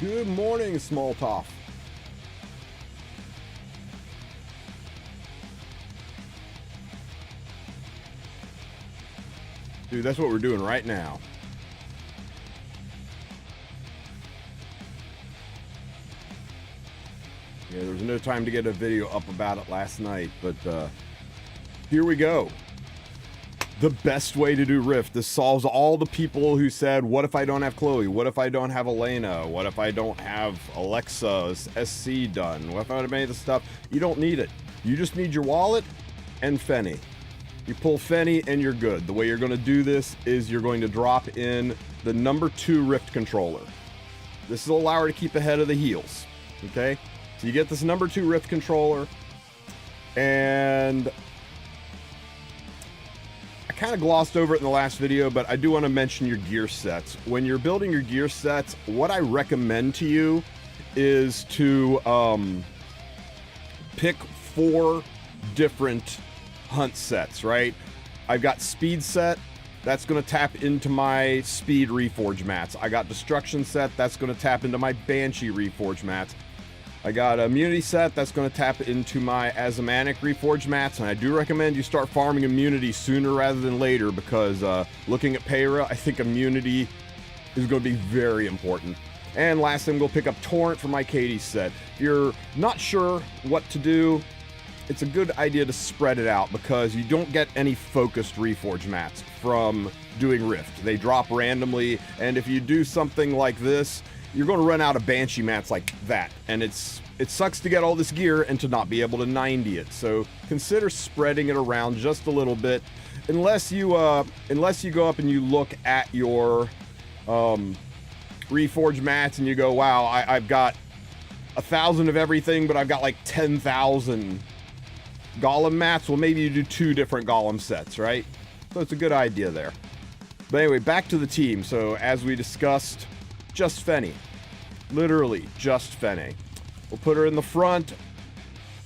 Good morning, Small Toff. Dude, that's what we're doing right now. Yeah, there was no time to get a video up about it last night, but here we go. The best way to do Rift. This solves all the people who said, what if I don't have Chloe? What if I don't have Elena? What if I don't have Alexa's SC done? What if I don't have any of the stuff? You don't need it. You just need your wallet and Fenny. You pull Fenny and you're good. The way you're going to do this is you're going to drop in the number 2 Rift controller. This will allow her to keep ahead of the heels. Okay? So you get this number 2 Rift controller, and I kind of glossed over it in the last video, but I do want to mention your gear sets. When you're building your gear sets, what I recommend to you is to pick 4 different hunt sets, right? I've got speed set, that's going to tap into my speed reforge mats. I got destruction set, that's going to tap into my banshee reforge mats. I got immunity set, that's going to tap into my Azimanic reforge mats, and I do recommend you start farming immunity sooner rather than later, because looking at Payra, I think immunity is going to be very important. And last thing, we'll pick up Torrent for my Katie set. If you're not sure what to do, it's a good idea to spread it out, because you don't get any focused reforge mats from doing Rift. They drop randomly, and if you do something like this, you're going to run out of Banshee mats like that, and it sucks to get all this gear and to not be able to 90 it. So consider spreading it around just a little bit, unless you go up and you look at your reforge mats and you go, wow, I've got 1,000 of everything, but I've got like 10,000 golem mats. Well, maybe you do 2 different golem sets, right? So it's a good idea there. But anyway, back to the team. So as we discussed, just Fenny. Literally just Fenny. We'll put her in the front,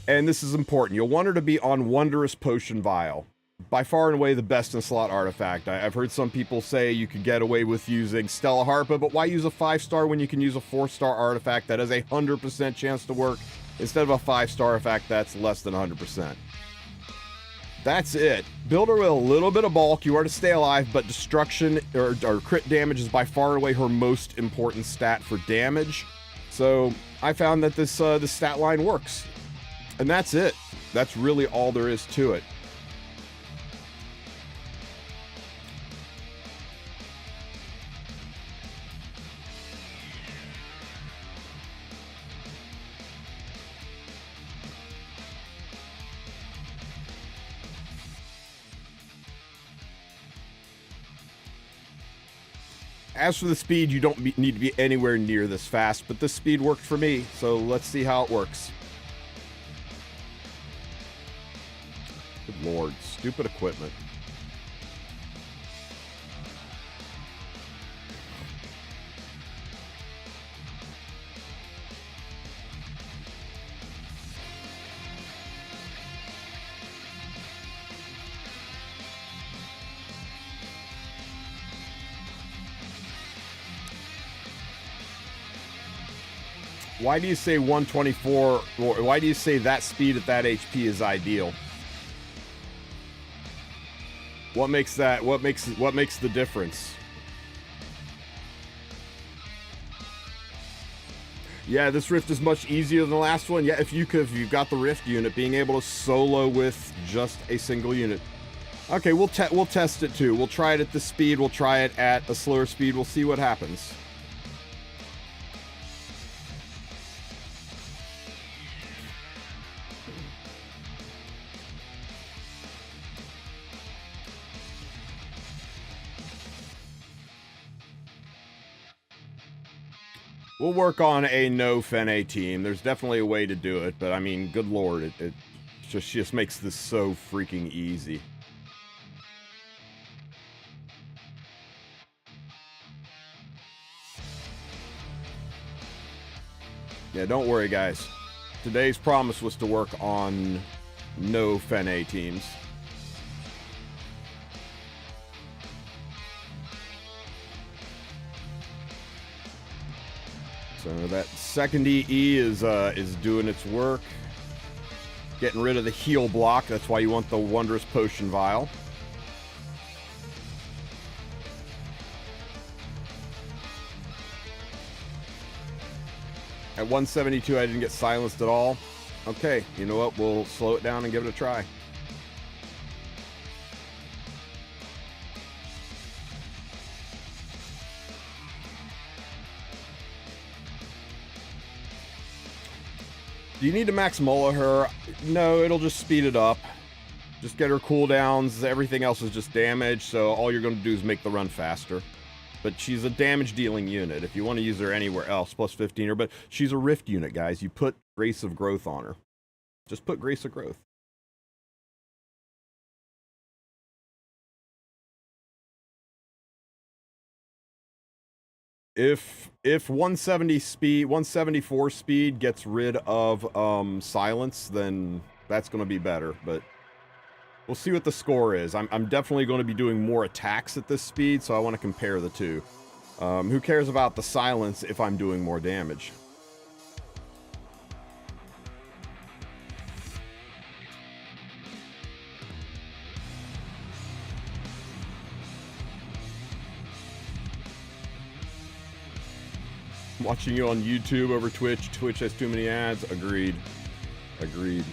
and this is important. You'll want her to be on Wondrous Potion Vial. By far and away the best in slot artifact. I've heard some people say you could get away with using Stella Harpa, but why use a 5-star when you can use a 4-star artifact that has a 100% chance to work instead of a 5-star artifact that's less than 100%. That's it. Build her with a little bit of bulk. You are to stay alive, but destruction or crit damage is by far and away her most important stat for damage. So I found that this stat line works. And that's it. That's really all there is to it. As for the speed, you don't need to be anywhere near this fast, but this speed worked for me, so let's see how it works. Good lord, stupid equipment. Why do you say 124, or why do you say that speed at that HP is ideal? What makes that, what makes the difference? Yeah, this Rift is much easier than the last one. Yeah, if you've got the Rift unit, being able to solo with just a single unit. Okay, we'll test it too. We'll try it at this speed, we'll try it at a slower speed, we'll see what happens. We'll work on a no Fenne team. There's definitely a way to do it, but I mean, good lord, it just makes this so freaking easy. Yeah, don't worry, guys. Today's promise was to work on no Fenne teams. So that second EE is doing its work. Getting rid of the heal block. That's why you want the Wondrous Potion Vial. At 172, I didn't get silenced at all. Okay, you know what? We'll slow it down and give it a try. Do you need to max Mola her? No, it'll just speed it up. Just get her cooldowns. Everything else is just damage, so all you're going to do is make the run faster. But she's a damage-dealing unit. If you want to use her anywhere else, plus 15 her. But she's a Rift unit, guys. You put Grace of Growth on her. Just put Grace of Growth. If 174 speed gets rid of silence, then that's going to be better. But we'll see what the score is. I'm definitely going to be doing more attacks at this speed, so I want to compare the two. Who cares about the silence if I'm doing more damage? Watching you on YouTube over Twitch. Twitch has too many ads. Agreed. Agreed.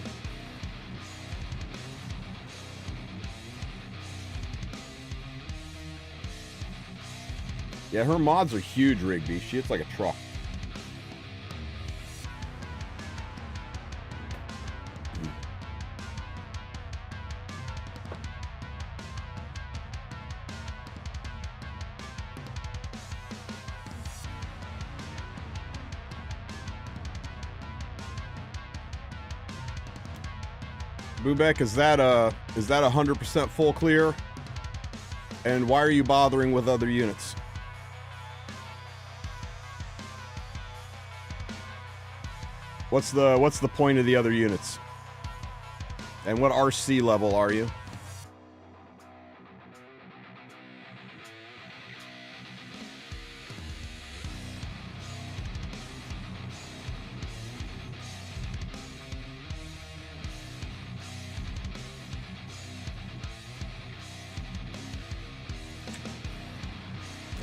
Yeah, her mods are huge, Rigby. She hits like a truck. Bubek, is that 100% full clear? And why are you bothering with other units? What's the point of the other units? And what RC level are you?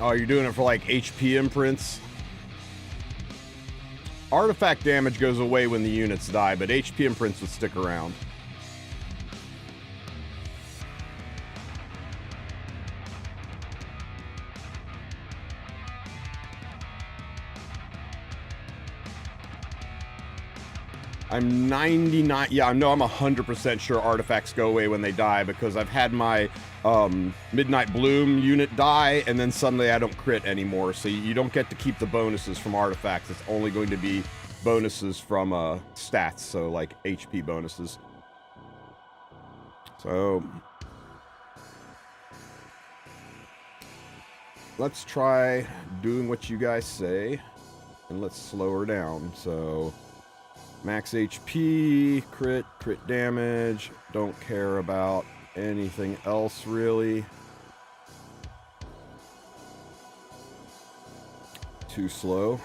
Oh, you're doing it for like HP imprints? Artifact damage goes away when the units die, but HP imprints would stick around. I'm 99, yeah, no, I'm 100% sure artifacts go away when they die because I've had my Midnight Bloom unit die and then suddenly I don't crit anymore, so you don't get to keep the bonuses from artifacts. It's only going to be bonuses from stats, so like HP bonuses. So let's try doing what you guys say and let's slow her down. So max HP, crit damage, don't care about anything else really. Too slow.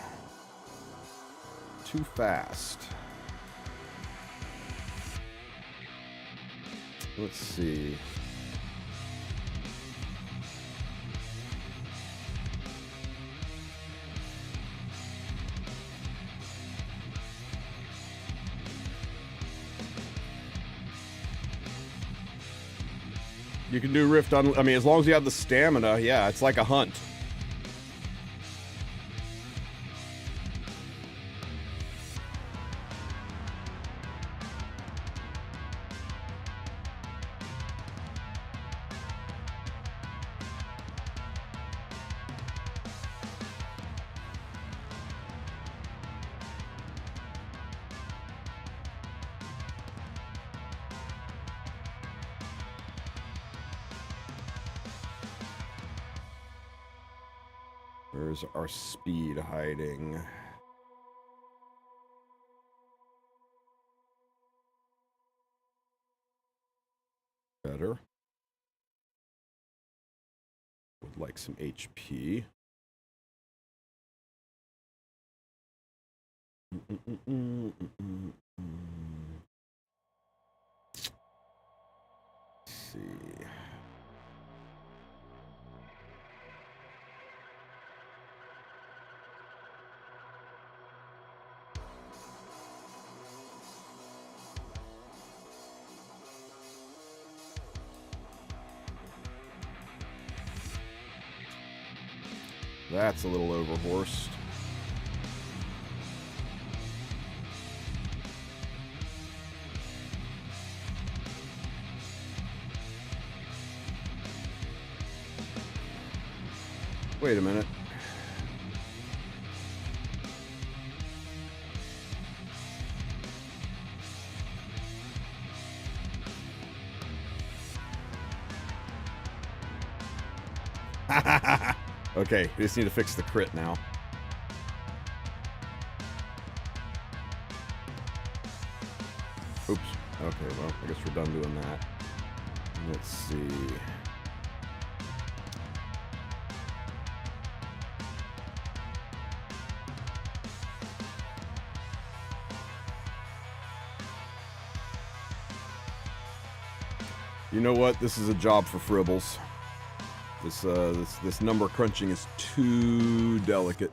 Too fast. Let's see. You can do Rift on, I mean, as long as you have the stamina, yeah, it's like a hunt. Where's our speed hiding? Better. Would like some HP. See. That's a little overhorsed. Wait a minute. Okay, we just need to fix the crit now. Oops. Okay, well, I guess we're done doing that. Let's see. You know what? This is a job for Fribbles. This number crunching is too delicate.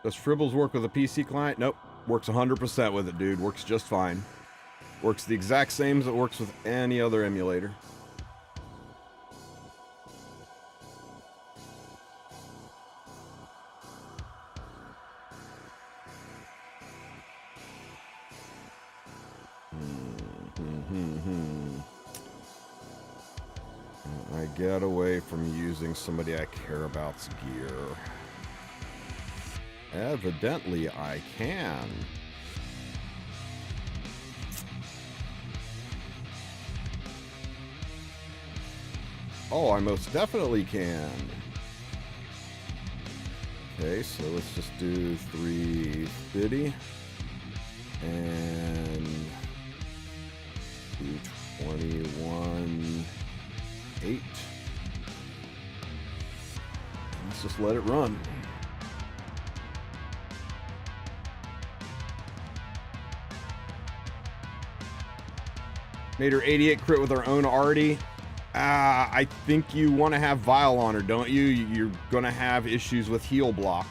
Does Fribbles work with a PC client? Nope. Works 100% with it, dude. Works just fine. Works the exact same as it works with any other emulator. I get away from using somebody I care about's gear. Evidently, I can. Oh, I most definitely can. Okay, so let's just do 350 and 221 8. Let's just let it run. Made her 88 crit with her own arty. I think you want to have Vile on her, don't you? You're going to have issues with heal block.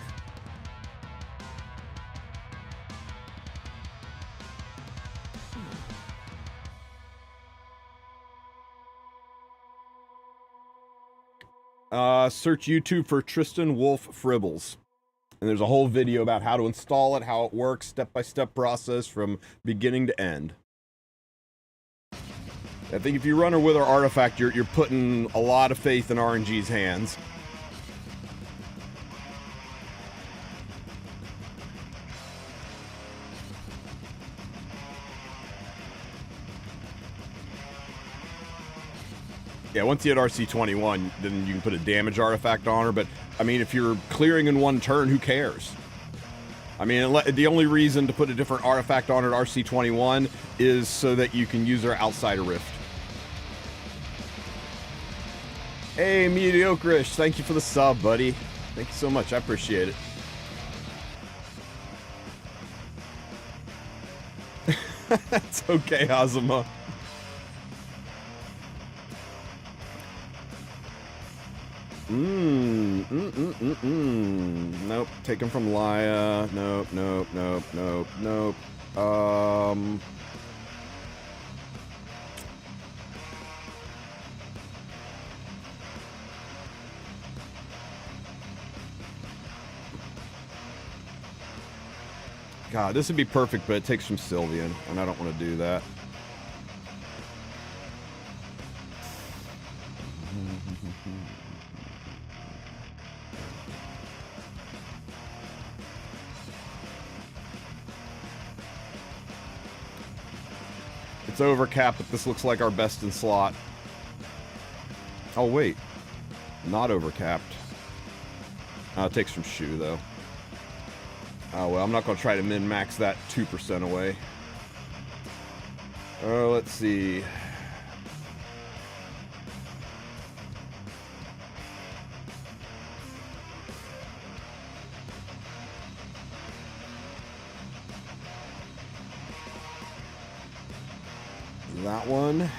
Search YouTube for TristenWulf Fribbles. And there's a whole video about how to install it, how it works, step-by-step process from beginning to end. I think if you run her with her artifact, you're putting a lot of faith in RNG's hands. Yeah, once you hit RC21, then you can put a damage artifact on her, but, I mean, if you're clearing in one turn, who cares? I mean, the only reason to put a different artifact on her at RC21 is so that you can use her outside of Rift. Hey, Mediocreish, thank you for the sub, buddy. Thank you so much, I appreciate it. It's okay, Azuma. Nope, taken from Laya. Nope. God, this would be perfect, but it takes from Sylvian, and I don't want to do that. It's overcapped, but this looks like our best in slot. Oh, wait. Not overcapped. It takes from Shu, though. Oh, well, I'm not going to try to min-max that 2% away. Let's see. That one.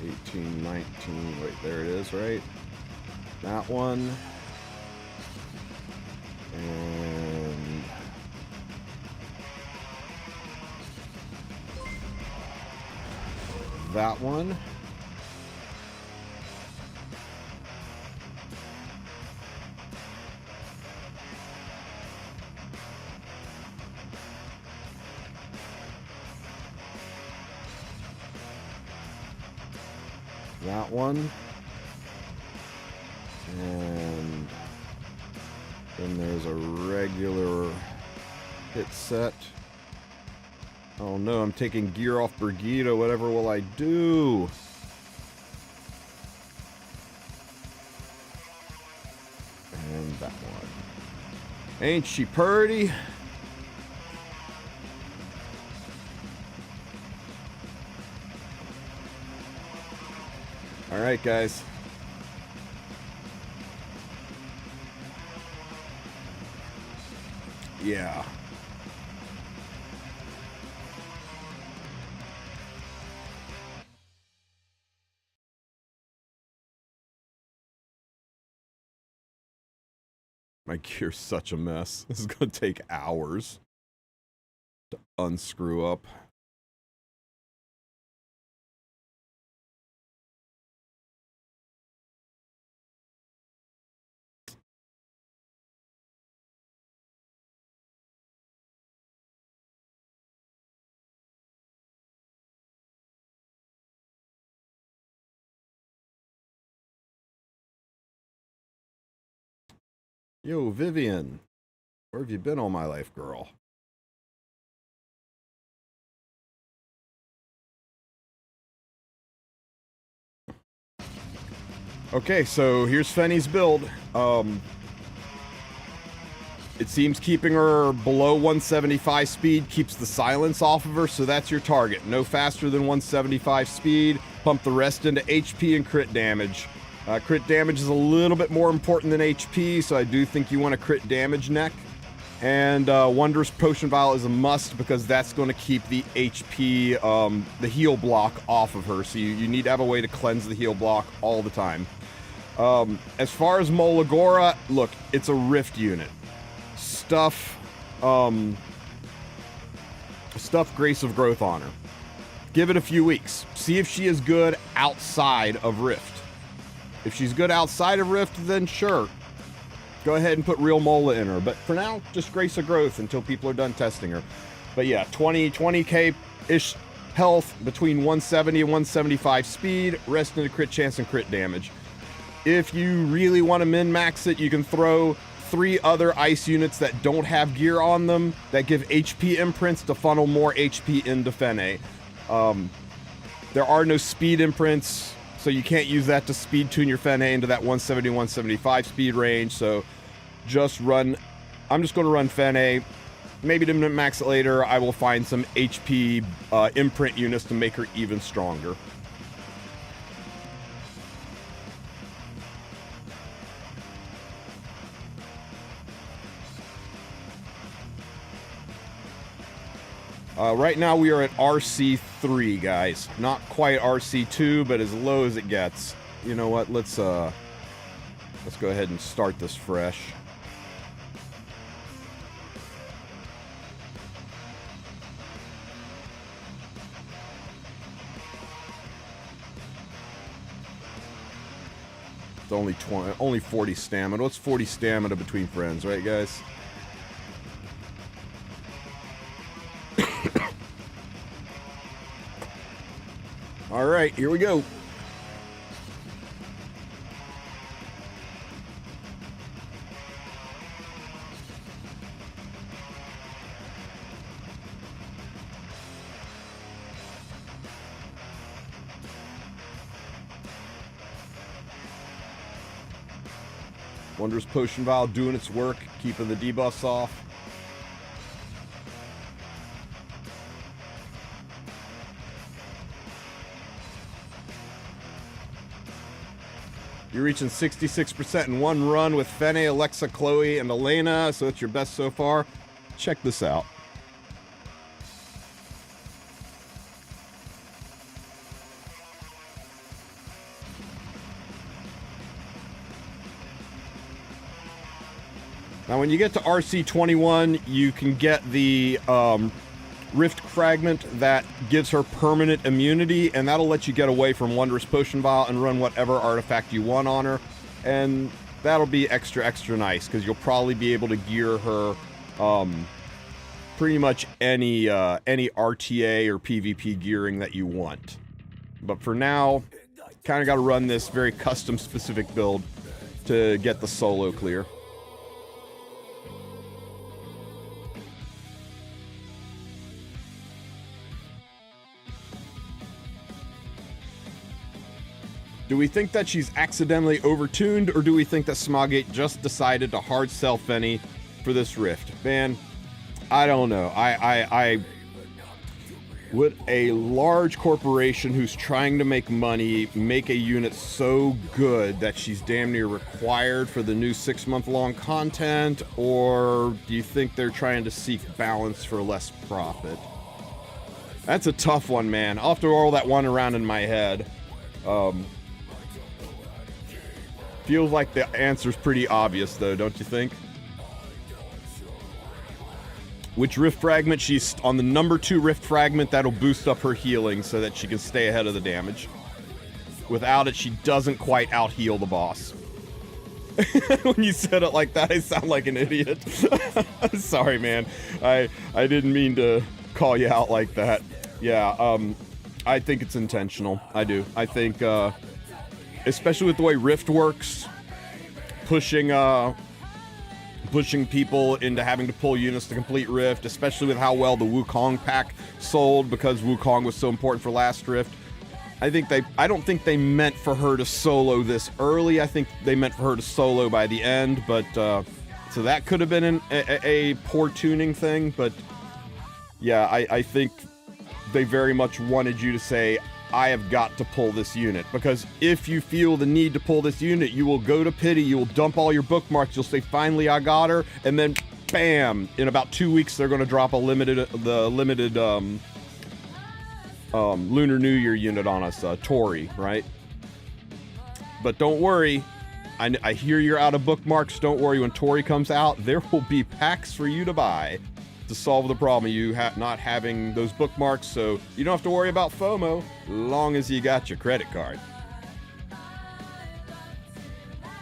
$18, $19. Wait, there it is, right? That one. And that one. That one. And then there's a regular hit set. Oh no, I'm taking gear off Brigida. Whatever will I do? And that one. Ain't she purty? All right, guys. Yeah. My gear's such a mess. This is going to take hours to unscrew up. Yo, Vivian. Where have you been all my life, girl? Okay, so here's Fenny's build. It seems keeping her below 175 speed keeps the silence off of her, so that's your target. No faster than 175 speed. Pump the rest into HP and crit damage. Crit damage is a little bit more important than HP, so I do think you want a crit damage neck. And Wondrous Potion Vial is a must because that's going to keep the HP, the heal block off of her. So you need to have a way to cleanse the heal block all the time. As far as Molagora, look, it's a Rift unit. Stuff Grace of Growth on her. Give it a few weeks. See if she is good outside of Rift. If she's good outside of Rift, then sure. Go ahead and put real Mola in her. But for now, just Grace of Growth until people are done testing her. But yeah, 20k-ish health, between 170 and 175 speed, rest into crit chance and crit damage. If you really want to min-max it, you can throw 3 other ice units that don't have gear on them that give HP imprints to funnel more HP into Fenne. There are no speed imprints, so you can't use that to speed tune your Fenne into that 170-175 speed range. So just run. I'm just going to run Fenne. Maybe to max it later, I will find some HP imprint units to make her even stronger. Right now we are at RC3, guys. Not quite RC2, but as low as it gets. You know what? Let's go ahead and start this fresh. It's only 40 stamina. What's 40 stamina between friends, right, guys? All right, here we go. Wondrous Potion Vial doing its work, keeping the debuffs off. You're reaching 66% in one run with Fenny, Alexa, Chloe, and Elena, so it's your best so far. Check this out. Now, when you get to RC21, you can get the Rift Fragment that gives her permanent immunity, and that'll let you get away from Wondrous Potion Vial and run whatever artifact you want on her. And that'll be extra nice, because you'll probably be able to gear her pretty much any RTA or PvP gearing that you want. But for now, kind of got to run this very custom-specific build to get the solo clear. Do we think that she's accidentally overtuned, or do we think that Smogate just decided to hard sell Fenny for this rift? Man, I don't know. Would a large corporation who's trying to make money make a unit so good that she's damn near required for the new 6-month-long content, or do you think they're trying to seek balance for less profit? That's a tough one, man. I'll have to roll that one around in my head. Feels like the answer's pretty obvious, though, don't you think? Which Rift Fragment? She's on the number 2 Rift Fragment. That'll boost up her healing so that she can stay ahead of the damage. Without it, she doesn't quite out-heal the boss. When you said it like that, I sound like an idiot. Sorry, man. I didn't mean to call you out like that. Yeah, I think it's intentional. I do. I think, especially with the way Rift works, pushing people into having to pull units to complete Rift, especially with how well the Wukong pack sold, because Wukong was so important for last Rift. I don't think they meant for her to solo this early. I think they meant for her to solo by the end, but so that could have been a poor tuning thing. But yeah, I think they very much wanted you to say, I have got to pull this unit, because if you feel the need to pull this unit, you will go to pity, you will dump all your bookmarks, you'll say, finally I got her, and then bam, in about 2 weeks they're going to drop the limited Lunar New Year unit on us, Tori, right? But don't worry, I hear you're out of bookmarks. Don't worry, when Tori comes out, there will be packs for you to buy to solve the problem you not having those bookmarks, so you don't have to worry about FOMO, long as you got your credit card.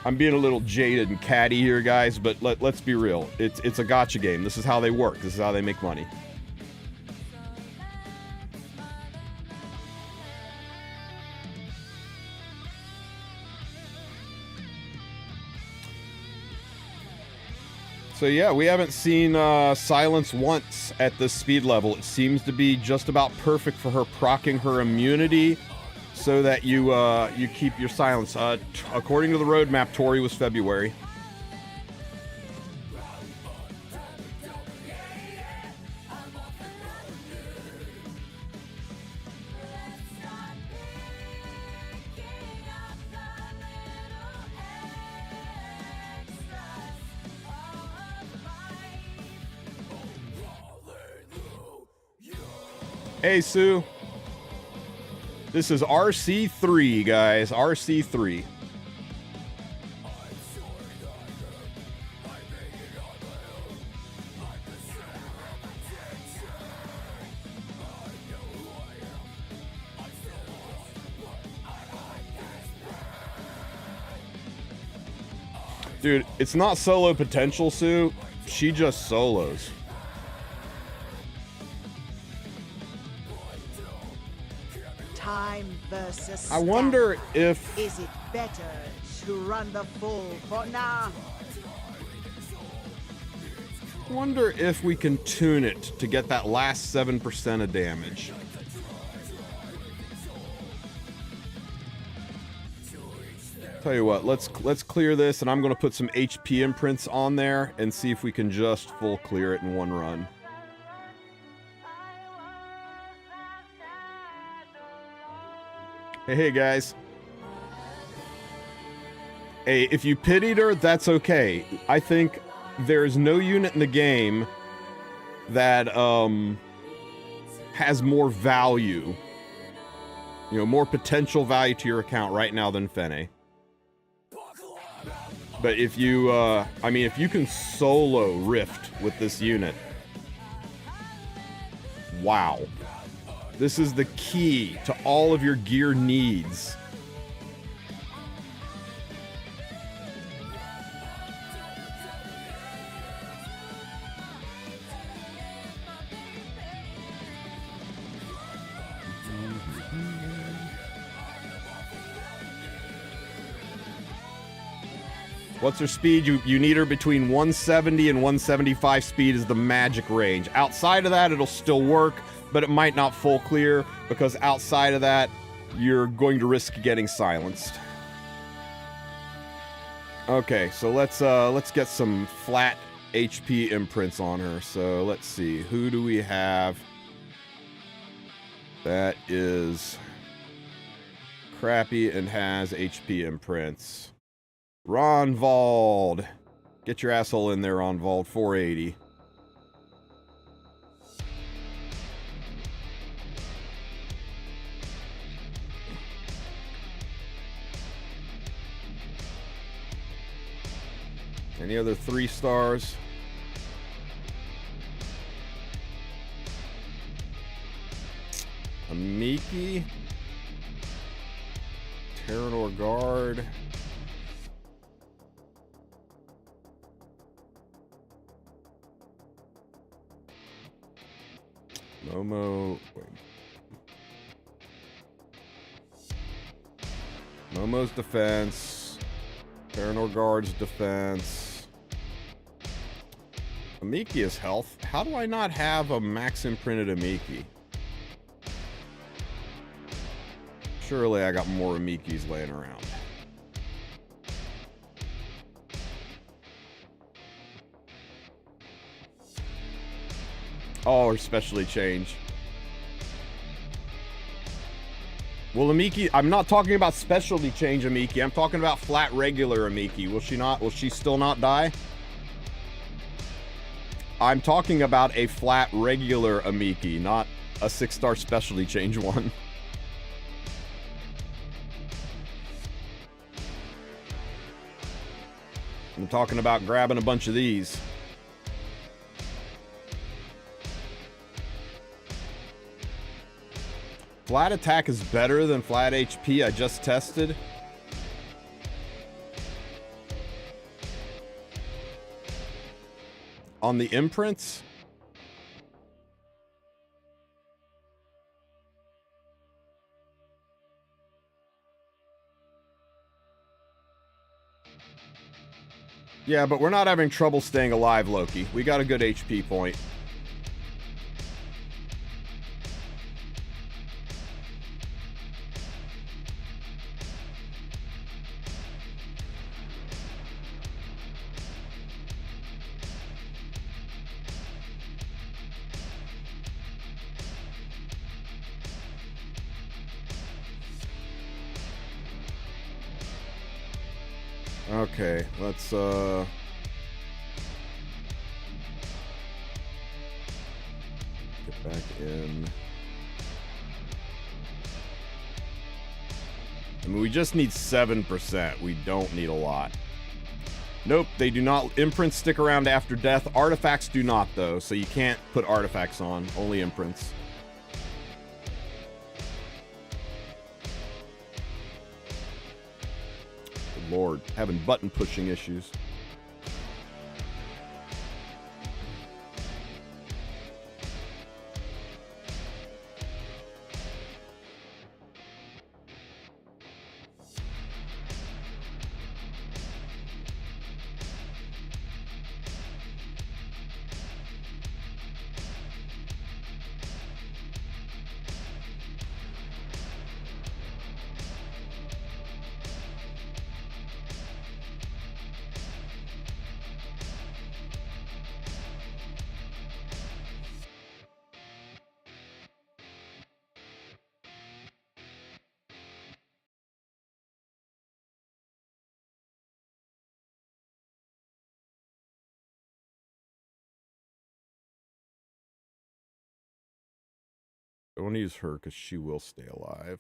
I'm being a little jaded and catty here, guys, but let's be real. It's a gacha game. This is how they work. This is how they make money. So yeah, we haven't seen Silence once at this speed level. It seems to be just about perfect for her proccing her immunity so that you keep your silence. According to the roadmap, Tori was February. Hey, Sue. This is RC3, guys. RC3. Dude, it's not solo potential, Sue. She just solos. Time versus I wonder if... Is it better to run the full for now? I wonder if we can tune it to get that last 7% of damage. Tell you what, let's clear this, and I'm going to put some HP imprints on there and see if we can just full clear it in one run. Hey guys. Hey, if you pitied her, that's okay. I think there is no unit in the game that has more value, you know, more potential value to your account right now than Fenny. But if you, I mean, if you can solo Rift with this unit, wow. This is the key to all of your gear needs. What's her speed? You need her between 170 and 175 speed is the magic range. Outside of that, it'll still work, but it might not full clear, because outside of that, you're going to risk getting silenced. Okay, so let's get some flat HP imprints on her. So let's see, who do we have? That is crappy and has HP imprints. Ronvald. Get your asshole in there, Ronvald. 480. Any other 3 stars? Amiki. Terranor Guard. Momo. Wait. Momo's defense. Terranor Guard's defense. Amiki is health. How do I not have a max imprinted Amiki? Surely I got more Amikis laying around. Oh, or specially change. Well, Amiki, I'm not talking about specialty change Amiki. I'm talking about flat regular Amiki. Will she not? Will she still not die? I'm talking about a flat regular Amiki, not a 6-star specialty change one. I'm talking about grabbing a bunch of these. Flat attack is better than flat HP. I just tested. On the imprints? Yeah, but we're not having trouble staying alive, Loki. We got a good HP point. Okay, let's get back in. I mean, we just need 7%. We don't need a lot. Nope, they do not. Imprints stick around after death. Artifacts do not, though, so you can't put artifacts on. Only imprints. Lord, having button pushing issues. I want to use her because she will stay alive.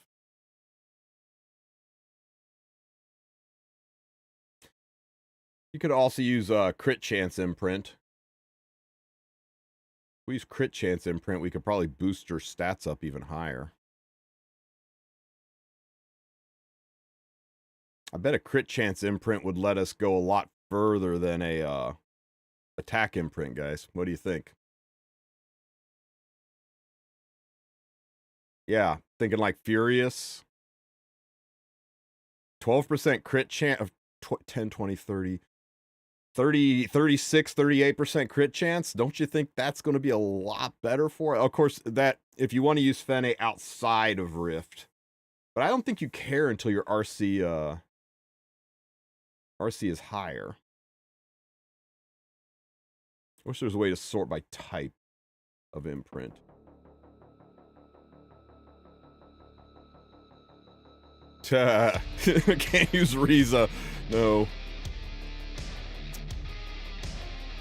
You could also use crit chance imprint. If we use crit chance imprint, we could probably boost her stats up even higher. I bet a crit chance imprint would let us go a lot further than a attack imprint, guys. What do you think? Yeah, thinking like Furious. 12% crit chance of 10, 20, 30, 30, 36, 38% crit chance. Don't you think that's going to be a lot better for it? Of course, that if you want to use Fenne outside of Rift. But I don't think you care until your RC is higher. I wish there was a way to sort by type of imprint. Can't use Riza. No.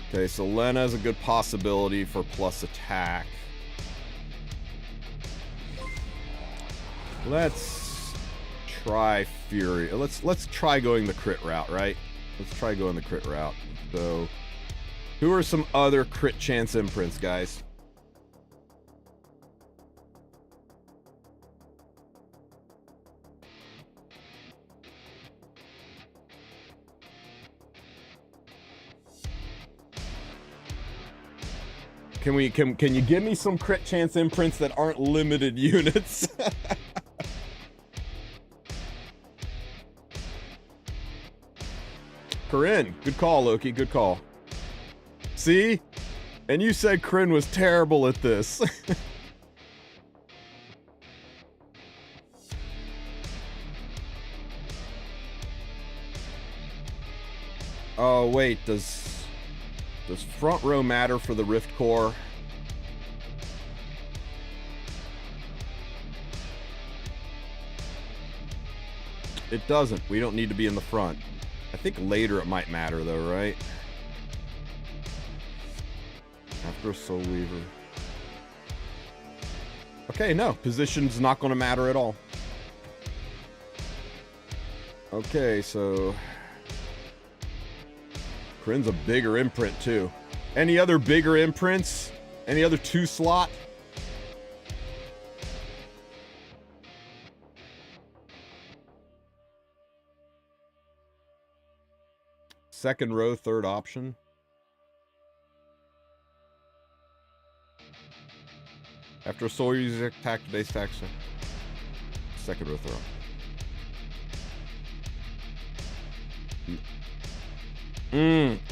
Okay, so Lena is a good possibility for plus attack. Let's try Fury. Let's try going the crit route, right? Let's try going the crit route. So, who are some other crit chance imprints, guys? Can you give me some crit chance imprints that aren't limited units? Corinne, good call, Loki, good call. See? And you said Corinne was terrible at this. Oh, wait, does front row matter for the Rift Core? It doesn't. We don't need to be in the front. I think later it might matter though, right? After a Soul Weaver. Okay, no. Position's not going to matter at all. Okay, so... Corinne's a bigger imprint too. Any other bigger imprints? Any other 2-slot? Second row, third option. After a soul user attack, base attack. Second row, third option.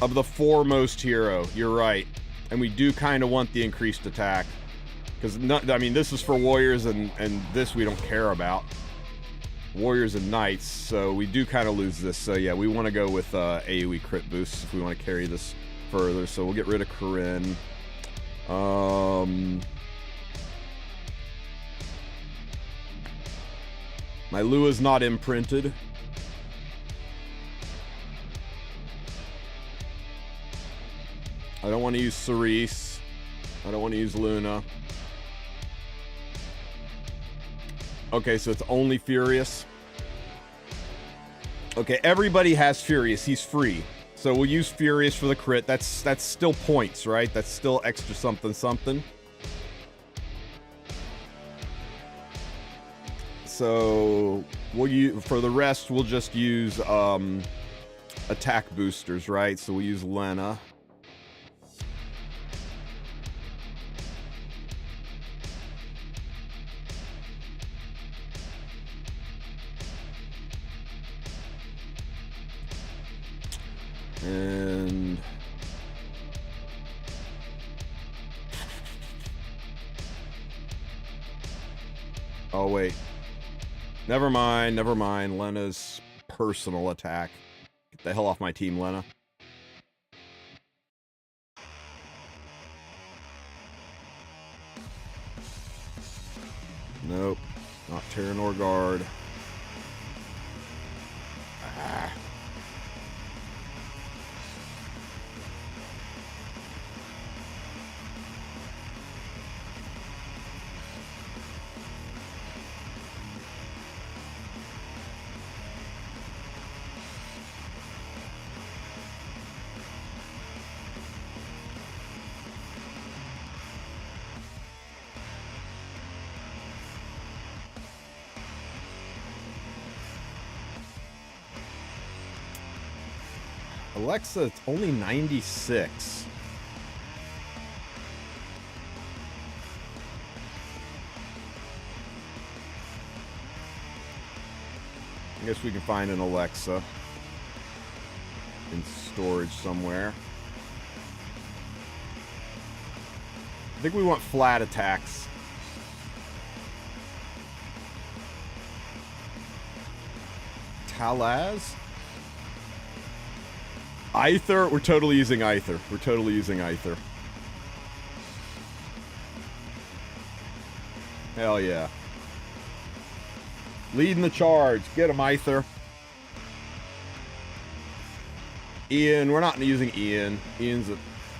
Of the foremost hero, you're right. And we do kind of want the increased attack. Because, I mean, this is for warriors, and this we don't care about. Warriors and knights, so we do kind of lose this. So, yeah, we want to go with AoE crit boosts if we want to carry this further. So we'll get rid of Corinne. My Lua's not imprinted. I don't want to use Cerise. I don't want to use Luna. Okay, so it's only Furious. Okay, everybody has Furious. He's free. So we'll use Furious for the crit. That's still points, right? That's still extra something something. So for the rest, we'll just use attack boosters, right? So we'll use Lena. And oh wait, never mind. Lena's personal attack. Get the hell off my team, Lena. Nope, not Terranor Guard. Ah. Alexa, it's only 96. I guess we can find an Alexa in storage somewhere. I think we want flat attacks. Talaz? Aether? We're totally using Aether. We're totally using Aether. Hell yeah. Leading the charge. Get him, Aether. Ian. We're not using Ian. Ian's a...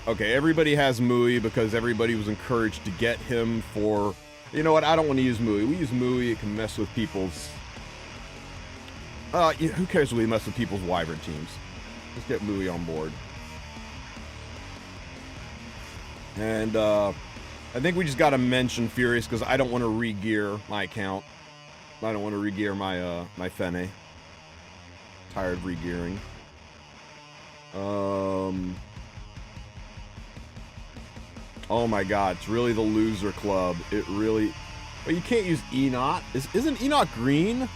Okay, everybody has Mui because everybody was encouraged to get him for... You know what? I don't want to use Mui. We use Mui. It can mess with people's... who cares if we mess with people's Wyvern teams? Let's get Mui on board. And, I think we just gotta mention Furious because I don't want to re-gear my account. I don't want to re-gear my, my Fenne. Tired of re-gearing. Oh my god, it's really the loser club. It really... Well, you can't use Enoch. Isn't Enoch green?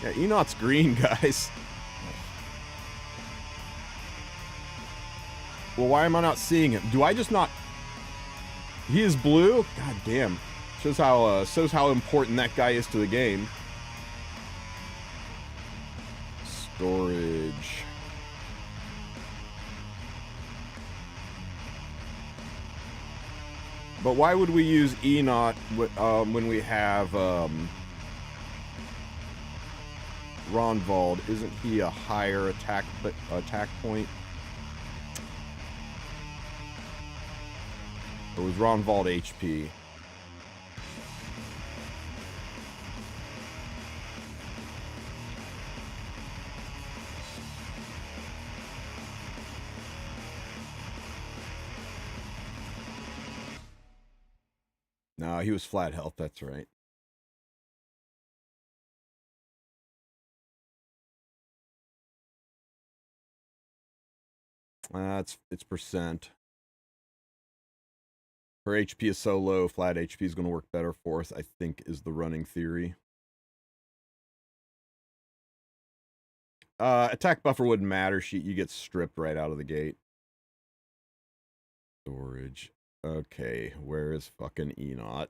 Yeah, Enoch's green, guys. Well, why am I not seeing him? Do I just not... He is blue? God damn. Shows how important that guy is to the game. Storage. But why would we use Enoch when we have Ronvald? Isn't he a higher attack point? Or was Ronvald HP? No, he was flat health, that's right. It's percent. Her HP is so low, flat HP is going to work better for us, I think, is the running theory. Attack buffer wouldn't matter. You get stripped right out of the gate. Storage. Okay, where is fucking Enoch?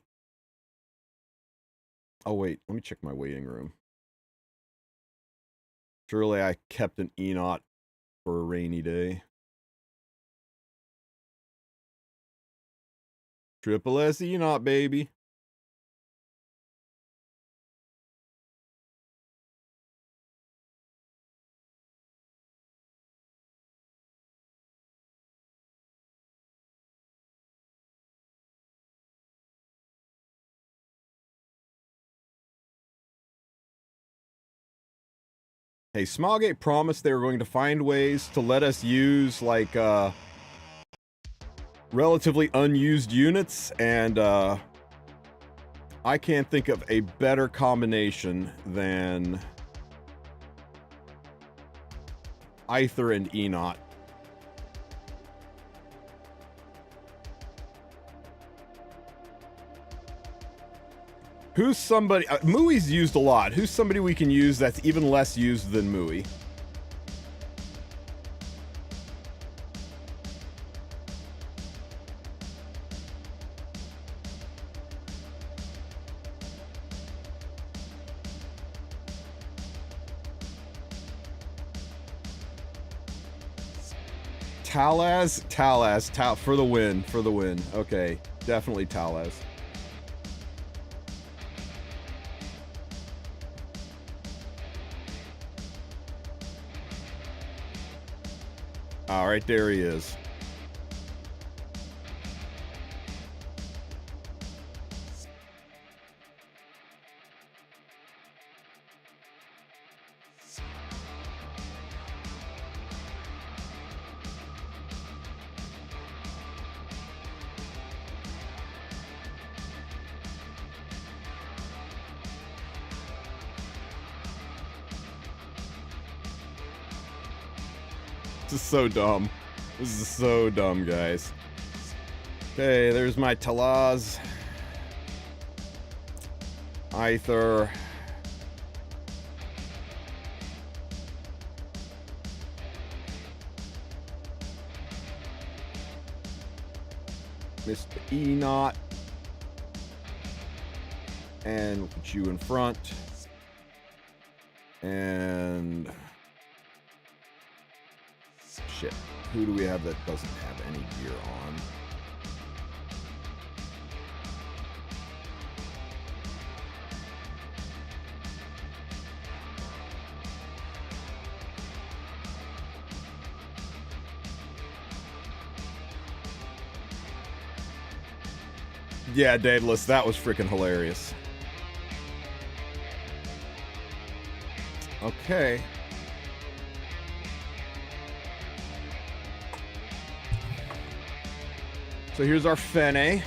Oh, wait, let me check my waiting room. Surely I kept an Enoch for a rainy day. Triple S Enoch, baby. Hey, Smallgate promised they were going to find ways to let us use, like, relatively unused units, and, I can't think of a better combination than Aether and Enoch. Who's somebody... Mui's used a lot. Who's somebody we can use that's even less used than Mui? Talaz, for the win, Okay, definitely Talaz. All right, there he is. This is so dumb. This is so dumb, guys. Okay, there's my Talaz. Aether. Mr. E-Knot. And we'll put you in front. And... shit. Who do we have that doesn't have any gear on? Yeah, Daedalus, that was freaking hilarious. Okay. So here's our Fenny.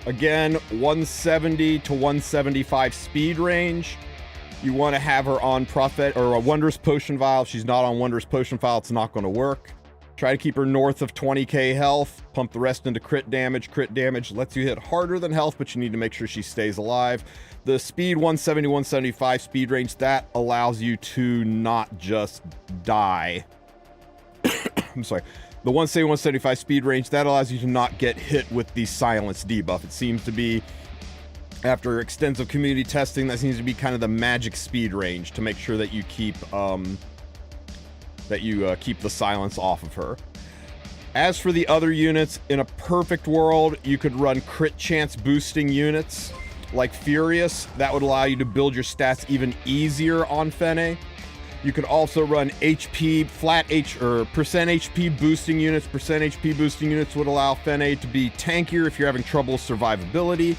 Again, 170 to 175 speed range. You want to have her on Prophet or a Wondrous Potion Vial. If she's not on Wondrous Potion Vial, it's not going to work. Try to keep her north of 20k health. Pump the rest into crit damage. Crit damage lets you hit harder than health, but you need to make sure she stays alive. The speed 170, 175 speed range, that allows you to not just die. I'm sorry. The 170, 175 speed range, that allows you to not get hit with the silence debuff. It seems to be, after extensive community testing, that seems to be kind of the magic speed range to make sure that you keep keep the silence off of her. As for the other units, in a perfect world, you could run crit chance boosting units like Furious. That would allow you to build your stats even easier on Fenne. You could also run HP, flat H, or percent HP boosting units. Percent HP boosting units would allow Fenne to be tankier if you're having trouble with survivability.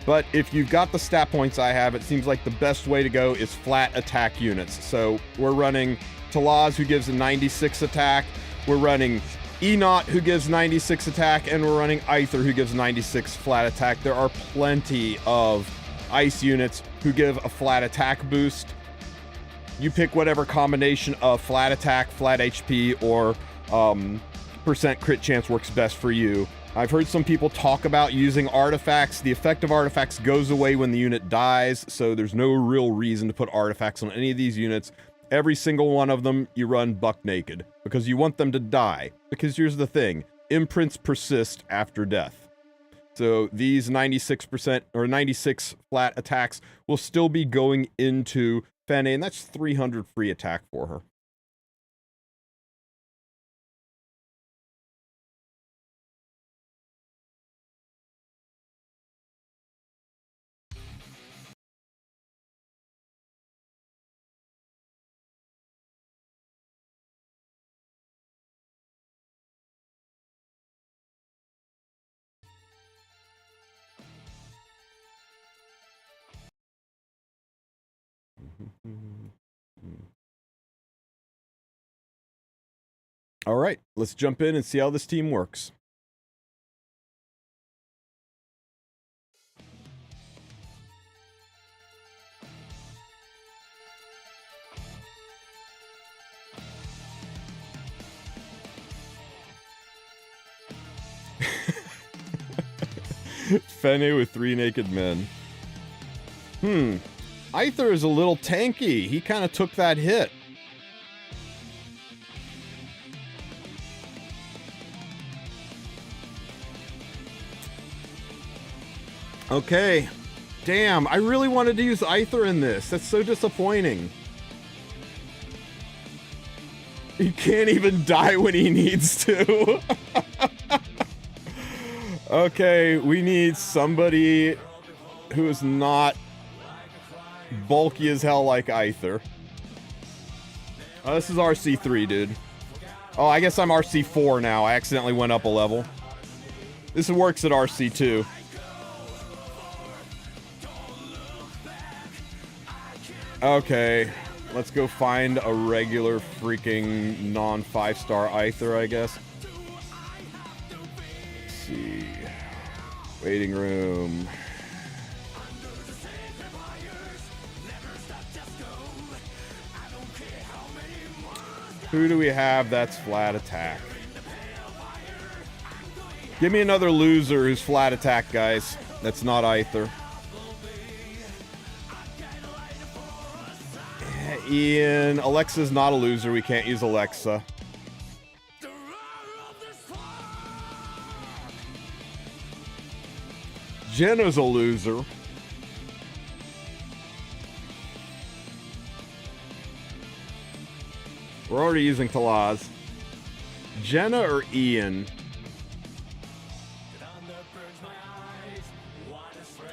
But if you've got the stat points I have, it seems like the best way to go is flat attack units. So we're running Talaz, who gives a 96 attack. We're running E-Knot, who gives 96 attack, and we're running Aether, who gives 96 flat attack. There are plenty of ice units who give a flat attack boost. You pick whatever combination of flat attack, flat HP, or percent crit chance works best for you. I've heard some people talk about using artifacts. The effect of artifacts goes away when the unit dies, so there's no real reason to put artifacts on any of these units. Every single one of them, you run buck naked, because you want them to die. Because here's the thing, imprints persist after death. So these 96% or 96 flat attacks will still be going into Fenne, and that's 300 free attack for her. All right, let's jump in and see how this team works. Fenny with 3 naked men. Aether is a little tanky. He kind of took that hit. Okay. Damn, I really wanted to use Aether in this. That's so disappointing. He can't even die when he needs to. Okay, we need somebody who is not bulky as hell like Aether. Oh, this is RC3, dude. Oh, I guess I'm RC4 now. I accidentally went up a level. This works at RC2. Okay, let's go find a regular freaking non-5-star Aether, I guess. Let's see. Waiting room. Who do we have that's flat attack? Give me another loser who's flat attack, guys. That's not Aether. Ian, Alexa's not a loser. We can't use Alexa. Jenna's a loser. We're already using Talaz. Jenna or Ian?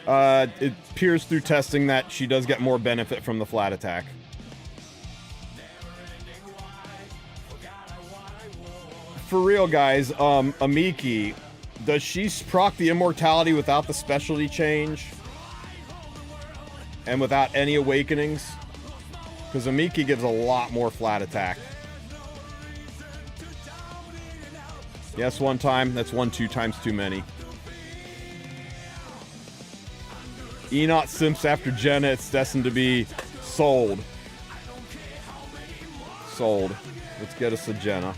It appears through testing that she does get more benefit from the flat attack. For real, guys, Amiki, does she proc the immortality without the specialty change? And without any awakenings? Because Amiki gives a lot more flat attack. Yes, one time. That's 2 times too many. Enoch simps after Jenna. It's destined to be sold. Sold. Let's get us a Jenna.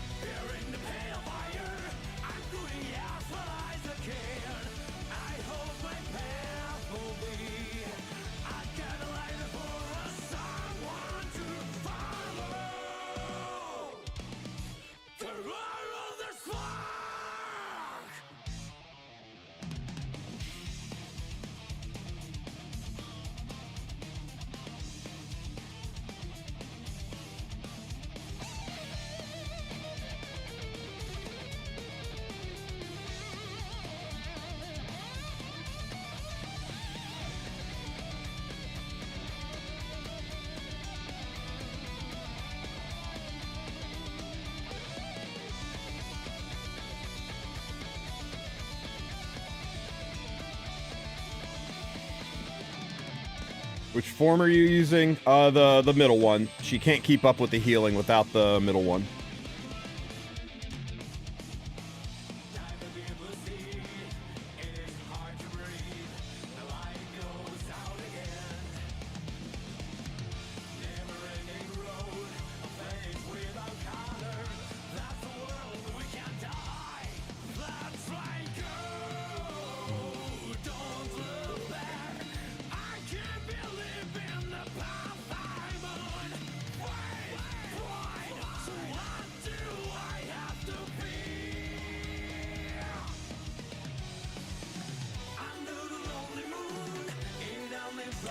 Which form are you using? The middle one. She can't keep up with the healing without the middle one.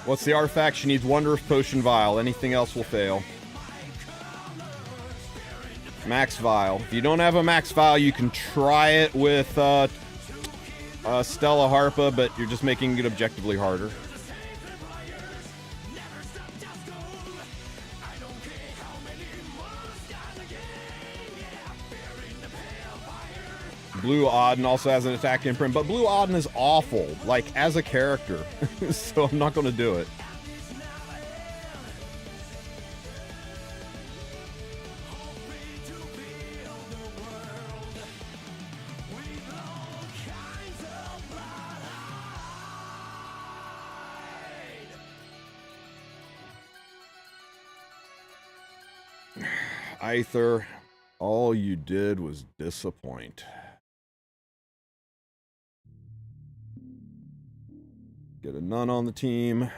What's the artifact? She needs Wondrous Potion Vial. Anything else will fail. Max Vial. If you don't have a Max Vial, you can try it with Stella Harpa, but you're just making it objectively harder. Blue Auden also has an attack imprint, but Blue Auden is awful, like, as a character. So I'm not going to do it. Aether, all you did was disappoint. Get a nun on the team.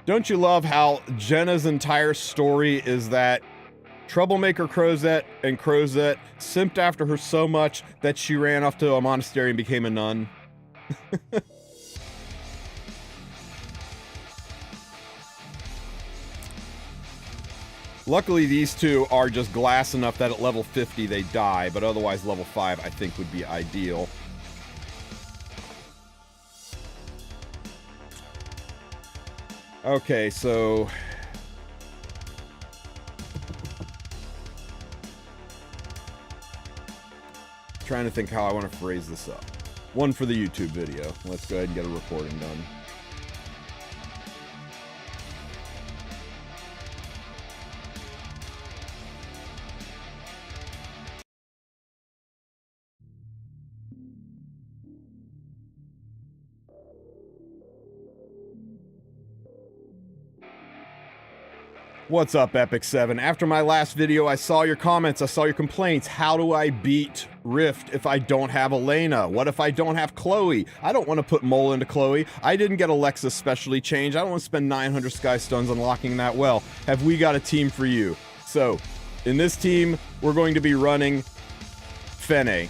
Don't you love how Jenna's entire story is that Troublemaker Crozet and Crozet simped after her so much that she ran off to a monastery and became a nun? Luckily, these two are just glass enough that at level 50 they die, but otherwise level 5 I think would be ideal. Okay, so... trying to think how I want to phrase this up. One for the YouTube video. Let's go ahead and get a recording done. What's up, Epic 7? After my last video, I saw your comments, I saw your complaints. How do I beat Rift if I don't have Elena? What if I don't have Chloe? I don't want to put Mole into Chloe. I didn't get Alexa specially changed. I don't want to spend 900 Sky Stones unlocking that well. Have we got a team for you? So, in this team, we're going to be running Fenne.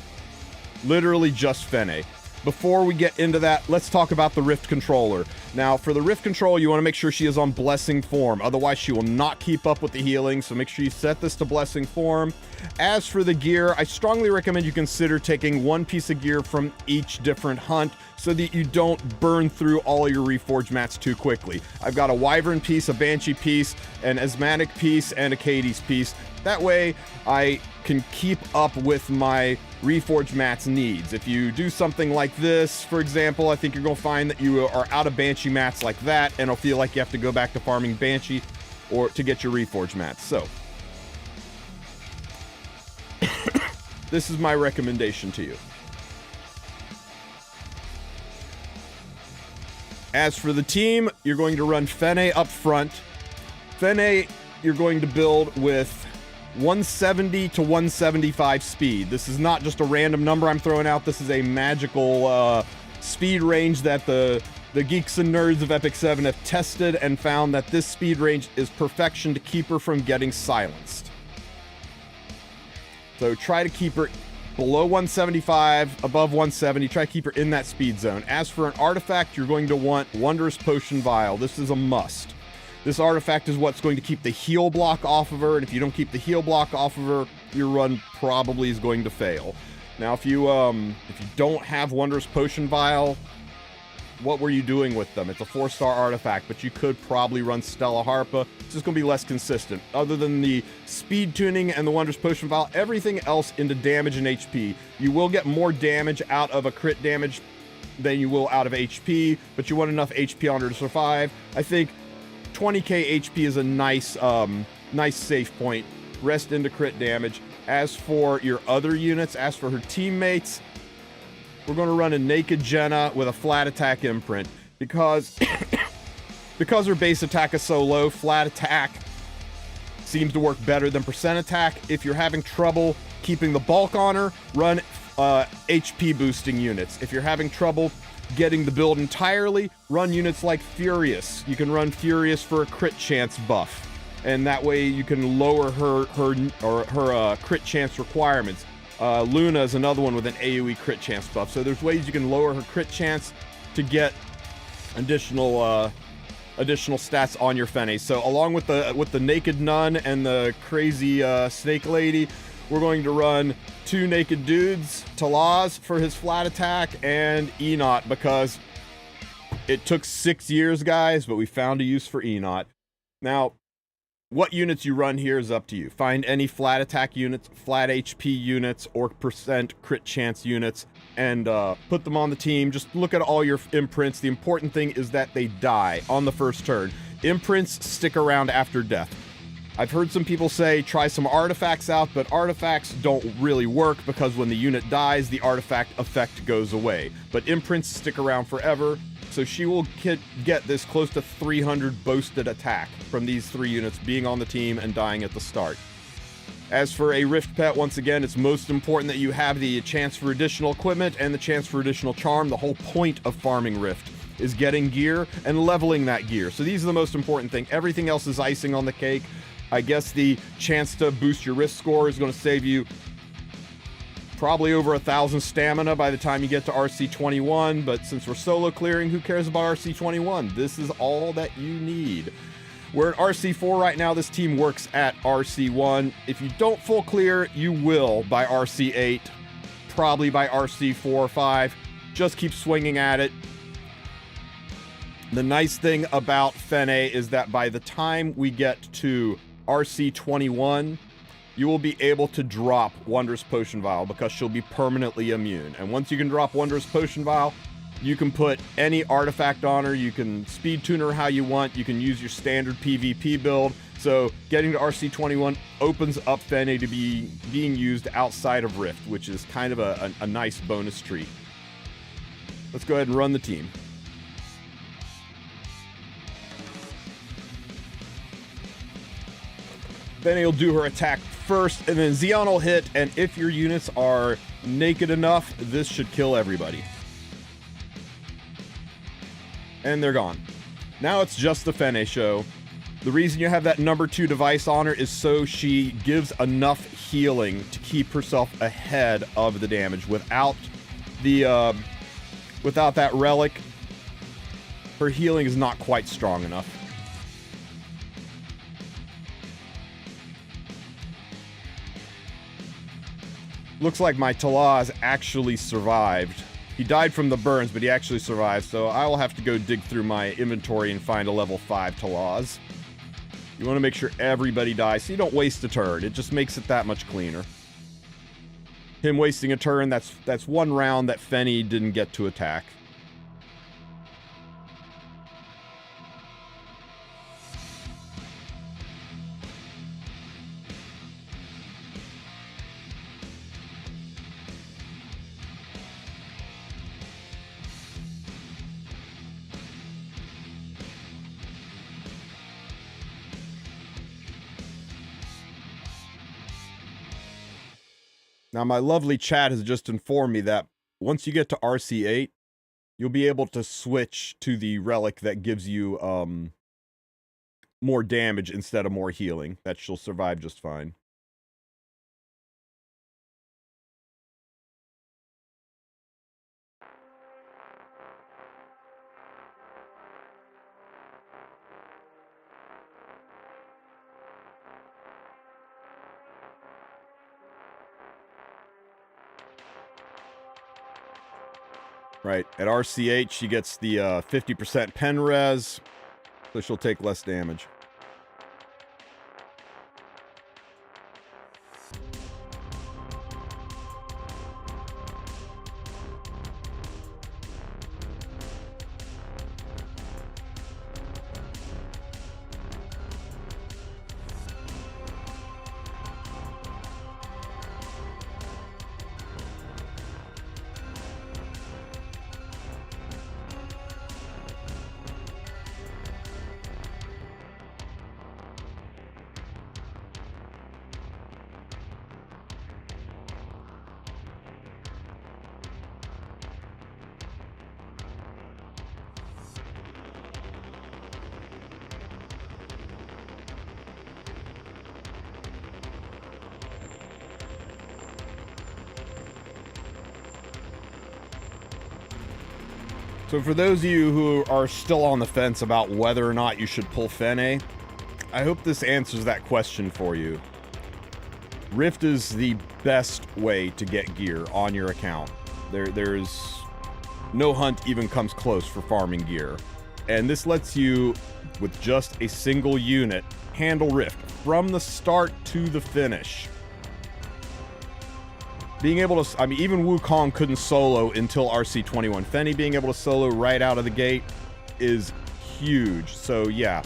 Literally just Fenne. Before we get into that, let's talk about the Rift controller. Now, for the Rift control, you want to make sure she is on Blessing form. Otherwise, she will not keep up with the healing, so make sure you set this to Blessing form. As for the gear, I strongly recommend you consider taking one piece of gear from each different hunt so that you don't burn through all your Reforged mats too quickly. I've got a Wyvern piece, a Banshee piece, an Asthmatic piece, and a Cades piece. That way, I can keep up with my Reforged mats needs. If you do something like this, for example, I think you're going to find that you are out of Banshee mats like that, and it'll feel like you have to go back to farming Banshee or to get your Reforged mats. So, this is my recommendation to you. As for the team, you're going to run Fenne up front. Fenne, you're going to build with 170 to 175 speed. This is not just a random number I'm throwing out. This is a magical speed range that the geeks and nerds of Epic 7 have tested and found that this speed range is perfection to keep her from getting silenced. So try to keep her below 175, above 170. Try to keep her in that speed zone. As for an artifact, you're going to want Wondrous Potion Vial. This is a must. This artifact is what's going to keep the heal block off of her, and if you don't keep the heal block off of her, your run probably is going to fail. Now, if you don't have Wondrous Potion Vial, what were you doing with them? It's a 4-star artifact, but you could probably run Stella Harpa. It's just going to be less consistent. Other than the speed tuning and the Wondrous Potion Vial, everything else into damage and HP. You will get more damage out of a crit damage than you will out of HP, but you want enough HP on her to survive. I think 20k HP is a nice save point. Rest into crit damage. As for your other units, as for her teammates, we're going to run a Naked Jenna with a flat attack imprint. Because her base attack is so low, flat attack seems to work better than percent attack. If you're having trouble keeping the bulk on her, run HP boosting units. If you're having trouble getting the build entirely, run units like Furious. You can run Furious for a crit chance buff, and that way you can lower her crit chance requirements. Luna is another one with an AoE crit chance buff. So there's ways you can lower her crit chance to get additional stats on your Fenny. So along with the Naked Nun and the crazy Snake Lady, we're going to run 2 Naked Dudes, Talaz for his flat attack, and Enot because it took 6 years, guys, but we found a use for Enot. Now, what units you run here is up to you. Find any flat attack units, flat HP units, or percent crit chance units, and put them on the team. Just look at all your imprints. The important thing is that they die on the first turn. Imprints stick around after death. I've heard some people say try some artifacts out, but artifacts don't really work because when the unit dies, the artifact effect goes away. But imprints stick around forever, so she will get this close to 300 boosted attack from these 3 units being on the team and dying at the start. As for a Rift pet, once again, it's most important that you have the chance for additional equipment and the chance for additional charm. The whole point of farming Rift is getting gear and leveling that gear. So these are the most important thing. Everything else is icing on the cake. I guess the chance to boost your risk score is going to save you probably over 1,000 stamina by the time you get to RC21, but since we're solo clearing, who cares about RC21? This is all that you need. We're at RC4 right now. This team works at RC1. If you don't full clear, you will by RC8, probably by RC4 or 5. Just keep swinging at it. The nice thing about Fenne is that by the time we get to RC21, you will be able to drop Wondrous Potion Vial because she'll be permanently immune. And once you can drop Wondrous Potion Vial, you can put any artifact on her, you can speed tune her how you want, you can use your standard PvP build. So getting to RC21 opens up Fenne to be being used outside of Rift, which is kind of a nice bonus treat. Let's go ahead and run the team. Fenny will do her attack first, and then Xeon will hit, and if your units are naked enough, this should kill everybody. And they're gone. Now it's just the Fenne show. The reason you have that number 2 device on her is so she gives enough healing to keep herself ahead of the damage. Without the without that relic, her healing is not quite strong enough. Looks like my Talaz actually survived. He died from the burns, but he actually survived, so I will have to go dig through my inventory and find a level 5 Talaz. You want to make sure everybody dies, so you don't waste a turn. It just makes it that much cleaner. Him wasting a turn, that's one round that Fenny didn't get to attack. Now, my lovely chat has just informed me that once you get to RC8, you'll be able to switch to the relic that gives you more damage instead of more healing. That she'll survive just fine. Right, at RC8, she gets the 50% pen res, so she'll take less damage. So for those of you who are still on the fence about whether or not you should pull Fenne, I hope this answers that question for you. Rift is the best way to get gear on your account. There's no hunt even comes close for farming gear. And this lets you, with just a single unit, handle Rift from the start to the finish. Being able to, I mean, even Wukong couldn't solo until RC21. Fenny being able to solo right out of the gate is huge. So yeah,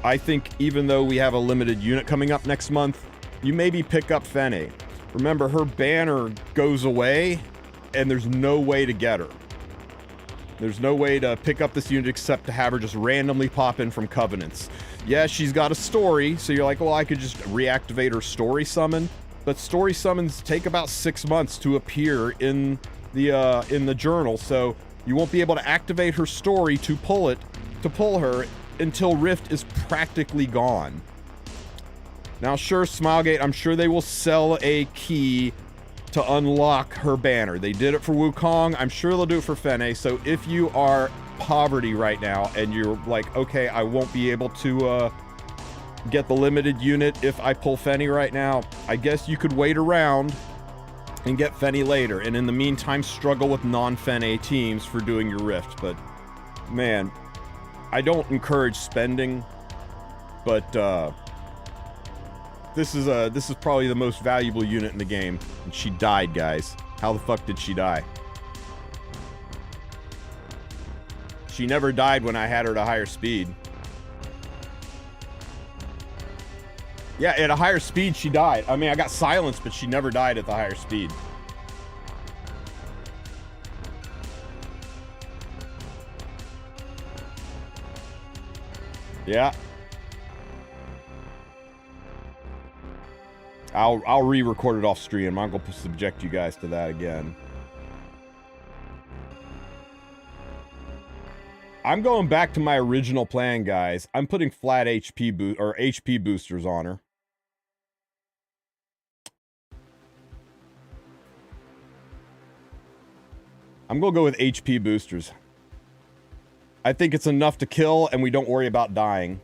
I think even though we have a limited unit coming up next month, you maybe pick up Fenny. Remember, her banner goes away, and there's no way to get her. There's no way to pick up this unit except to have her just randomly pop in from Covenants. Yeah, she's got a story, so you're like, well, I could just reactivate her story summon. But story summons take about 6 months to appear in the journal, so you won't be able to activate her story to pull her until Rift is practically gone. Now, sure, Smilegate, I'm sure they will sell a key to unlock her banner. They did it for Wukong. I'm sure they'll do it for Fenne. So if you are poverty right now and you're like, okay, I won't be able to get the limited unit if I pull Fenny right now, I guess you could wait around and get Fenny later, and in the meantime struggle with non-Fenne teams for doing your Rift. But man, I don't encourage spending, but this is probably the most valuable unit in the game, and she died, guys. How the fuck did she die? She never died when I had her at a higher speed. Yeah, at a higher speed, she died. I mean, I got silenced, but she never died at the higher speed. Yeah. I'll re-record it off stream. I'm not gonna subject you guys to that again. I'm going back to my original plan, guys. I'm putting flat HP boosters on her. I'm gonna go with HP boosters. I think it's enough to kill, and we don't worry about dying.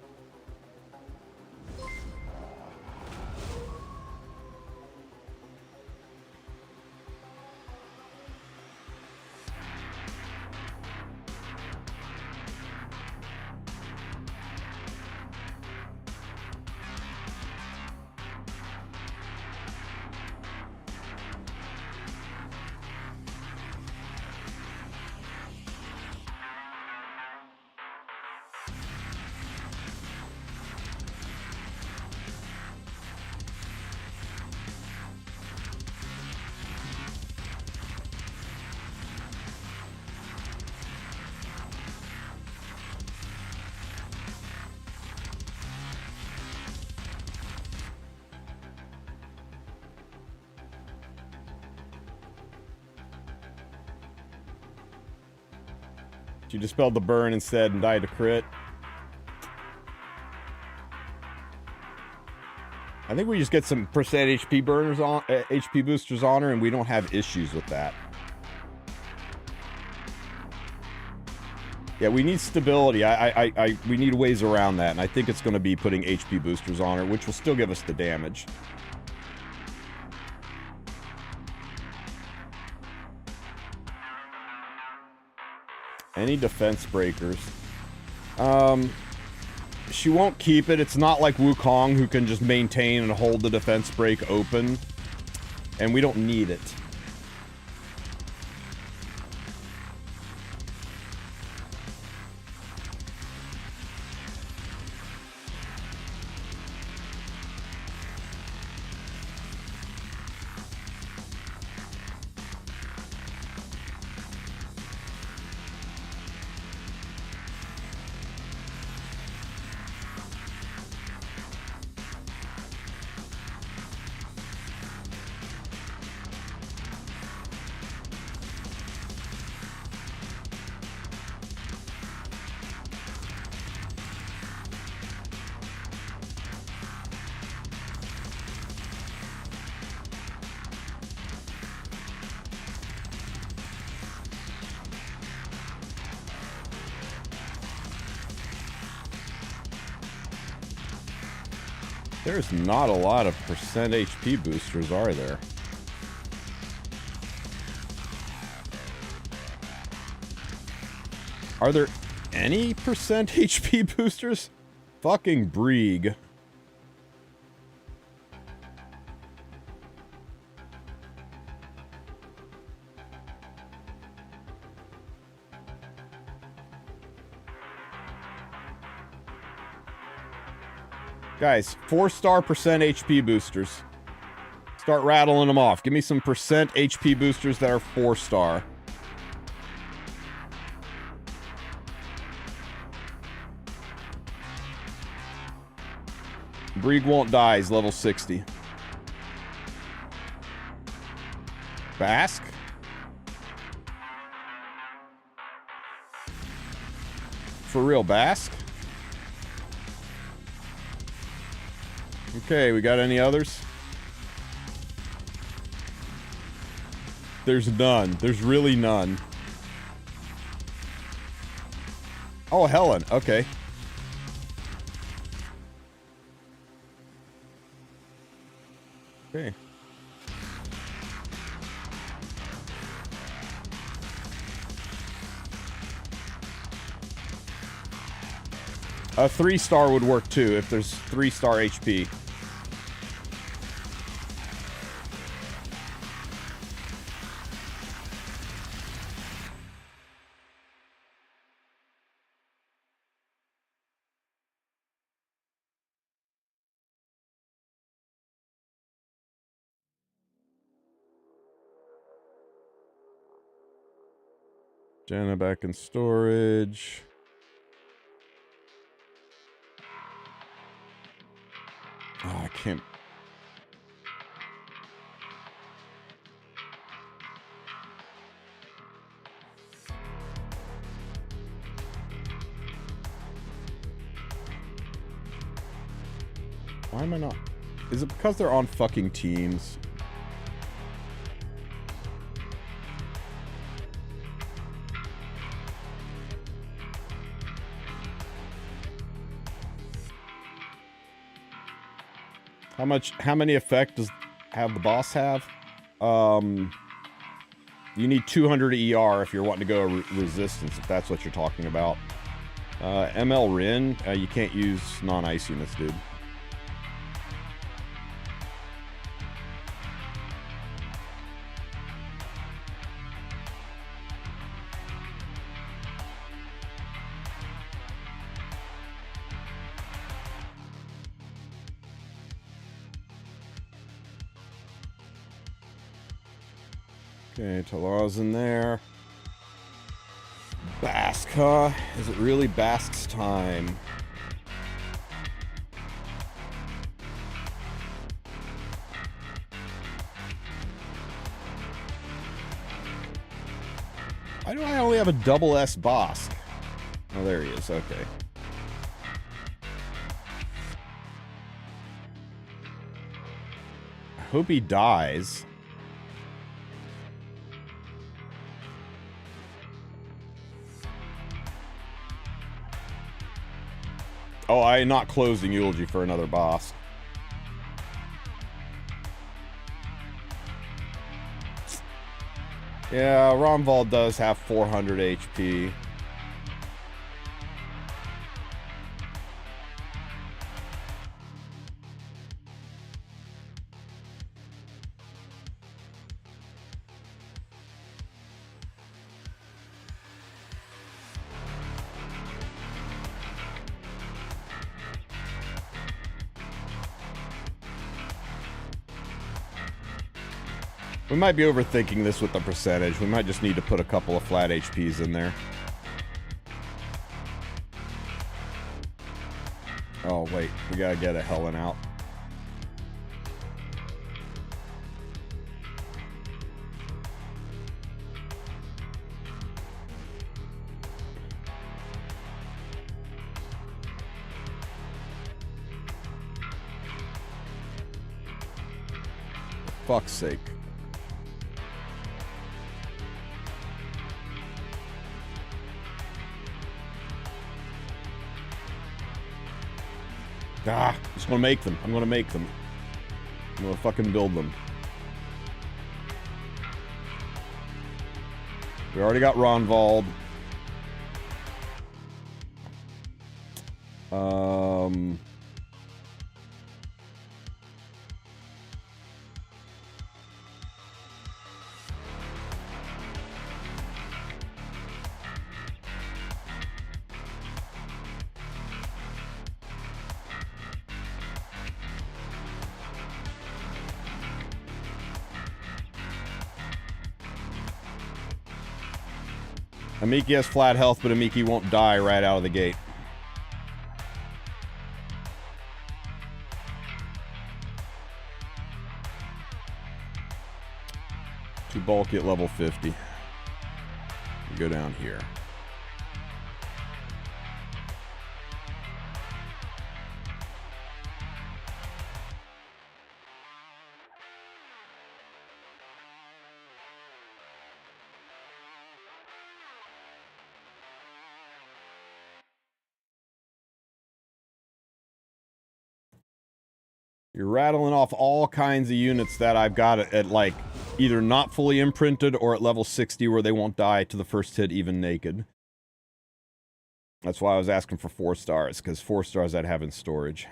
She dispelled the burn instead and died to crit. I think we just get some percent HP burners on HP boosters on her, and we don't have issues with that. Yeah, we need stability. We need ways around that, and I think it's going to be putting HP boosters on her, which will still give us the damage. Any defense breakers? She won't keep it. It's not like Wukong, who can just maintain and hold the defense break open. And we don't need it. There's not a lot of percent HP boosters, are there? Are there any percent HP boosters? Fucking Brieg. Guys, 4-star percent HP boosters. Start rattling them off. Give me some percent HP boosters that are 4-star. Brieg won't die. He's level 60. Bask? For real, Bask? Okay, we got any others? There's none. There's really none. Oh, Helen. Okay. Okay. A 3-star would work too if there's 3-star HP. Jenna back in storage. Oh, I can't. Why am I not? Is it because they're on fucking teams? How many effect does the boss have? You need 200 ER if you're wanting to go resistance, if that's what you're talking about. ML Rin, you can't use non-ice units, dude. Okay, Talar's in there. Bask, huh? Is it really Bask's time? Why do I only have a double S Bosk? Oh, there he is. Okay. I hope he dies. Oh, I'm not closing Eulogy for another boss. Yeah, Romval does have 400 HP. We might be overthinking this with the percentage. We might just need to put a couple of flat HPs in there. Oh, wait. We gotta get a Helen out. For fuck's sake. Ah, I'm just gonna make them. I'm gonna make them. I'm gonna fucking build them. We already got Ronvald. Amiki has flat health, but Amiki won't die right out of the gate. Too bulky at level 50. We go down here. You're rattling off all kinds of units that I've got at like either not fully imprinted or at level 60 where they won't die to the first hit even naked. That's why I was asking for 4 stars, because 4 stars I'd have in storage.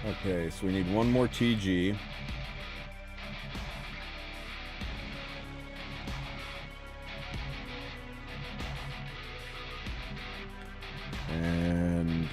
Okay, so we need one more TG. And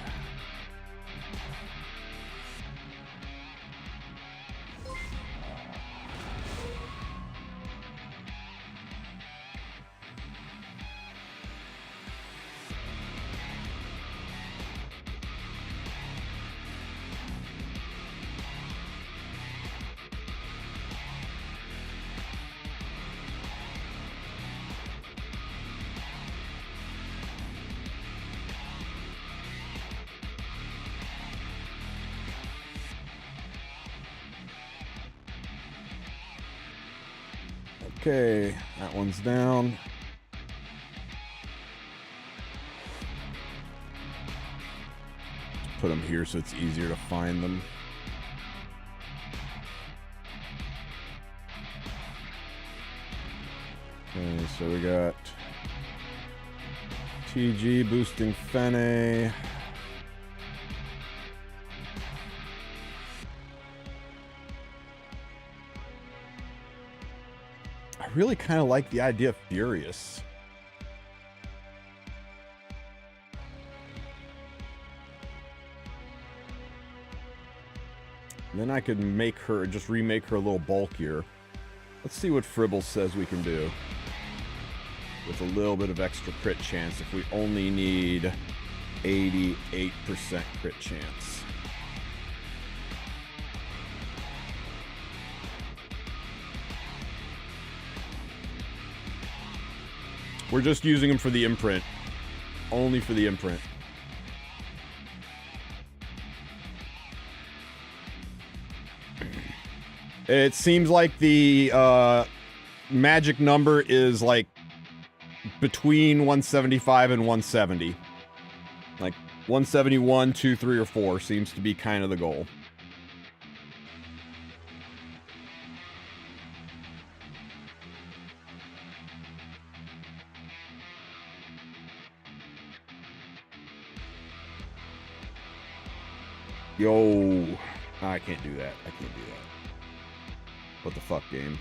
okay, that one's down. Put them here so it's easier to find them. Okay, so we got TG boosting Fenny. I really kind of like the idea of Furious. And then I could make her, just remake her a little bulkier. Let's see what Fribbles says we can do. With a little bit of extra crit chance if we only need 88% crit chance. We're just using them for the imprint. Only for the imprint. It seems like the magic number is like between 175 and 170. Like 171, 2, 3, or 4 seems to be kind of the goal. Yo, I can't do that. I can't do that. What the fuck, game?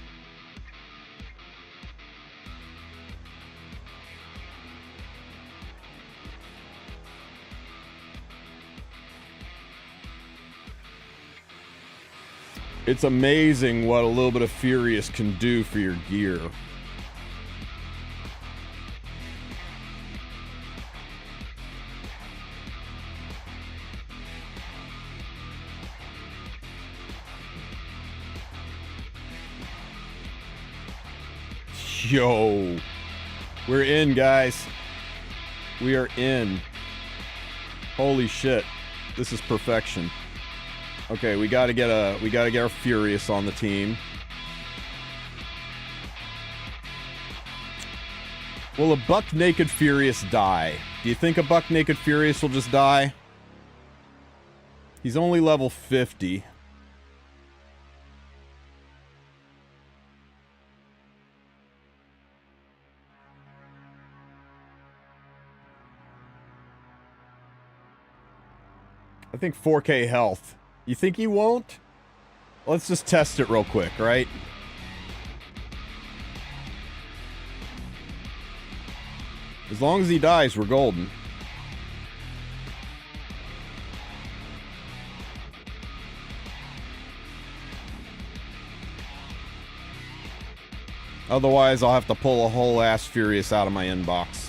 It's amazing what a little bit of Furious can do for your gear. Yo, we're in, guys. We are in. Holy shit, this is perfection. Okay, we gotta get our Furious on the team. Will a buck naked Furious die? Do you think a buck naked Furious will just die? He's only level 50. I think 4K health. You think he won't? Let's just test it real quick, right? As long as he dies, we're golden. Otherwise, I'll have to pull a whole ass Furious out of my inbox.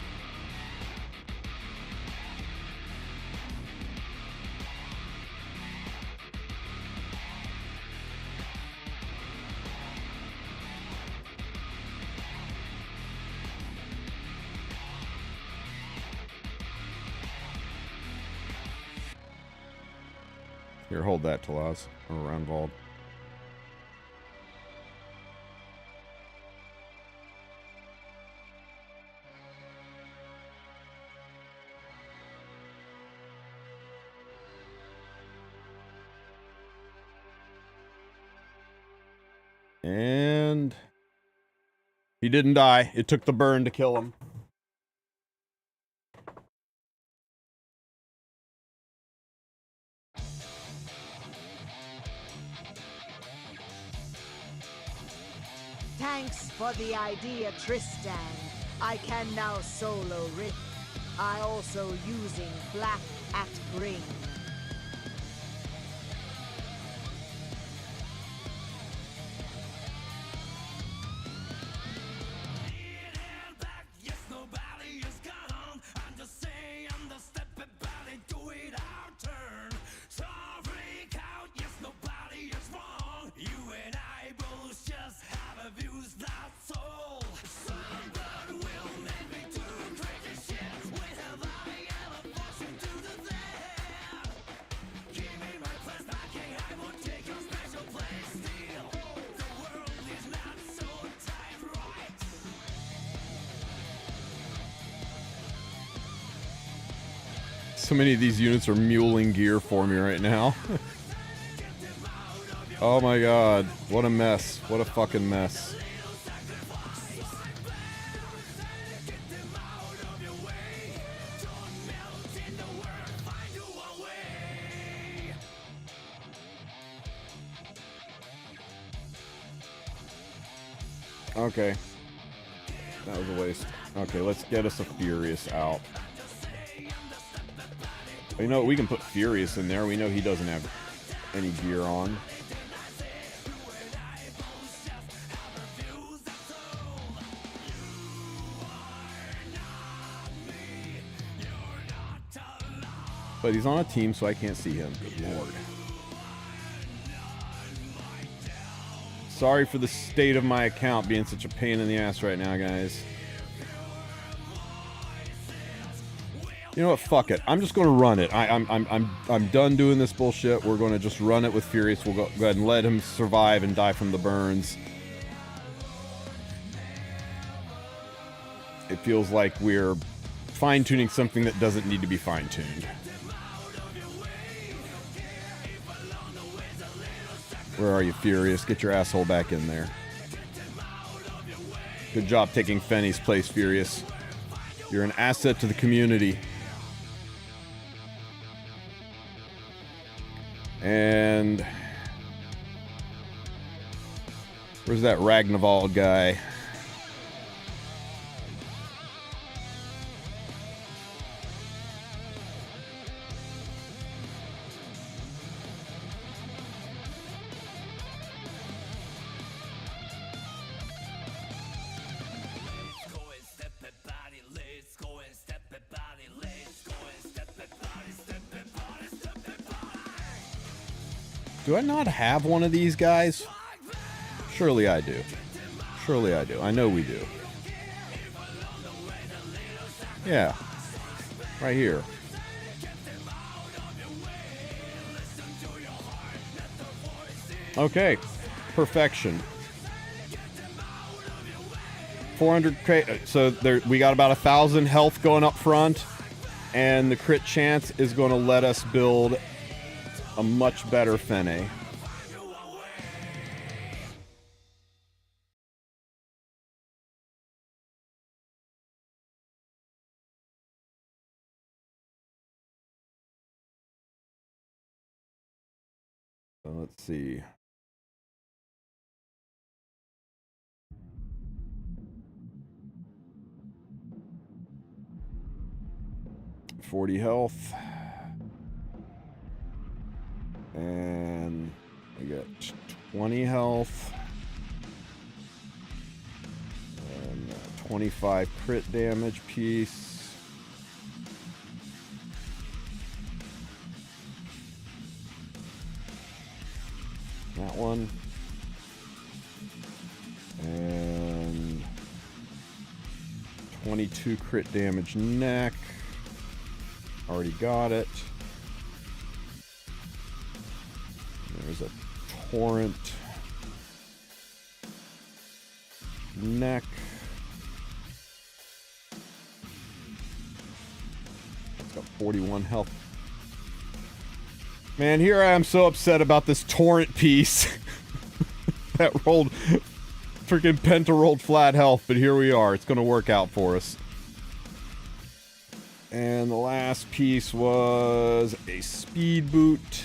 Here, hold that, Talaz. Or Roundvold. And he didn't die. It took the burn to kill him. Thanks for the idea, Tristen. I can now solo rip. I also using black at green. So many of these units are muling gear for me right now. Oh my god. What a mess. What a fucking mess. Okay. That was a waste. Okay, let's get us a Furious out. You know, we can put Furious in there. We know he doesn't have any gear on. But he's on a team, so I can't see him. Good lord. Sorry for the state of my account being such a pain in the ass right now, guys. You know what? Fuck it. I'm just going to run it. I'm done doing this bullshit. We're going to just run it with Furious. We'll go ahead and let him survive and die from the burns. It feels like we're fine-tuning something that doesn't need to be fine-tuned. Where are you, Furious? Get your asshole back in there. Good job taking Fenny's place, Furious. You're an asset to the community. And where's that Ragnvald guy? Do I not have one of these guys? Surely I do. Surely I do. I know we do. Yeah. Right here. Okay. Perfection. 400 crit. So there, we got about 1,000 health going up front. And the crit chance is going to let us build a much better Fenne. So let's see. $40 health. And we got 20 health. And 25 crit damage piece. That one. And 22 crit damage neck. Already got it. There's a torrent neck. It's got 41 health. Man, here I am so upset about this torrent piece that rolled freaking penta rolled flat health, but here we are. It's going to work out for us. And the last piece was a speed boot.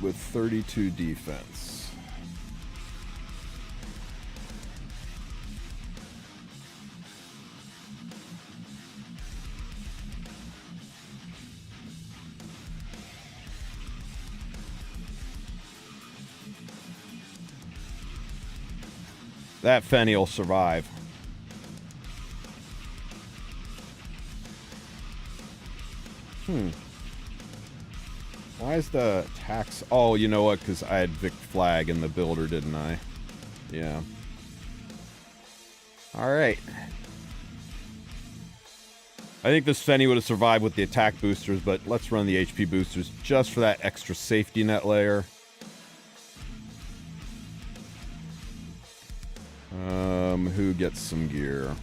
with 32 defense. That Fenny will survive. Why is the tax... Oh, you know what? Because I had Vic Flag in the builder, didn't I? Yeah. Alright. I think this Fenny would have survived with the attack boosters, but let's run the HP boosters just for that extra safety net layer. Who gets some gear?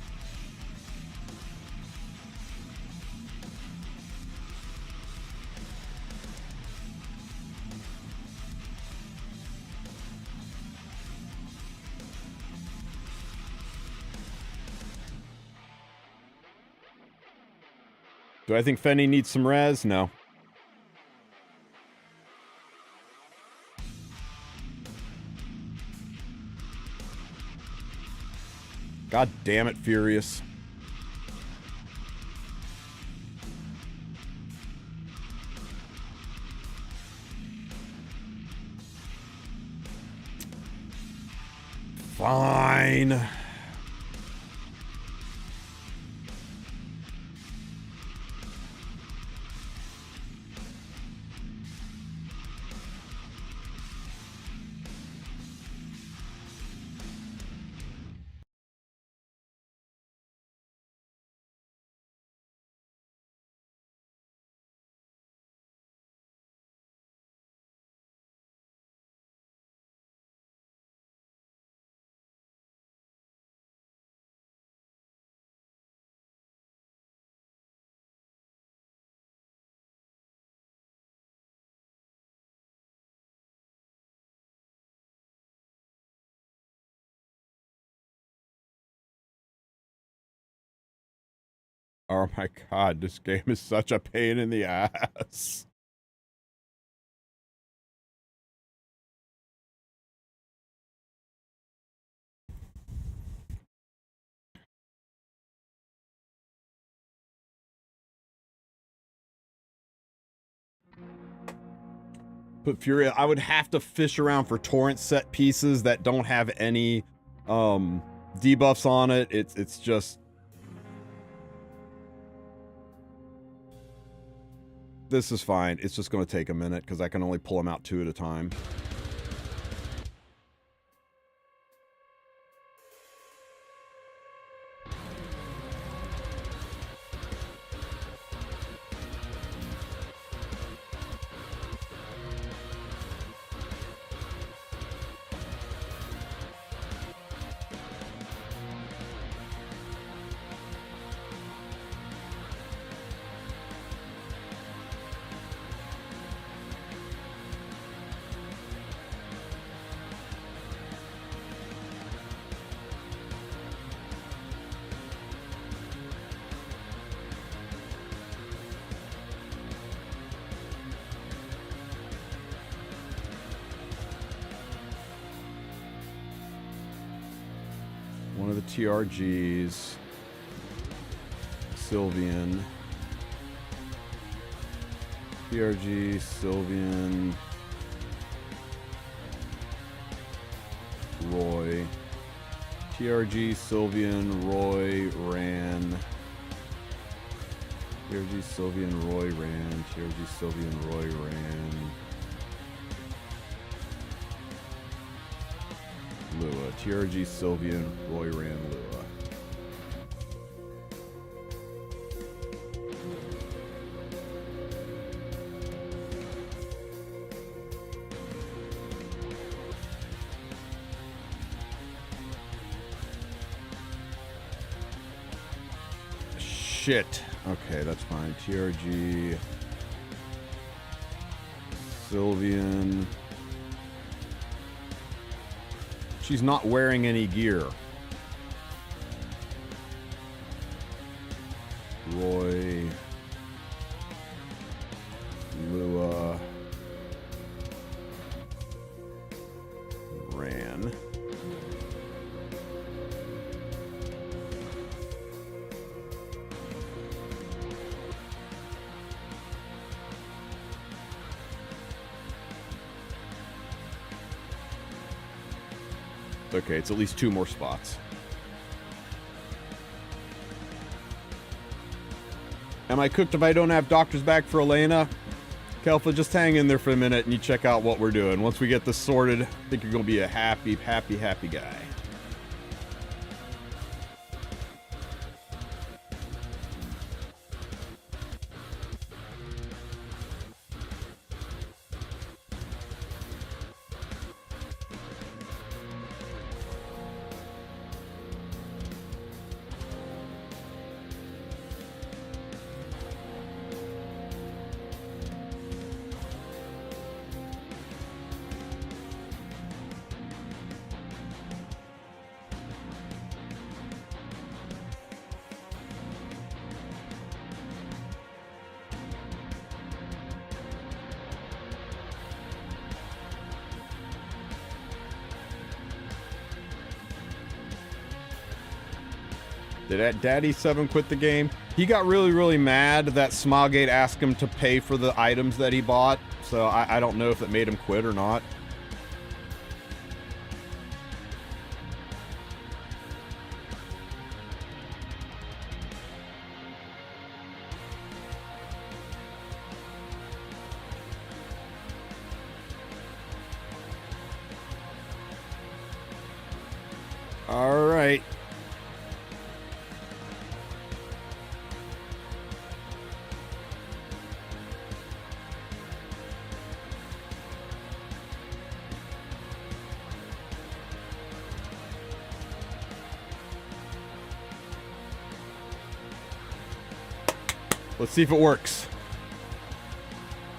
Do I think Fenny needs some res? No. God damn it, Furious. Fine. Oh my god, this game is such a pain in the ass. Put Fury, I would have to fish around for torrent set pieces that don't have any debuffs on it. It's just... This is fine. It's just going to take a minute because I can only pull them out 2 at a time. One of the TRGs. Sylvian. TRG, Sylvian. Roy. TRG, Sylvian, Roy, Ran. TRG, Sylvian, Roy, Ran. TRG, Sylvian, Roy, Ran. Lua. TRG, Sylvian, Roy, Ran, Lua. Shit. Okay, that's fine. TRG. Sylvian. She's not wearing any gear. Roy. Lua. Okay, it's at least 2 more spots. Am I cooked if I don't have doctor's bag for Elena? Kelfa, just hang in there for a minute and you check out what we're doing. Once we get this sorted, I think you're going to be a happy, happy, happy guy. Did Daddy 7 quit the game? He got really, really mad that Smilegate asked him to pay for the items that he bought, so I don't know if it made him quit or not. All right. Let's see if it works.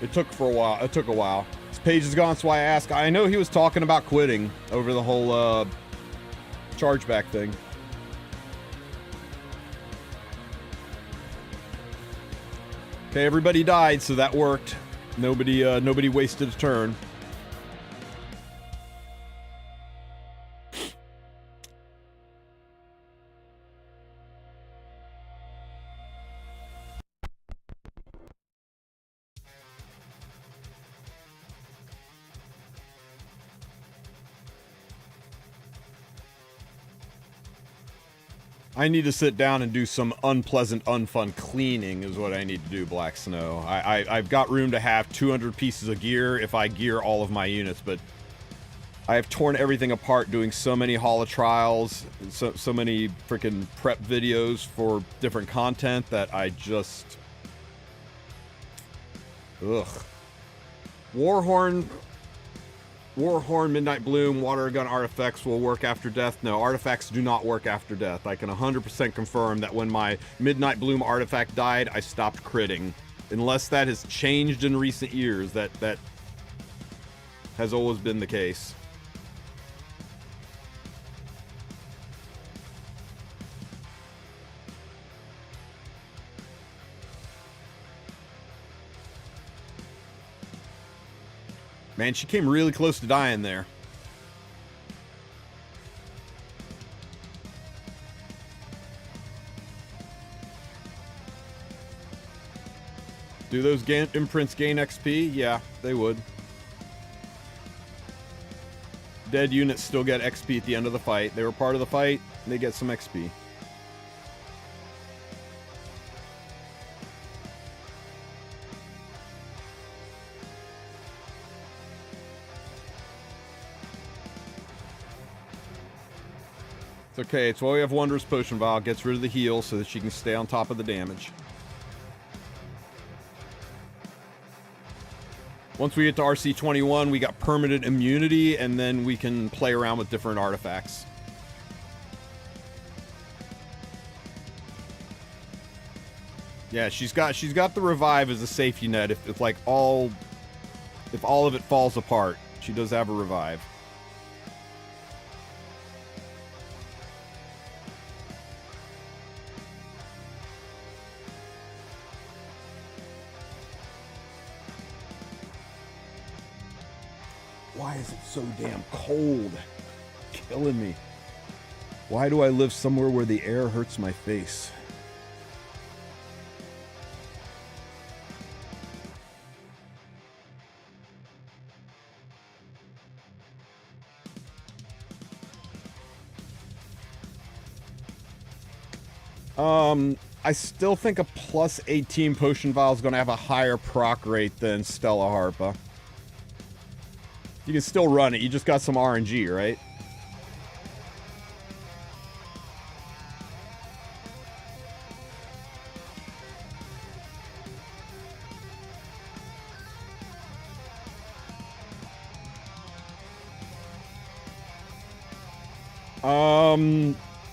It took a while. His page is gone, so I asked. I know he was talking about quitting over the whole chargeback thing. Okay, everybody died, so that worked. Nobody wasted a turn. I need to sit down and do some unpleasant, unfun cleaning is what I need to do, Black Snow. I've got room to have 200 pieces of gear if I gear all of my units, but I have torn everything apart doing so many holotrials, so many freaking prep videos for different content that I just... Ugh. Warhorn, Midnight Bloom, Water Gun artifacts will work after death. No, artifacts do not work after death. I can 100% confirm that when my Midnight Bloom artifact died, I stopped critting. Unless that has changed in recent years, that has always been the case. Man, she came really close to dying there. Do those imprints gain XP? Yeah, they would. Dead units still get XP at the end of the fight. They were part of the fight, and they get some XP. It's okay, it's why we have Wondrous Potion Vial. Gets rid of the heal so that she can stay on top of the damage. Once we get to RC21, we got permanent immunity, and then we can play around with different artifacts. Yeah, she's got the revive as a safety net if like all of it falls apart. She does have a revive. Why is it so damn cold? Killing me. Why do I live somewhere where the air hurts my face? I still think a plus 18 potion vial is going to have a higher proc rate than Stella Harpa. You can still run it. You just got some RNG, right?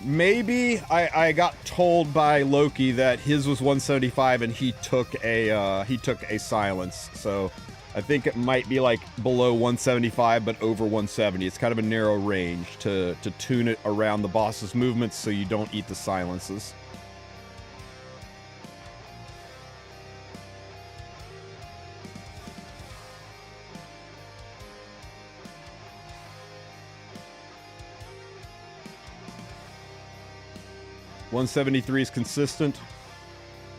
Maybe I got told by Loki that his was 175 and he took a silence. So I think it might be like below 175 but over 170. It's kind of a narrow range to tune it around the boss's movements so you don't eat the silences. $173 is consistent.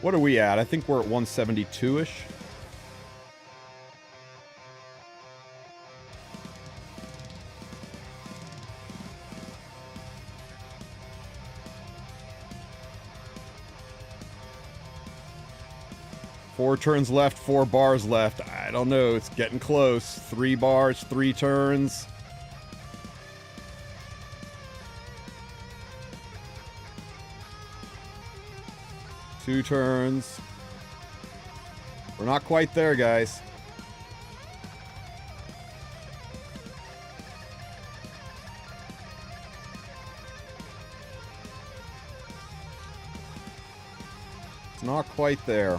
What are we at? I think we're at 172-ish. Four turns left, 4 bars left. I don't know. It's getting close. 3 bars, 3 turns. Two turns. We're not quite there, guys. It's not quite there.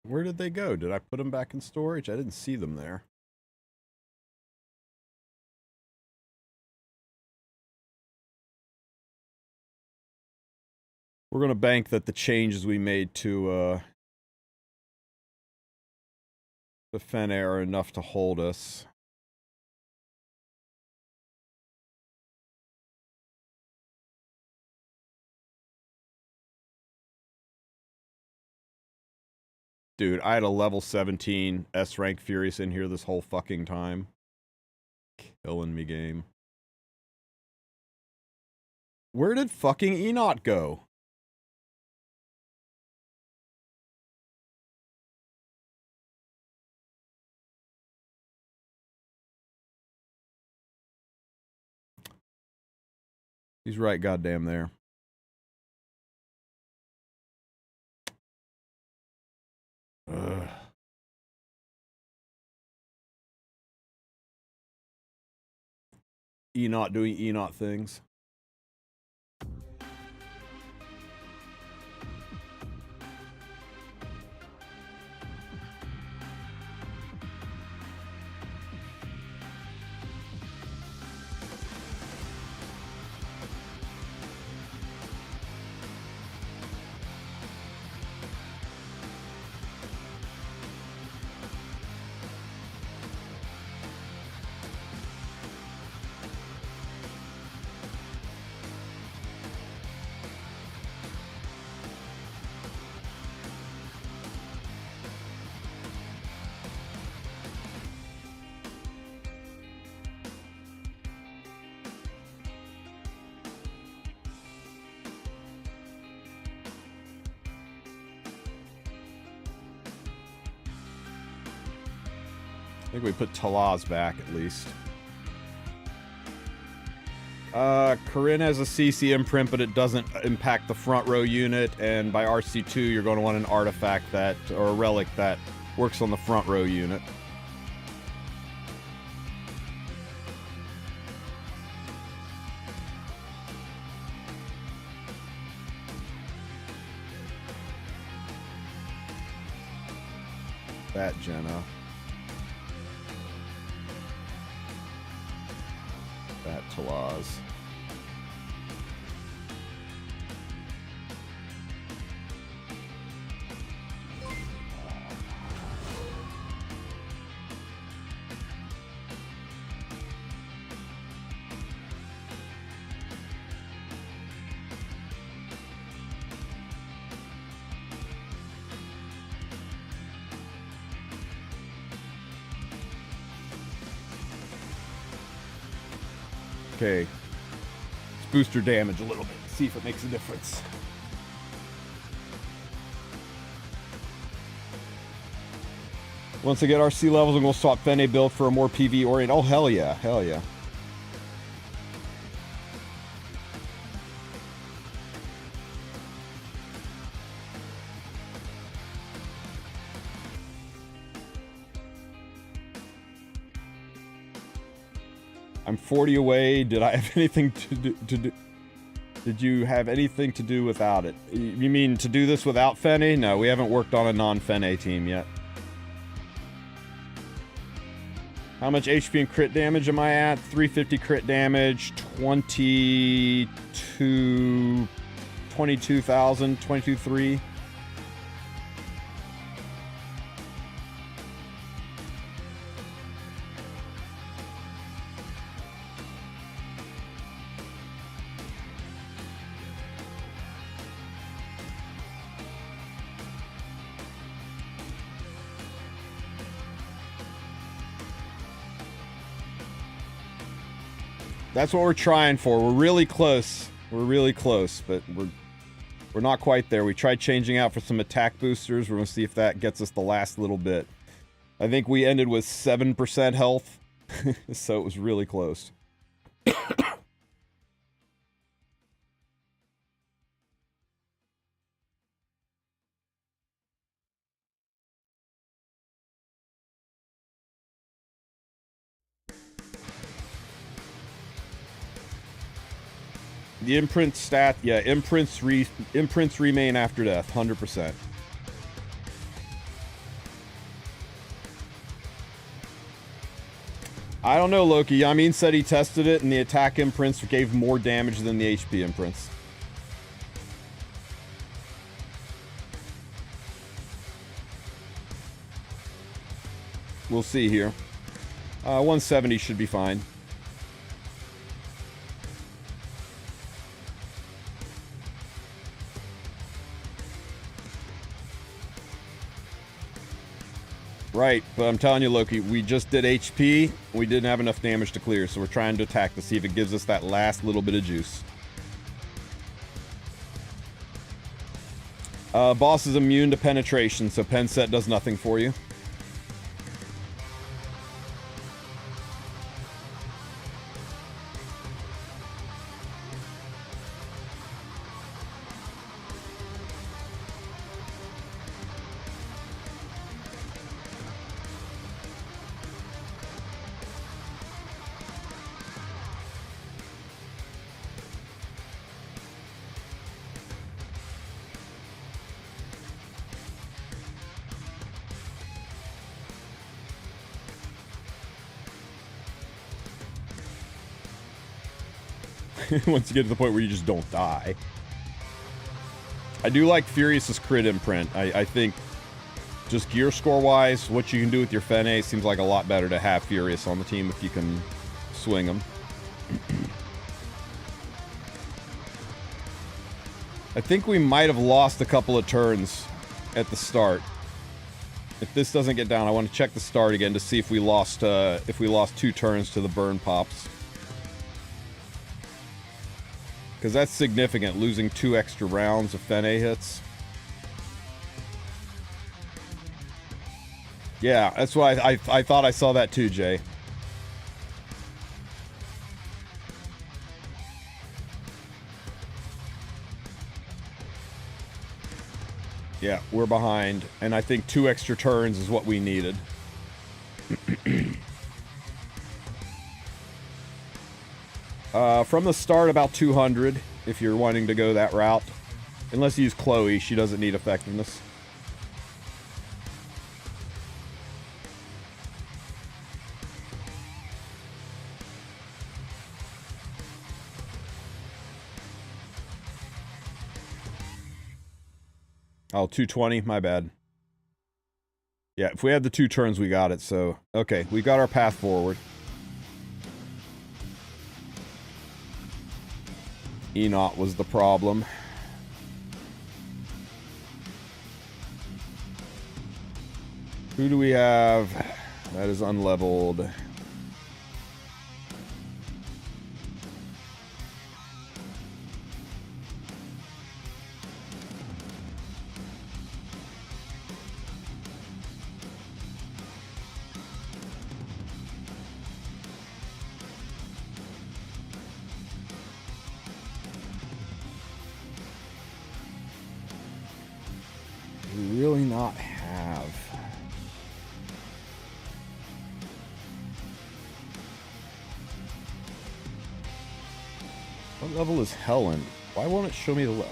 Where did they go? Did I put them back in storage? I didn't see them there. We're going to bank that the changes we made to the Fenny are enough to hold us. Dude, I had a level 17 S-rank Furious in here this whole fucking time. Killing me, game. Where did fucking Enoch go? He's right goddamn there. Ugh. Enoch doing Enoch things. I think we put Talaz back at least. Corinne has a CC imprint, but it doesn't impact the front row unit, and by RC2 you're going to want an artifact that, or a relic that works on the front row unit. That Jenna. That Talaz. Okay, let's boost her damage a little bit, see if it makes a difference. Once I get RC levels, I'm going to swap Fenny build for a more PV orient. Oh, hell yeah, hell yeah. I'm 40 away. Did I have anything to do? Did you have anything to do without it? You mean to do this without Fenny? No, we haven't worked on a non-Fenny team yet. How much HP and crit damage am I at? 350 crit damage, 22,000, 22,300. That's what we're trying for. We're really close. We're really close, but we're not quite there. We tried changing out for some attack boosters. We're going to see if that gets us the last little bit. I think we ended with 7% health, so it was really close. The imprint stat, yeah, imprints remain after death, 100%. I don't know, Loki. Yamin said he tested it, and the attack imprints gave more damage than the HP imprints. We'll see here. 170 should be fine. Right, but I'm telling you, Loki, we just did HP. We didn't have enough damage to clear, so we're trying to attack to see if it gives us that last little bit of juice. Boss is immune to penetration, so pen set does nothing for you. Once you get to the point where you just don't die. I do like Furious's crit imprint. I think just gear score wise, what you can do with your Fenne seems like a lot better to have Furious on the team if you can swing them. I think we might have lost a couple of turns at the start. If this doesn't get down, I want to check the start again to see if we lost 2 turns to the burn pops. Because that's significant, losing 2 extra rounds of Fenne hits. Yeah, that's why I thought I saw that too, Jay. Yeah, we're behind, and I think 2 extra turns is what we needed. From the start, about 200, if you're wanting to go that route. Unless you use Chloe, she doesn't need effectiveness. Oh, 220, my bad. Yeah, if we had the 2 turns, we got it, so... Okay, we got our path forward. E-Not was the problem. Who do we have? That is unleveled. Really not have. What level is Helen? Why won't it show me the level?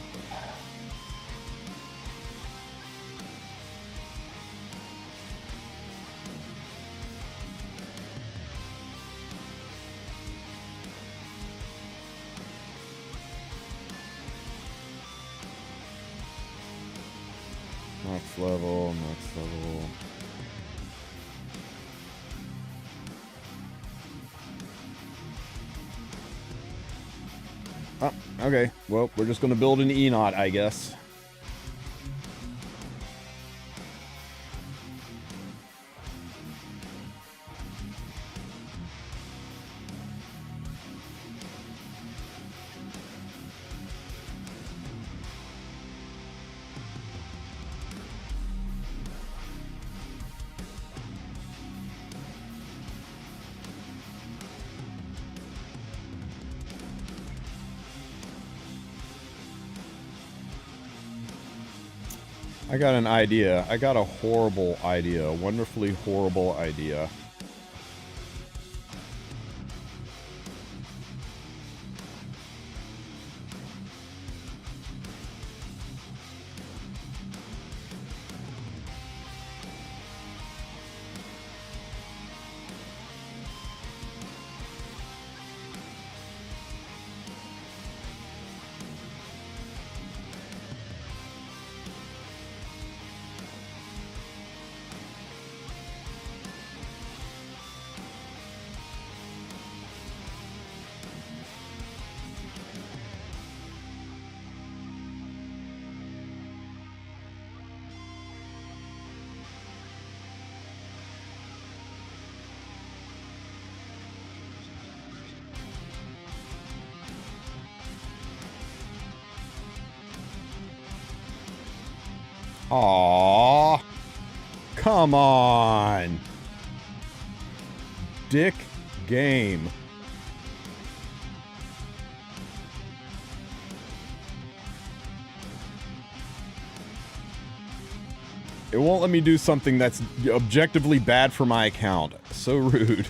Max level, max level. Oh, okay. Well, we're just gonna build an E-Not, I guess. I got an idea. I got a horrible idea. A wonderfully horrible idea. Aww. Come on. Dick game. It won't let me do something that's objectively bad for my account. So rude.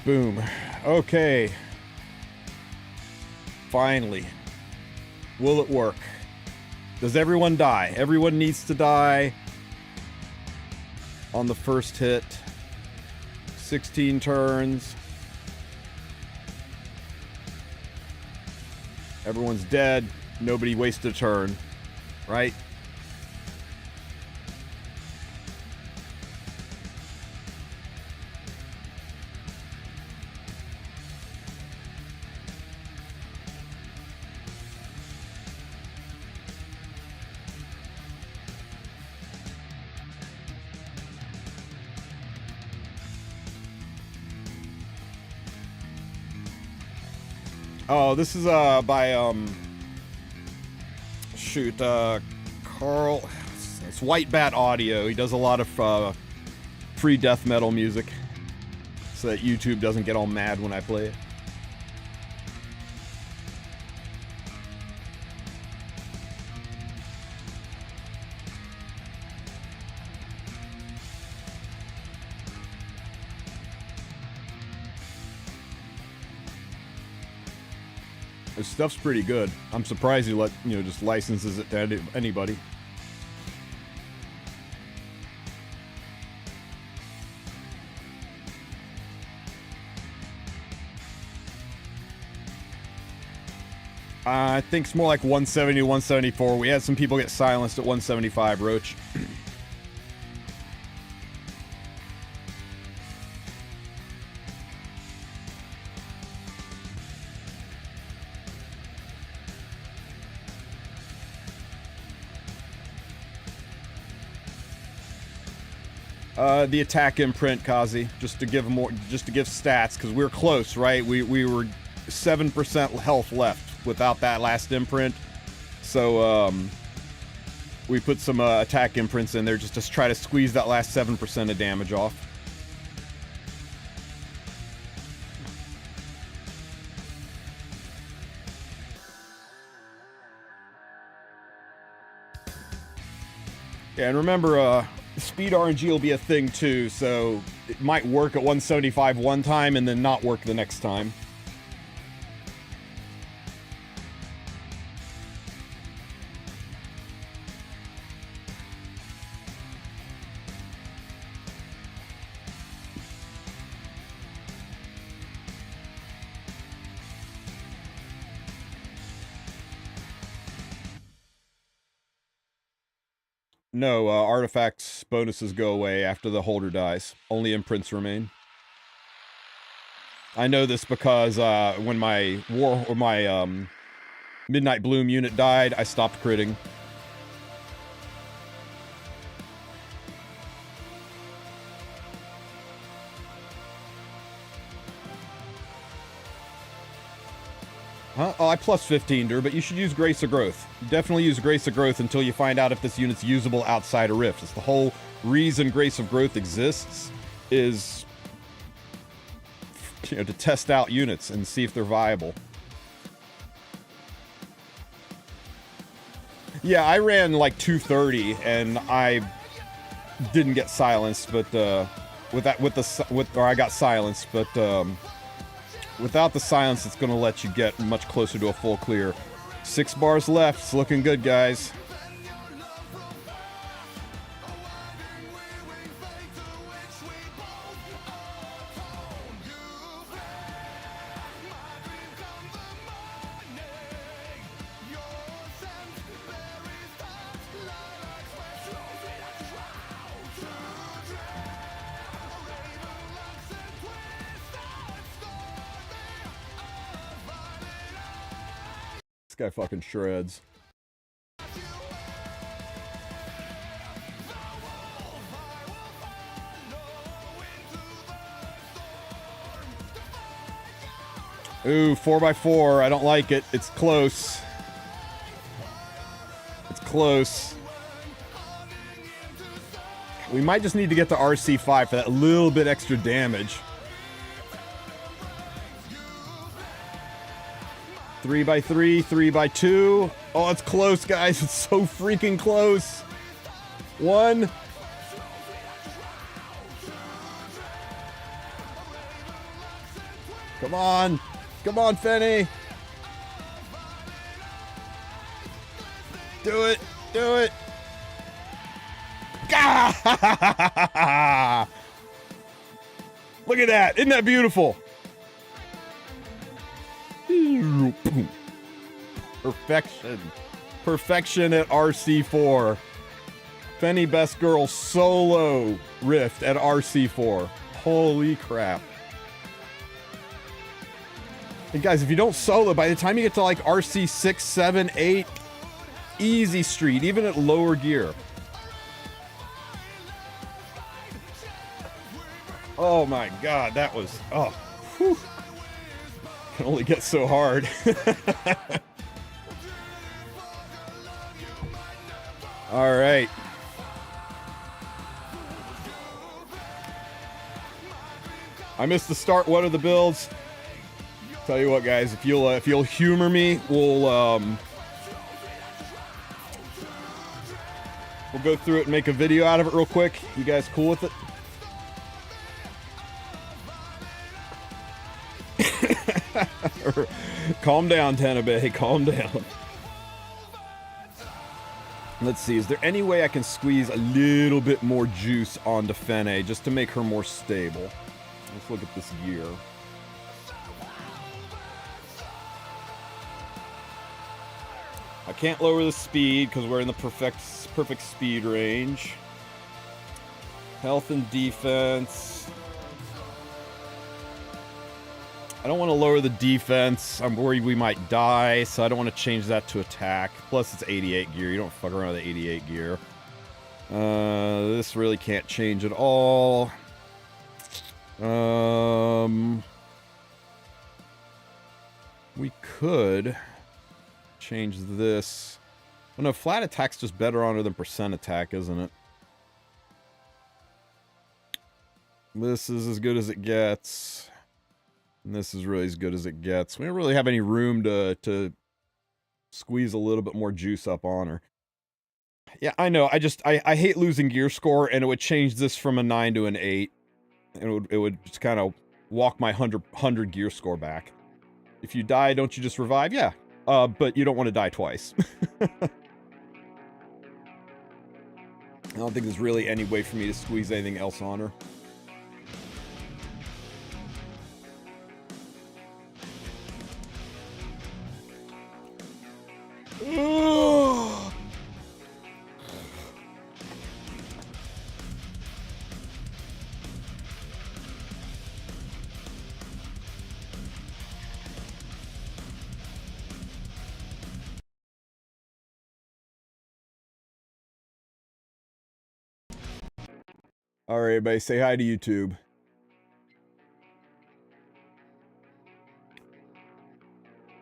Boom. Okay. Finally. Will it work? Does everyone die? Everyone needs to die on the first hit. 16 turns. Everyone's dead. Nobody wasted a turn. Right? Oh, this is by Carl. It's White Bat Audio. He does a lot of free death metal music, so that YouTube doesn't get all mad when I play it. This stuff's pretty good. I'm surprised he just licenses it to anybody. I think it's more like 170 to 174. We had some people get silenced at 175, Roach. The attack imprint, Kazi, just to give stats, because we were close, right? We were 7% health left without that last imprint, so we put some attack imprints in there just to try to squeeze that last 7% of damage off. Yeah, and remember, speed RNG will be a thing too, so it might work at 175 one time and then not work the next time. No, artifacts bonuses go away after the holder dies. Only imprints remain. I know this because when my Midnight Bloom unit died, I stopped critting. Huh? Oh, I plus 15'd her, but you should use Grace of Growth. Definitely use Grace of Growth until you find out if this unit's usable outside a rift. It's the whole reason Grace of Growth exists, is, to test out units and see if they're viable. Yeah, I ran like 230 and I didn't get silenced, but I got silenced, but without the silence, it's going to let you get much closer to a full clear. 6 bars left. It's looking good, guys. This guy fucking shreds. Ooh, 4x4. I don't like it. It's close. It's close. We might just need to get to RC5 for that little bit extra damage. 3x3, 3x2. Oh, it's close, guys. It's so freaking close. 1. Come on. Come on, Fenny. Do it. Do it. Gah! Look at that. Isn't that beautiful? Perfection. Perfection at RC4. Fenny Best Girl solo rift at RC4. Holy crap. And guys, if you don't solo, by the time you get to like RC 6, 7, 8, easy street, even at lower gear. Oh my god, that was, oh, whew. Can only get so hard. All right. I missed the start one of the builds. Tell you what, guys, if you'll humor me, we'll go through it and make a video out of it real quick. You guys cool with it? Calm down, Tanabe. Calm down. Let's see. Is there any way I can squeeze a little bit more juice onto Fenne just to make her more stable? Let's look at this gear. I can't lower the speed because we're in the perfect speed range. Health and defense. I don't want to lower the defense. I'm worried we might die, so I don't want to change that to attack. Plus, it's 88 gear. You don't fuck around with 88 gear. This really can't change at all. We could change this. Oh no, flat attack's just better on her than percent attack, isn't it? This is as good as it gets. And this is really as good as it gets. We don't really have any room to squeeze a little bit more juice up on her. Yeah, I know. I hate losing gear score, and it would change this from a 9 to an 8. And it would just kind of walk my 100 gear score back. If you die, don't you just revive? Yeah. But you don't want to die twice. I don't think there's really any way for me to squeeze anything else on her. All right, everybody, say hi to YouTube.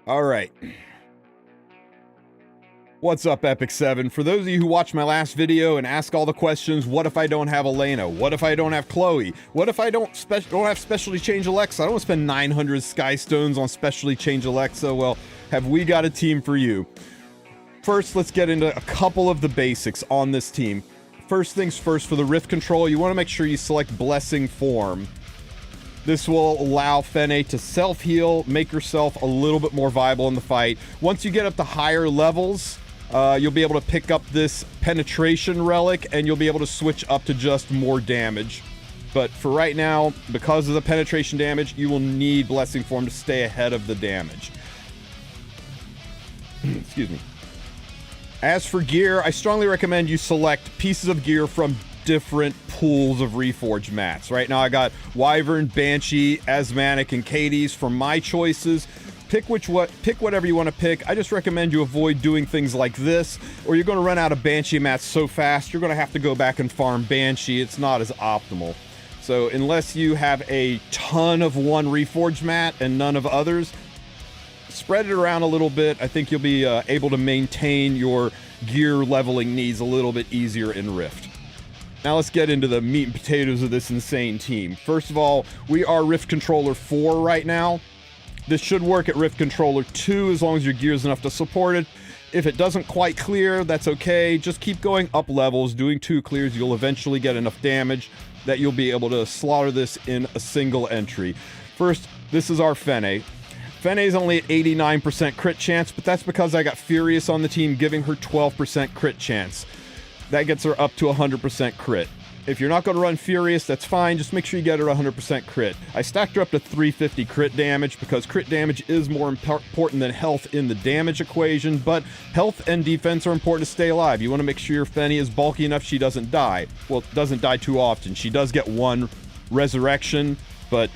All right. What's up, Epic 7? For those of you who watched my last video and ask all the questions, what if I don't have Elena? What if I don't have Chloe? What if I don't have specially change Alexa? I don't want to spend 900 Sky Stones on specially change Alexa. Well, have we got a team for you? First, let's get into a couple of the basics on this team. First things first, for the Rift control, you want to make sure you select Blessing Form. This will allow Fenne to self-heal, make herself a little bit more viable in the fight. Once you get up to higher levels, you'll be able to pick up this penetration relic, and you'll be able to switch up to just more damage. But for right now, because of the penetration damage, you will need Blessing Form to stay ahead of the damage. Excuse me. As for gear, I strongly recommend you select pieces of gear from different pools of Reforged mats. Right now I got Wyvern, Banshee, Asthmatic, and Katie's for my choices. Pick whatever you want to pick. I just recommend you avoid doing things like this, or you're going to run out of Banshee mats so fast you're going to have to go back and farm Banshee. It's not as optimal. So unless you have a ton of one Reforged mat and none of others, spread it around a little bit. I think you'll be able to maintain your gear leveling needs a little bit easier in Rift. Now let's get into the meat and potatoes of this insane team. First of all, we are Rift Controller 4 right now. This should work at Rift Controller 2 as long as your gear is enough to support it. If it doesn't quite clear, that's okay. Just keep going up levels, doing 2 clears. You'll eventually get enough damage that you'll be able to slaughter this in a single entry. First, this is our Fenny. Fenny's only at 89% crit chance, but that's because I got Furious on the team, giving her 12% crit chance. That gets her up to 100% crit. If you're not going to run Furious, that's fine. Just make sure you get her 100% crit. I stacked her up to 350 crit damage because crit damage is more important than health in the damage equation, but health and defense are important to stay alive. You want to make sure your Fenny is bulky enough she doesn't die. Well, doesn't die too often. She does get one resurrection, but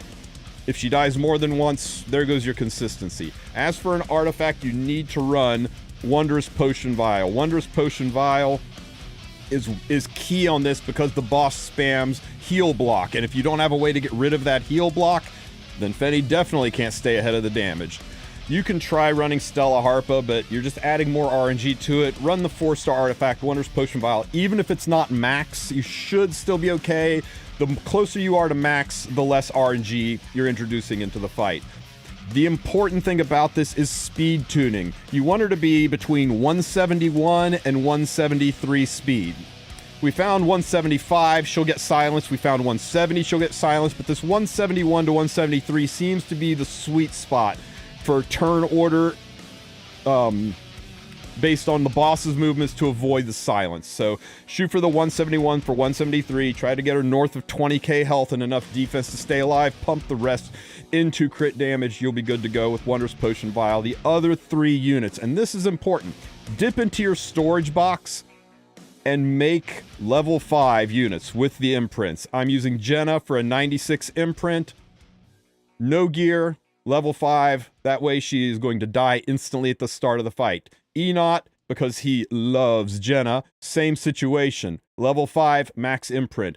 if she dies more than once, there goes your consistency. As for an artifact, you need to run Wondrous Potion Vial. Wondrous Potion Vial is key on this because the boss spams heal block, and if you don't have a way to get rid of that heal block, then Fenny definitely can't stay ahead of the damage. You can try running Stella Harpa, but you're just adding more RNG to it. Run the 4-star artifact, Wondrous Potion Vial. Even if it's not max, you should still be okay. The closer you are to max, the less RNG you're introducing into the fight. The important thing about this is speed tuning. You want her to be between 171 and 173 speed. We found 175, she'll get silenced. We found 170, she'll get silenced. But this 171 to 173 seems to be the sweet spot for turn order based on the boss's movements to avoid the silence. So shoot for the 171 for 173. Try to get her north of 20k health and enough defense to stay alive. Pump the rest into crit damage. You'll be good to go with Wondrous Potion Vial. The other 3 units, and this is important, dip into your storage box and make level 5 units with the imprints. I'm using Jenna for a 96 imprint. No gear, level 5. That way she is going to die instantly at the start of the fight. Enoch, because he loves Jenna, same situation. Level 5, max imprint.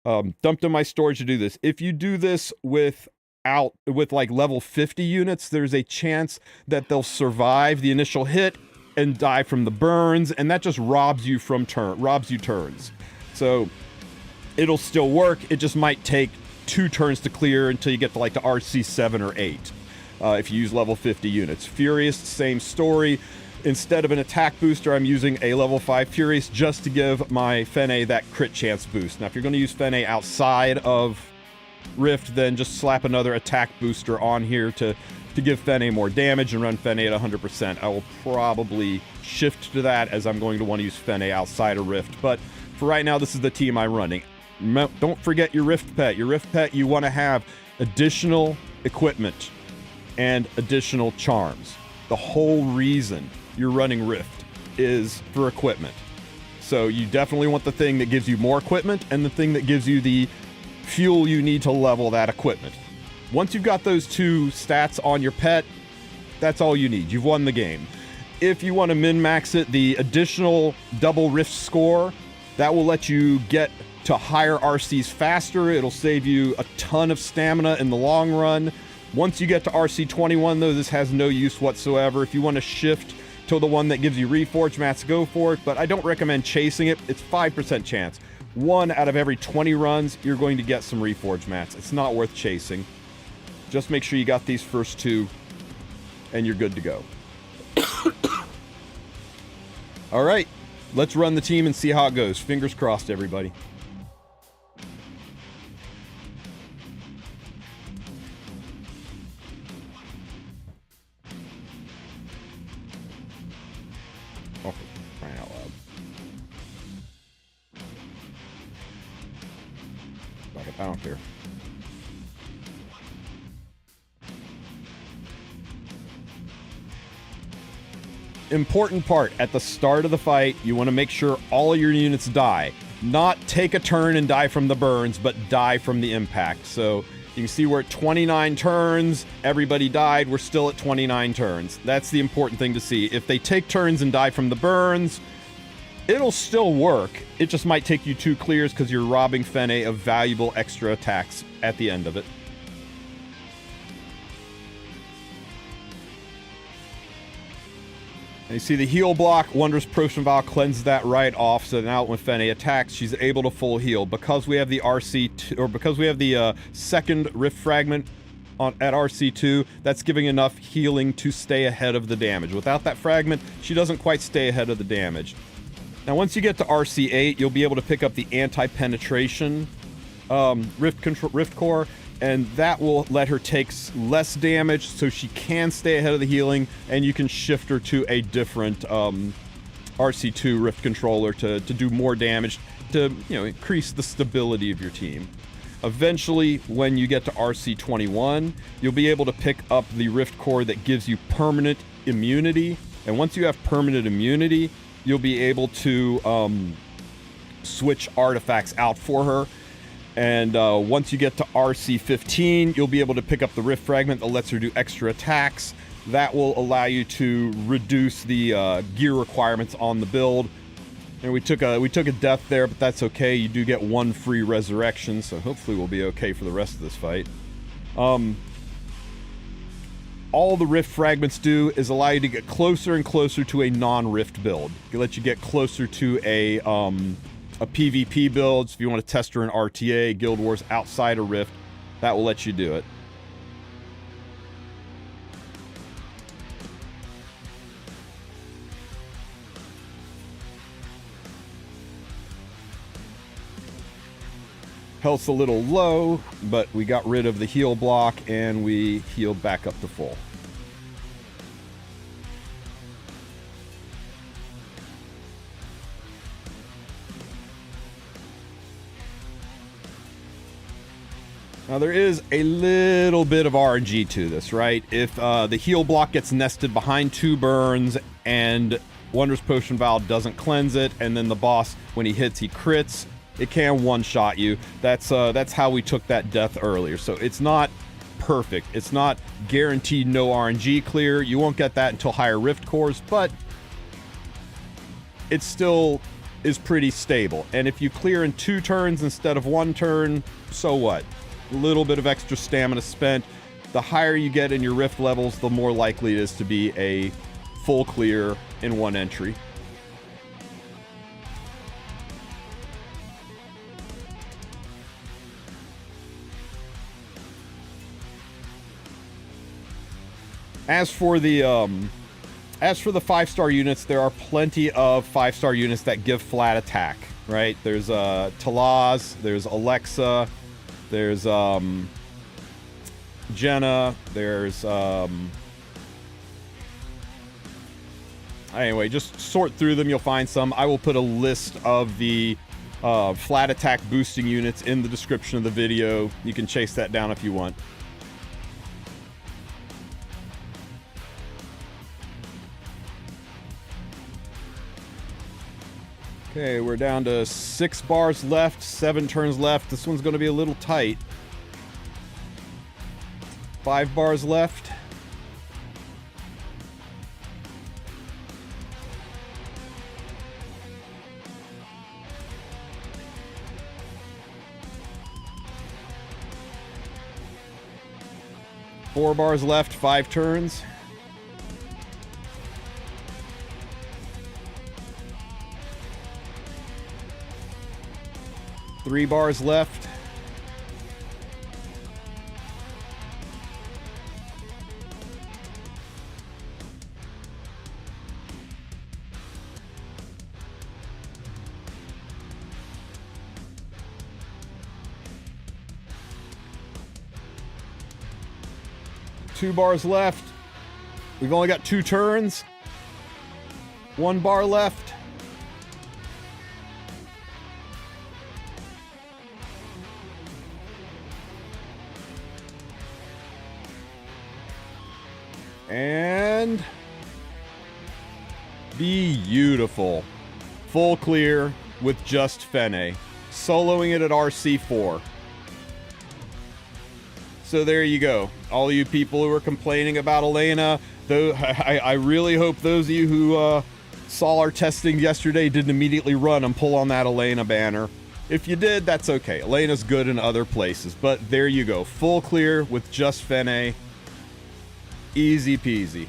Dumped in my storage to do this. If you do this with like level 50 units, there's a chance that they'll survive the initial hit and die from the burns, and that just robs you turns. So it'll still work. It just might take 2 turns to clear until you get to like the RC 7 or 8. If you use level 50 units. Furious, same story. Instead of an attack booster, I'm using a level 5 Furious just to give my Fenne that crit chance boost. Now, if you're going to use Fenne outside of Rift, then just slap another attack booster on here to give Fenne more damage and run Fenne at 100%. I will probably shift to that as I'm going to want to use Fenne outside of Rift. But for right now, this is the team I'm running. Don't forget your Rift pet. Your Rift pet, you want to have additional equipment and additional charms. The whole reason you're running Rift is for equipment. So you definitely want the thing that gives you more equipment and the thing that gives you the fuel you need to level that equipment. Once you've got those 2 stats on your pet, that's all you need. You've won the game. If you want to min-max it, the additional double Rift score, that will let you get to higher RCs faster. It'll save you a ton of stamina in the long run. Once you get to RC 21, though, this has no use whatsoever. If you want to shift to the one that gives you reforge mats, go for it, but I don't recommend chasing it. It's 5% chance. 1 out of every 20 runs, you're going to get some reforge mats. It's not worth chasing. Just make sure you got these first 2, and you're good to go. All right, let's run the team and see how it goes. Fingers crossed, everybody. Oh, for crying out loud. I don't care. Important part, at the start of the fight, you want to make sure all of your units die. Not take a turn and die from the burns, but die from the impact. So you can see we're at 29 turns, everybody died, we're still at 29 turns. That's the important thing to see. If they take turns and die from the burns, it'll still work. It just might take you 2 clears because you're robbing Fenne of valuable extra attacks at the end of it. And you see the heal block, Wondrous Potion Vial cleanses that right off, so now when Fenne attacks, she's able to full heal. Because we have the RC2, or because we have the second Rift Fragment at RC2, that's giving enough healing to stay ahead of the damage. Without that fragment, she doesn't quite stay ahead of the damage. Now, once you get to RC8, you'll be able to pick up the anti-penetration Rift Core. and that will let her take less damage so she can stay ahead of the healing, and you can shift her to a different RC2 Rift controller to do more damage, to, you know, increase the stability of your team. Eventually, when you get to RC21, you'll be able to pick up the Rift Core that gives you permanent immunity, and once you have permanent immunity, you'll be able to switch artifacts out for her. And once you get to RC15, you'll be able to pick up the Rift Fragment that lets her do extra attacks. That will allow you to reduce the gear requirements on the build. And we took a death there, but that's okay. You do get one free resurrection, so hopefully we'll be okay for the rest of this fight. All the Rift Fragments do is allow you to get closer and closer to a non-Rift build. It lets you get closer to a PvP build. So if you want to test her in RTA, Guild Wars outside of Rift, that will let you do it. Health's a little low, but we got rid of the heal block and we healed back up to full. Now there is a little bit of RNG to this, right? If the heal block gets nested behind 2 burns and Wondrous Potion Vial doesn't cleanse it, and then the boss, when he hits, he crits, it can one-shot you. That's how we took that death earlier. So it's not perfect. It's not guaranteed no RNG clear. You won't get that until higher Rift Cores, but it still is pretty stable. And if you clear in 2 turns instead of 1 turn, so what? A little bit of extra stamina spent. The higher you get in your Rift levels, the more likely it is to be a full clear in 1 entry. As for the 5-star units, there are plenty of 5-star units that give flat attack, right? There's Talaz, there's Alexa, there's Jenna, there's anyway, just sort through them, you'll find some. I will put a list of the flat attack boosting units in the description of the video. You can chase that down if you want. Okay, we're down to 6 bars left, 7 turns left. This one's going to be a little tight. 5 bars left. Four bars left, 5 turns. 3 bars left. Two bars left. We've only got 2 turns. 1 bar left. And beautiful. Full clear with just Fenne. Soloing it at RC4. So there you go. All of you people who are complaining about Elena, though, I really hope those of you who saw our testing yesterday didn't immediately run and pull on that Elena banner. If you did, that's okay. Elena's good in other places, but there you go. Full clear with just Fenne. Easy peasy.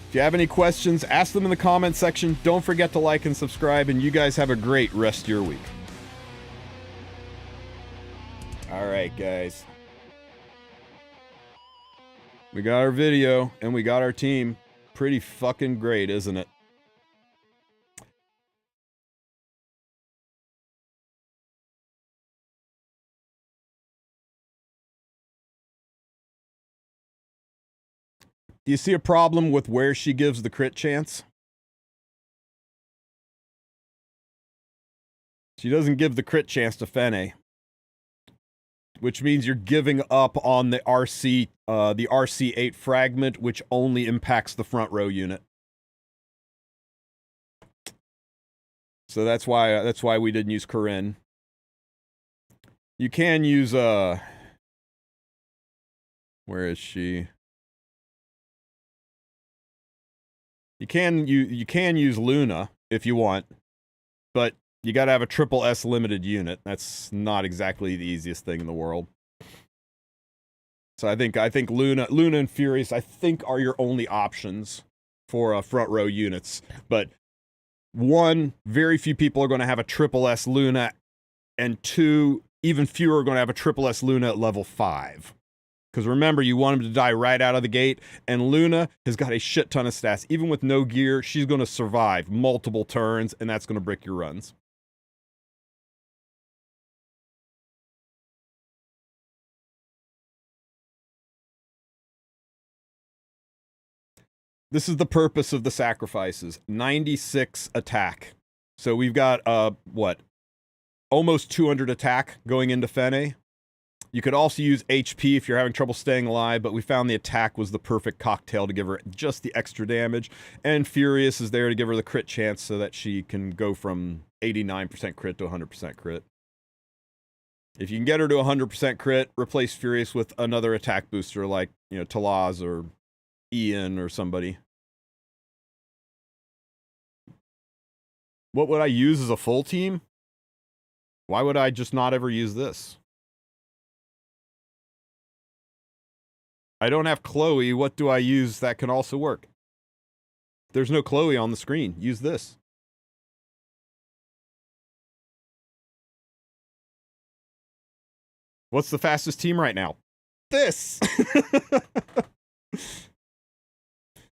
If you have any questions, ask them in the comment section. Don't forget to like and subscribe, and you guys have a great rest of your week. Alright, guys. We got our video, and we got our team. Pretty fucking great, isn't it? you see a problem with where she gives the crit chance? She doesn't give the crit chance to Fenny, which means you're giving up on the RC8 fragment, which only impacts the front row unit. So that's why we didn't use Corinne. You can use where is she? You can use Luna if you want, but you got to have a triple S limited unit. That's not exactly the easiest thing in the world. So I think Luna and Furious I think are your only options for front row units. But one, very few people are going to have a triple S Luna, and two, even fewer are going to have a triple S Luna at level 5. Because remember, you want him to die right out of the gate, and Luna has got a shit ton of stats. Even with no gear, she's going to survive multiple turns, and that's going to brick your runs. This is the purpose of the sacrifices. 96 attack. So we've got, what? Almost 200 attack going into Fenny. You could also use HP if you're having trouble staying alive, but we found the attack was the perfect cocktail to give her just the extra damage. And Furious is there to give her the crit chance so that she can go from 89% crit to 100% crit. If you can get her to 100% crit, replace Furious with another attack booster like, Talaz or Ian or somebody. What would I use as a full team? Why would I just not ever use this? I don't have Chloe. What do I use that can also work? There's no Chloe on the screen. Use this. What's the fastest team right now? This!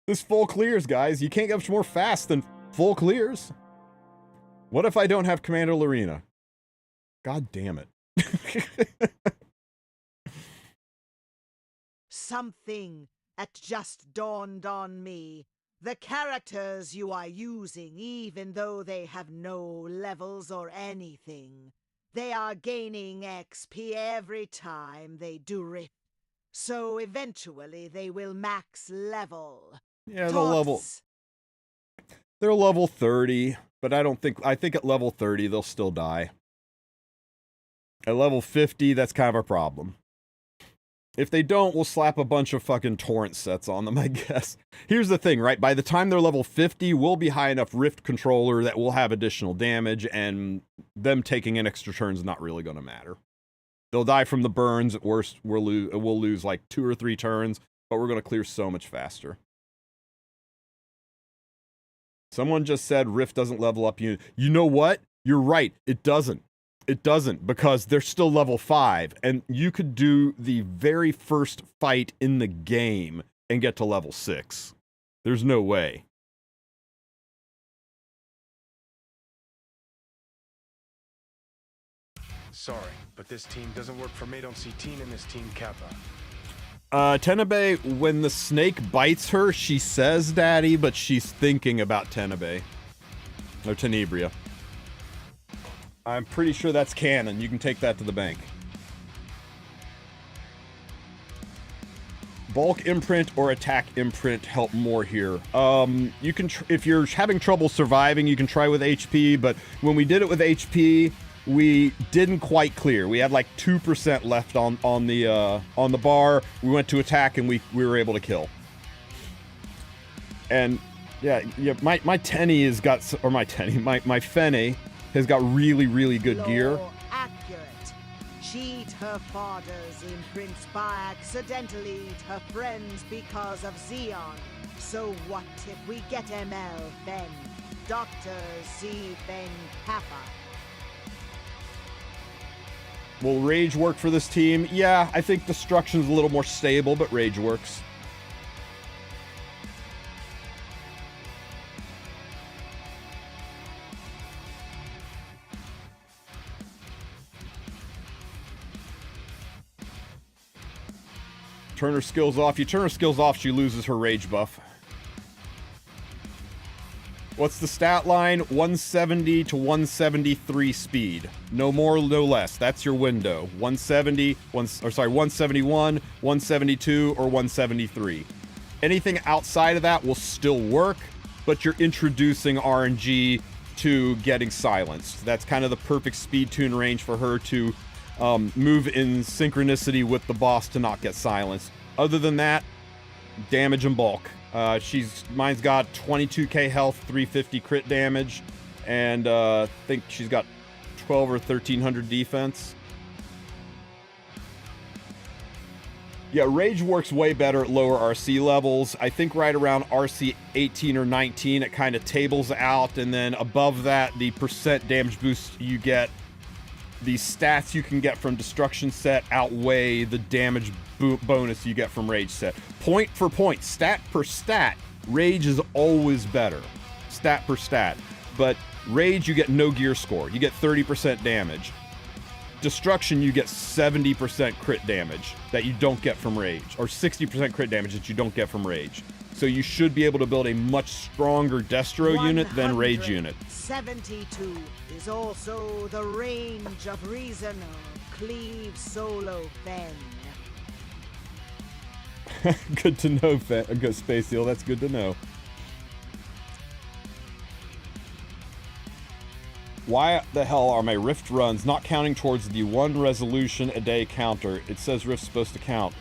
This full clears, guys. You can't get much more fast than full clears. What if I don't have Commander Lorena? God damn it. Something that just dawned on me. The characters you are using, even though they have no levels or anything, they are gaining XP every time they do it. So eventually they will max level. Yeah, they're level 30, but I think at level 30 they'll still die. At level 50, that's kind of a problem. If they don't, we'll slap a bunch of fucking torrent sets on them, I guess. Here's the thing, right? By the time they're level 50, we'll be high enough Rift controller that we'll have additional damage, and them taking an extra turn is not really going to matter. They'll die from the burns. At worst, we'll lose like 2 or 3 turns, but we're going to clear so much faster. Someone just said Rift doesn't level up unit. You know what? You're right. It doesn't. It doesn't, because they're still level 5, and you could do the very first fight in the game and get to level 6. There's no way. Sorry, but this team doesn't work for me. Don't see Teen in this team Kappa. Tenebrae, when the snake bites her, she says daddy, but she's thinking about Tenebrae. Or Tenebria. I'm pretty sure that's canon. You can take that to the bank. Bulk imprint or attack imprint help more here. You can, if you're having trouble surviving, you can try with HP, but when we did it with HP, we didn't quite clear. We had like 2% left on the bar. We went to attack and we were able to kill. And yeah, my Tenny has got, or my Fenny has got really, really good gear. Accurate. Cheat her father's imprints by accidentally eat her friends because of Xeon. So what if we get ML Fenn? Dr. Z Fenn Kappa. Will Rage work for this team? Yeah, I think Destruction's a little more stable, but Rage works. Turn her skills off. You turn her skills off, she loses her rage buff. What's the stat line? 170 to 173 speed. No more, no less. That's your window. 171, 172, or 173. Anything outside of that will still work, but you're introducing RNG to getting silenced. That's kind of the perfect speed tune range for her to move in synchronicity with the boss to not get silenced. Other than that, damage and bulk. Mine's got 22k health, 350 crit damage, and I think she's got 12 or 1300 defense. Yeah, rage works way better at lower RC levels. I think right around RC 18 or 19 it kind of tables out, and then above that the percent damage boost you get, the stats you can get from destruction set outweigh the damage bonus you get from rage set. Point for point, stat per stat, rage is always better. Stat per stat. But rage, you get no gear score. You get 30% damage. Destruction, you get 70% crit damage that you don't get from rage. Or 60% crit damage that you don't get from rage. So you should be able to build a much stronger Destro unit than rage unit. 72 is also the range of reason cleave solo Fenne. Good to know, good Space Seal. That's good to know. Why the hell are my Rift runs not counting towards the 1 resolution a day counter? It says Rift's supposed to count.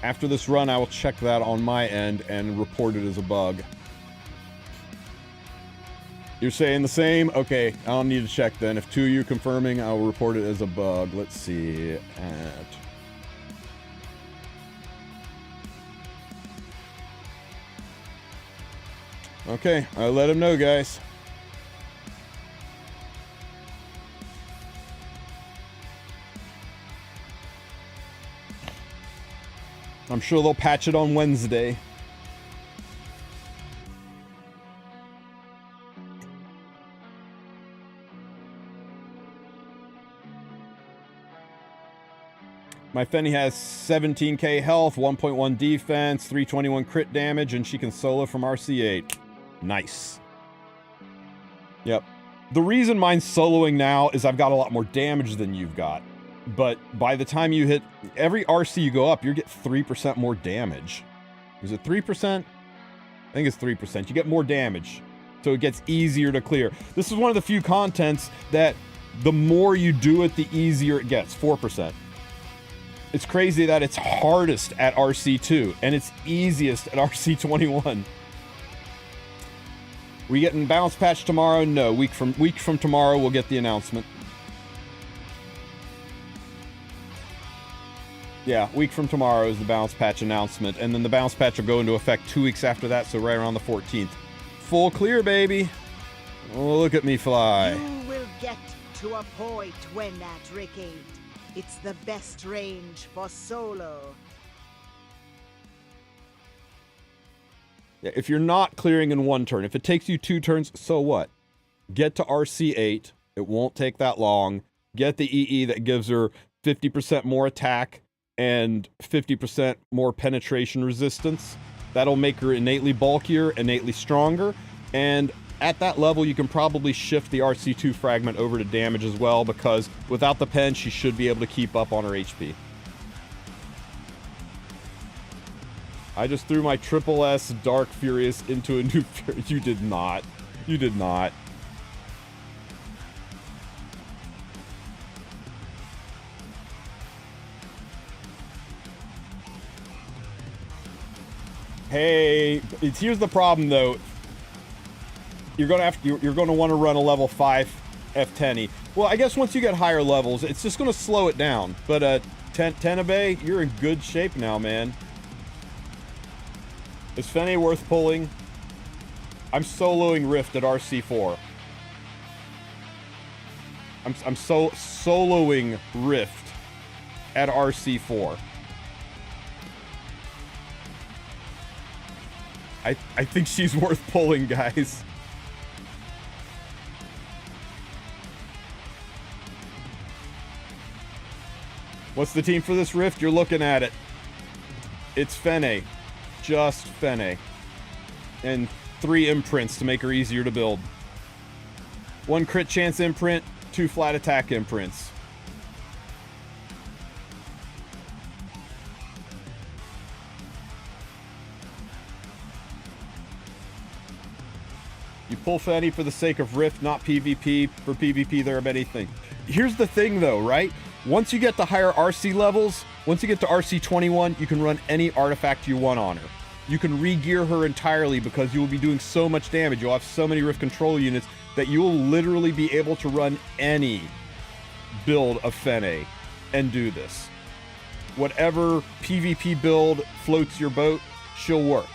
After this run, I will check that on my end and report it as a bug. You're saying the same? Okay, I don't need to check then. If 2 of you confirming, I'll report it as a bug. Let's see. Okay, I'll let him know, guys. I'm sure they'll patch it on Wednesday. My Fenny has 17k health, 1.1 defense, 321 crit damage, and she can solo from RC8. Nice. Yep. The reason mine's soloing now is I've got a lot more damage than you've got. But by the time you hit every RC you go up, you get 3% more damage. Is it 3%? I think it's 3%. You get more damage. So it gets easier to clear. This is one of the few contents that the more you do it, the easier it gets. 4%. It's crazy that it's hardest at RC2 and it's easiest at RC21. We getting bounce patch tomorrow? No, week from tomorrow we'll get the announcement. Yeah, week from tomorrow is the bounce patch announcement, and then the bounce patch will go into effect 2 weeks after that, so right around the 14th. Full clear, baby. Oh, look at me fly. You will get to a point when at Rick 8. It's the best range for solo. Yeah, if you're not clearing in 1 turn, if it takes you 2 turns, so what? Get to RC8. It won't take that long. Get the EE that gives her 50% more attack and 50% more penetration resistance. That'll make her innately bulkier, innately stronger, and at that level you can probably shift the RC2 fragment over to damage as well, because without the pen she should be able to keep up on her HP. I just threw my Triple S Dark Furious into a new... You did not. You did not. Hey, here's the problem though. You're gonna want to run a level 5 F10E. Well, I guess once you get higher levels, it's just gonna slow it down. But Tenabe, you're in good shape now, man. Is Fenny worth pulling? I'm soloing Rift at RC4. I'm soloing Rift at RC4. I think she's worth pulling, guys. What's the team for this rift? You're looking at it. It's Fenne. Just Fenne. And 3 imprints to make her easier to build. 1 crit chance imprint, 2 flat attack imprints. You pull Fenny for the sake of Rift, not PvP. For PvP, there are many things. Here's the thing, though, right? Once you get to higher RC levels, once you get to RC 21, you can run any artifact you want on her. You can re-gear her entirely because you will be doing so much damage. You'll have so many Rift control units that you will literally be able to run any build of Fenne and do this. Whatever PvP build floats your boat, she'll work.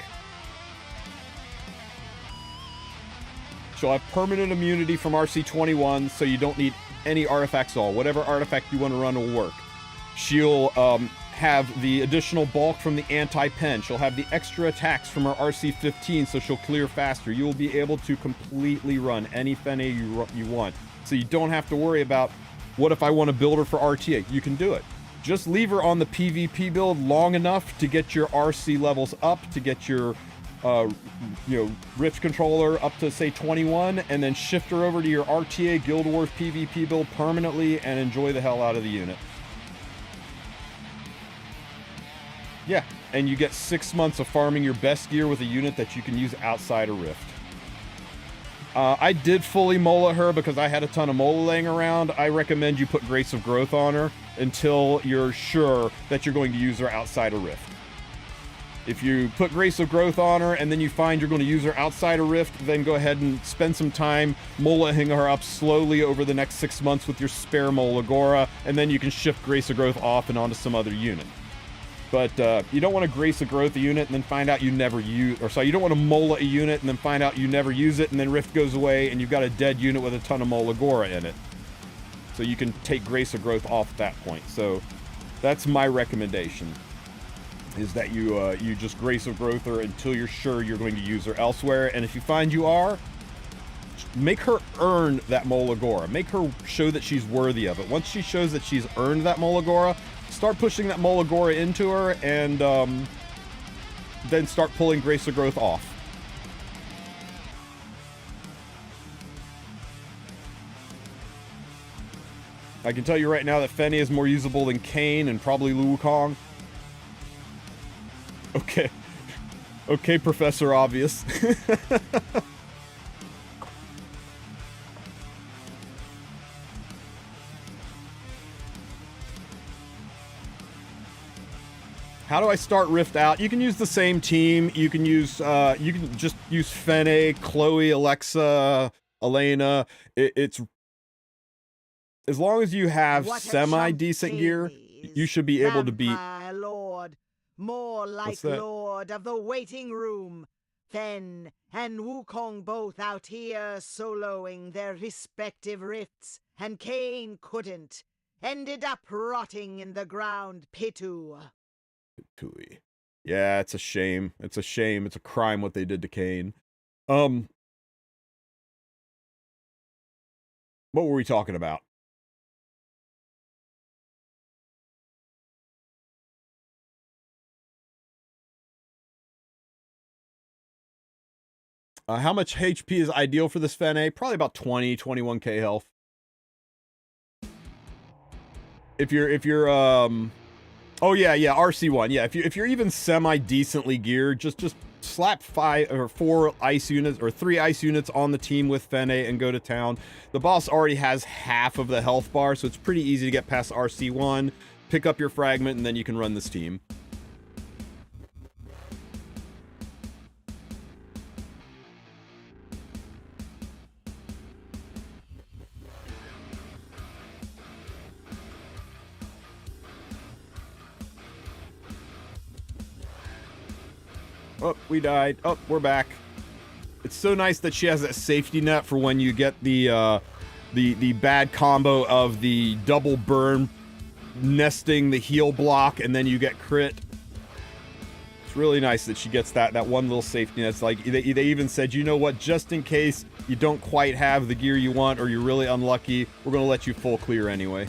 She'll have permanent immunity from RC 21, so you don't need any artifacts at all. Whatever artifact you want to run will work. She'll have the additional bulk from the anti-pen. She'll have the extra attacks from her RC 15, so she'll clear faster. You will be able to completely run any Fenne you want. So you don't have to worry about, what if I want to build her for RTA? You can do it. Just leave her on the PvP build long enough to get your RC levels up, to get your Rift controller up to, say, 21, and then shift her over to your RTA Guild Wars PvP build permanently and enjoy the hell out of the unit. Yeah, and you get 6 months of farming your best gear with a unit that you can use outside of Rift. I did fully mola her because I had a ton of mola laying around. I recommend you put Grace of Growth on her until you're sure that you're going to use her outside of Rift. If you put Grace of Growth on her and then you find you're going to use her outside of Rift, then go ahead and spend some time molaing her up slowly over the next 6 months with your spare Mola Gora, and then you can shift Grace of Growth off and onto some other unit. But you don't want to Grace of Growth a unit and then find out you never use, or sorry, you don't want to Mola a unit and then find out you never use it, and then Rift goes away and you've got a dead unit with a ton of Mola Gora in it. So you can take Grace of Growth off at that point. So that's my recommendation, is that you just Grace of Growth her until you're sure you're going to use her elsewhere. And if you find you are, make her earn that Mola Gora. Make her show that she's worthy of it. Once she shows that she's earned that Mola Gora, start pushing that Mola Gora into her, and then start pulling Grace of Growth off. I can tell you right now that Fenny is more usable than Kane and probably Wukong. Okay. Okay, Professor Obvious. How do I start Rift out? You can use the same team. You can use you can just use Fenne, Chloe, Alexa, Elena. It's as long as you have semi-decent gear, you should be able to beat. Lord, more like Lord of the Waiting Room. Fen and Wukong both out here soloing their respective rifts, and Kane couldn't. Ended up rotting in the ground, Pitu. Yeah, it's a shame. It's a shame. It's a crime what they did to Kane. What were we talking about? How much HP is ideal for this Fenne? Probably about 20, 21k health. If you're oh yeah, RC1. Yeah, if you're even semi-decently geared, just slap 5 or 4 ice units or 3 ice units on the team with Fenne and go to town. The boss already has half of the health bar, so it's pretty easy to get past RC1, pick up your fragment, and then you can run this team. Oh, we died. Oh, we're back. It's so nice that she has that safety net for when you get the bad combo of the double burn, nesting the heal block, and then you get crit. It's really nice that she gets that one little safety net. It's like they even said, you know what, just in case you don't quite have the gear you want or you're really unlucky, we're going to let you full clear anyway.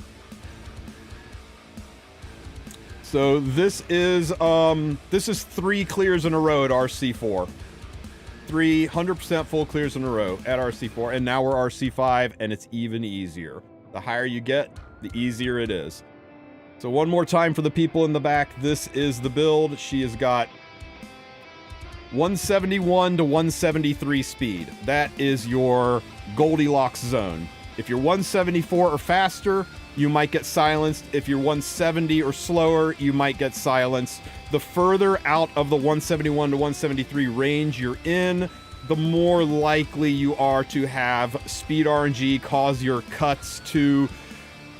So this is 3 clears in a row at RC4. 300% full clears in a row at RC4, and now we're RC5, and it's even easier. The higher you get, the easier it is. So one more time for the people in the back, this is the build. She has got 171 to 173 speed. That is your Goldilocks zone. If you're 174 or faster, you might get silenced. If you're 170 or slower, you might get silenced. The further out of the 171 to 173 range you're in, the more likely you are to have speed RNG cause your cuts to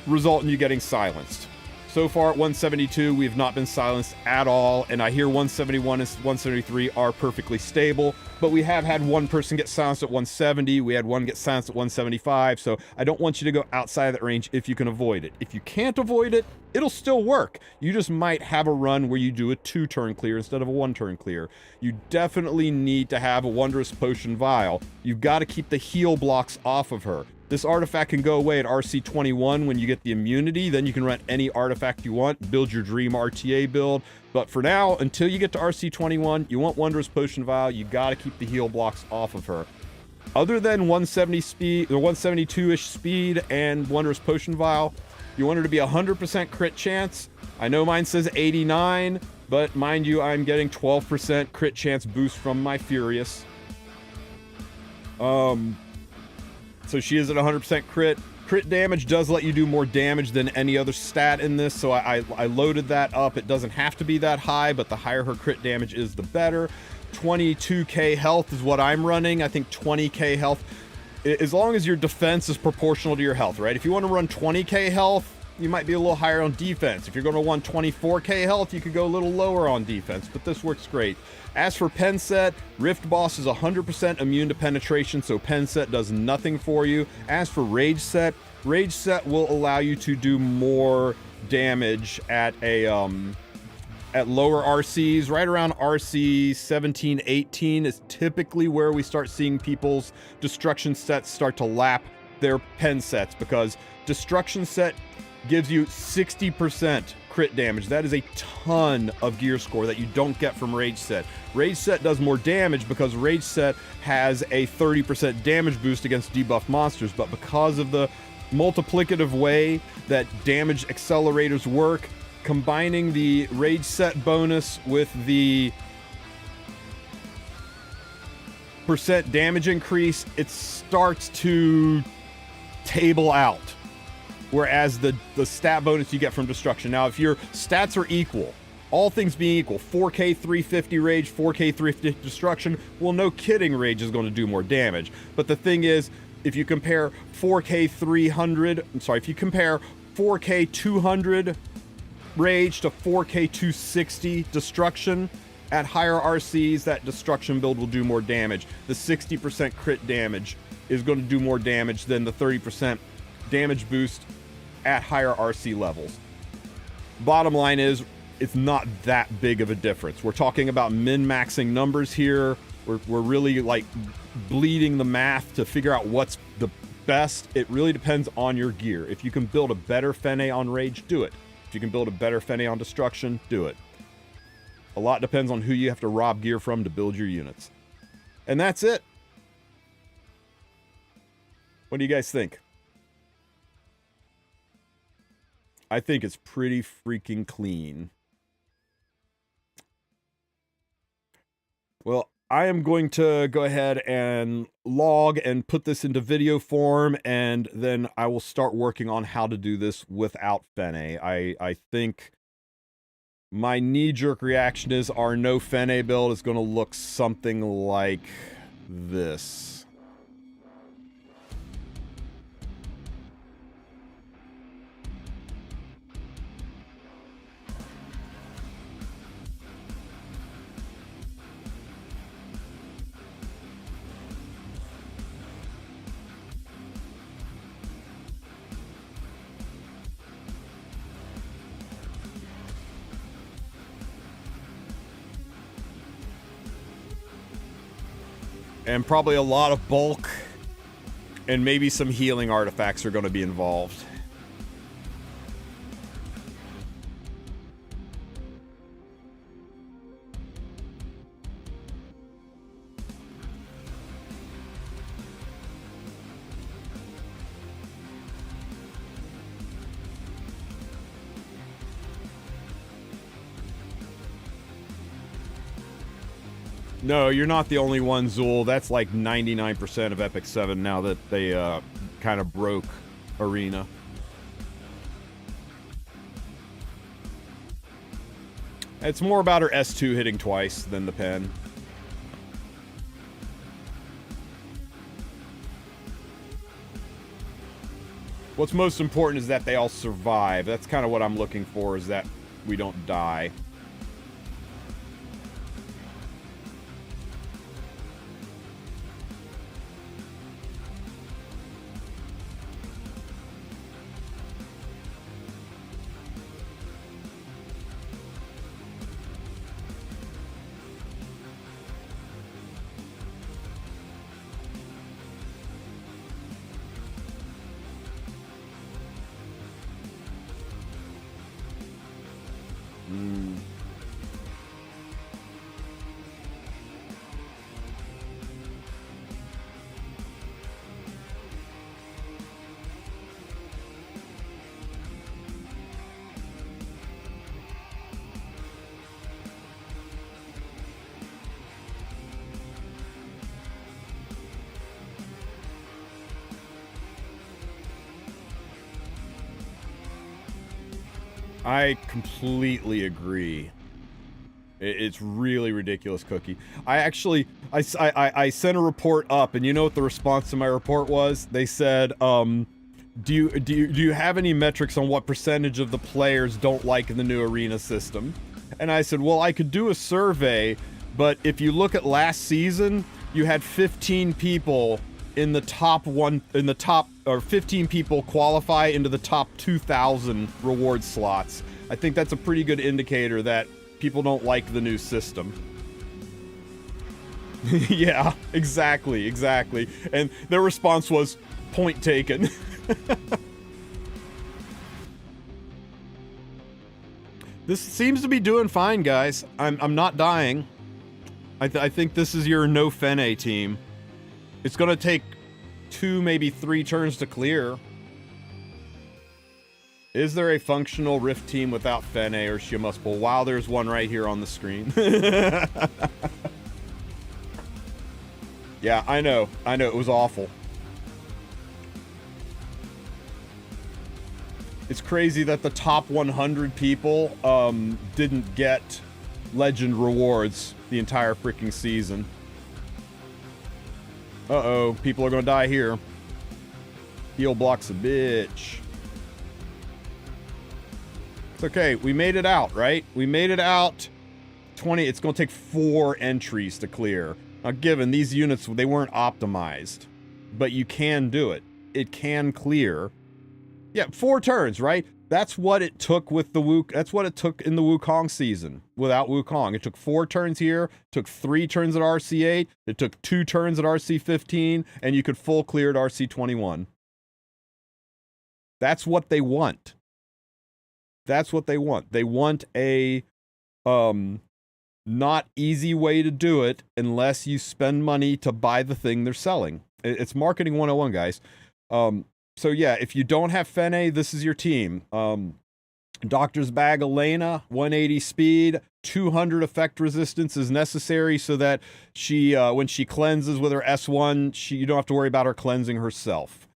result in you getting silenced. So far at 172, we have not been silenced at all, and I hear 171 and 173 are perfectly stable, but we have had one person get silenced at 170, we had one get silenced at 175, so I don't want you to go outside of that range if you can avoid it. If you can't avoid it, it'll still work. You just might have a run where you do a 2-turn clear instead of a 1-turn clear. You definitely need to have a Wondrous Potion Vial. You've got to keep the heal blocks off of her. This artifact can go away at RC21 when you get the immunity. Then you can run any artifact you want, build your dream RTA build. But for now, until you get to RC21, you want Wondrous Potion Vial. You got to keep the heal blocks off of her. Other than 170 speed, or 172-ish speed and Wondrous Potion Vial, you want her to be 100% crit chance. I know mine says 89, but mind you, I'm getting 12% crit chance boost from my Furious. So she is at 100% crit. Crit damage does let you do more damage than any other stat in this, so I loaded that up. It doesn't have to be that high, but the higher her crit damage is, the better. 22k health is what I'm running. I think 20k health, as long as your defense is proportional to your health, right? If you want to run 20k health, you might be a little higher on defense. If you're going to want 24k health, you could go a little lower on defense, but this works great. As for pen set, Rift Boss is 100% immune to penetration, so pen set does nothing for you. As for Rage set will allow you to do more damage at a at lower RCs. Right around RC 17, 18 is typically where we start seeing people's destruction sets start to lap their pen sets, because destruction set gives you 60% crit damage. That is a ton of gear score that you don't get from Rage set. Rage set does more damage because Rage set has a 30% damage boost against debuffed monsters, but because of the multiplicative way that damage accelerators work, combining the Rage set bonus with the percent damage increase, it starts to table out. Whereas the stat bonus you get from destruction. Now, if your stats are equal, all things being equal, 4k 350 rage, 4k 350 destruction, well, no kidding, rage is going to do more damage. But the thing is, if you compare 4k 300, if you compare 4k 200 rage to 4k 260 destruction, at higher RCs, that destruction build will do more damage. The 60% crit damage is going to do more damage than the 30% damage boost at higher RC levels. Bottom line is, it's not that big of a difference. We're talking about min-maxing numbers here. We're really like bleeding the math to figure out what's the best. It really depends on your gear. If you can build a better Fenne on Rage, do it. If you can build a better Fenne on Destruction, do it. A lot depends on who you have to rob gear from to build your units. And that's it. What do you guys think? I think it's pretty freaking clean. Well, I am going to go ahead and log and put this into video form, and then I will start working on how to do this without Fenne. I think my knee-jerk reaction is our no Fenne build is going to look something like this. And probably a lot of bulk, and maybe some healing artifacts are going to be involved. No, you're not the only one, Zool. That's like 99% of Epic 7 now that they kind of broke Arena. It's more about her S2 hitting twice than the pen. What's most important is that they all survive. That's kind of what I'm looking for, is that we don't die. I completely agree. It's really ridiculous, Cookie. I sent a report up, and you know what the response to my report was? They said, do you have any metrics on what percentage of the players don't like the new arena system? And I said, well, I could do a survey, but if you look at last season, you had 15 people in the top 15 people qualify into the top 2,000 reward slots. I think that's a pretty good indicator that people don't like the new system. Yeah, exactly. And their response was, point taken. This seems to be doing fine, guys. I'm not dying. I think this is your no Fenne team. It's gonna take 2, maybe 3 turns to clear. Is there a functional Rift team without Fenne or Shimuspel? Wow, there's one right here on the screen. Yeah, I know, it was awful. It's crazy that the top 100 people didn't get legend rewards the entire freaking season. Uh-oh, people are gonna die here. Heal block's a bitch. It's okay, we made it out, right? We made it out. 20, it's gonna take 4 entries to clear. Now given, these units, they weren't optimized. But you can do it. It can clear. Yeah, 4 turns, right? That's what it took with the that's what it took in the Wukong season without Wukong. It took 4 turns here, took 3 turns at RC8, it took 2 turns at RC15, and you could full clear at RC21. That's what they want. That's what they want. They want a not easy way to do it unless you spend money to buy the thing they're selling. It's marketing 101, guys. So yeah, if you don't have Fenne, this is your team. Doctor's Bag Elena, 180 speed, 200 effect resistance is necessary so that she, when she cleanses with her S1, you don't have to worry about her cleansing herself.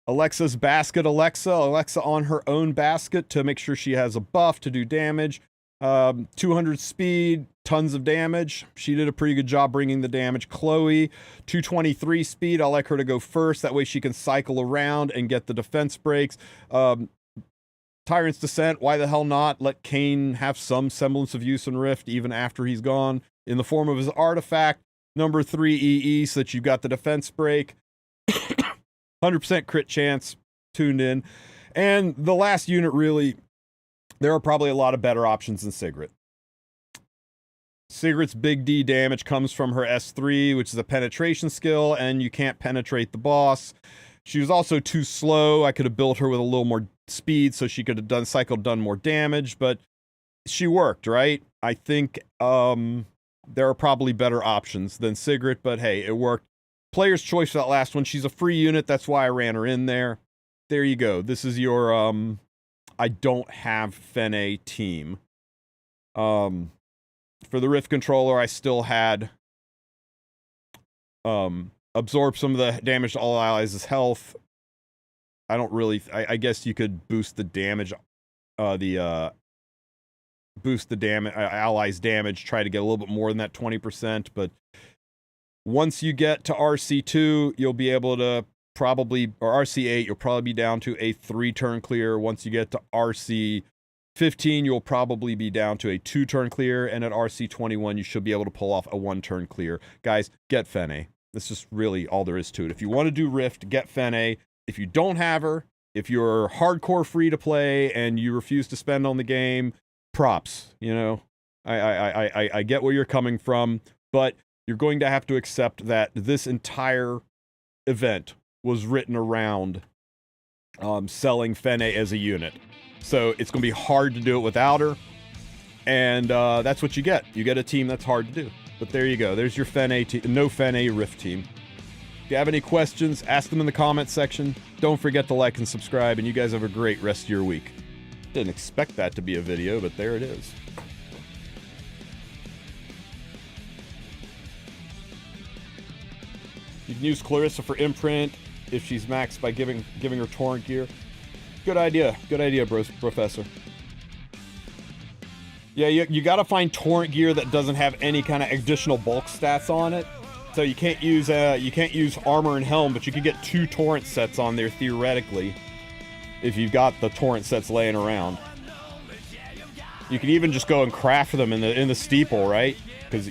Alexa's basket, Alexa on her own basket to make sure she has a buff to do damage. 200 speed, tons of damage. She did a pretty good job bringing the damage. Chloe, 223 speed. I like her to go first. That way she can cycle around and get the defense breaks. Tyrant's Descent, why the hell not? Let Kane have some semblance of use in Rift even after he's gone in the form of his artifact. Number 3 EE so that you've got the defense break. 100% crit chance tuned in. And the last unit really... There are probably a lot of better options than Sigrid. Sigrid's big D damage comes from her S3, which is a penetration skill, and you can't penetrate the boss. She was also too slow. I could have built her with a little more speed so she could have done more damage, but she worked, right? I think there are probably better options than Sigrid, but hey, it worked. Player's choice for that last one. She's a free unit. That's why I ran her in there. There you go. This is your... I don't have Fenne team. For the Rift controller, I still had absorb some of the damage to all allies' health. I don't really... I guess you could boost the damage... boost the damage, allies' damage, try to get a little bit more than that 20%, but once you get to RC2, you'll be able to probably... Or RC8, you'll probably be down to a 3-turn clear. Once you get to RC15, you'll probably be down to a 2-turn clear, and at RC21, you should be able to pull off a 1-turn clear. Guys, get Fenny. This is really all there is to it. If you want to do Rift, get Fenny. If you don't have her, if you're hardcore free to play and you refuse to spend on the game, props. You know, I get where you're coming from, but you're going to have to accept that this entire event was written around selling Fenne as a unit. So it's going to be hard to do it without her, and that's what you get. You get a team that's hard to do. But there you go. There's your Fenne no Fenne Rift team. If you have any questions, ask them in the comments section. Don't forget to like and subscribe, and you guys have a great rest of your week. Didn't expect that to be a video, but there it is. You can use Clarissa for imprint if she's maxed by giving her torrent gear. Good idea, Professor. Yeah, you gotta find torrent gear that doesn't have any kind of additional bulk stats on it. So you can't use armor and helm, but you can get 2 torrent sets on there theoretically if you've got the torrent sets laying around. You can even just go and craft them in the steeple, right? Because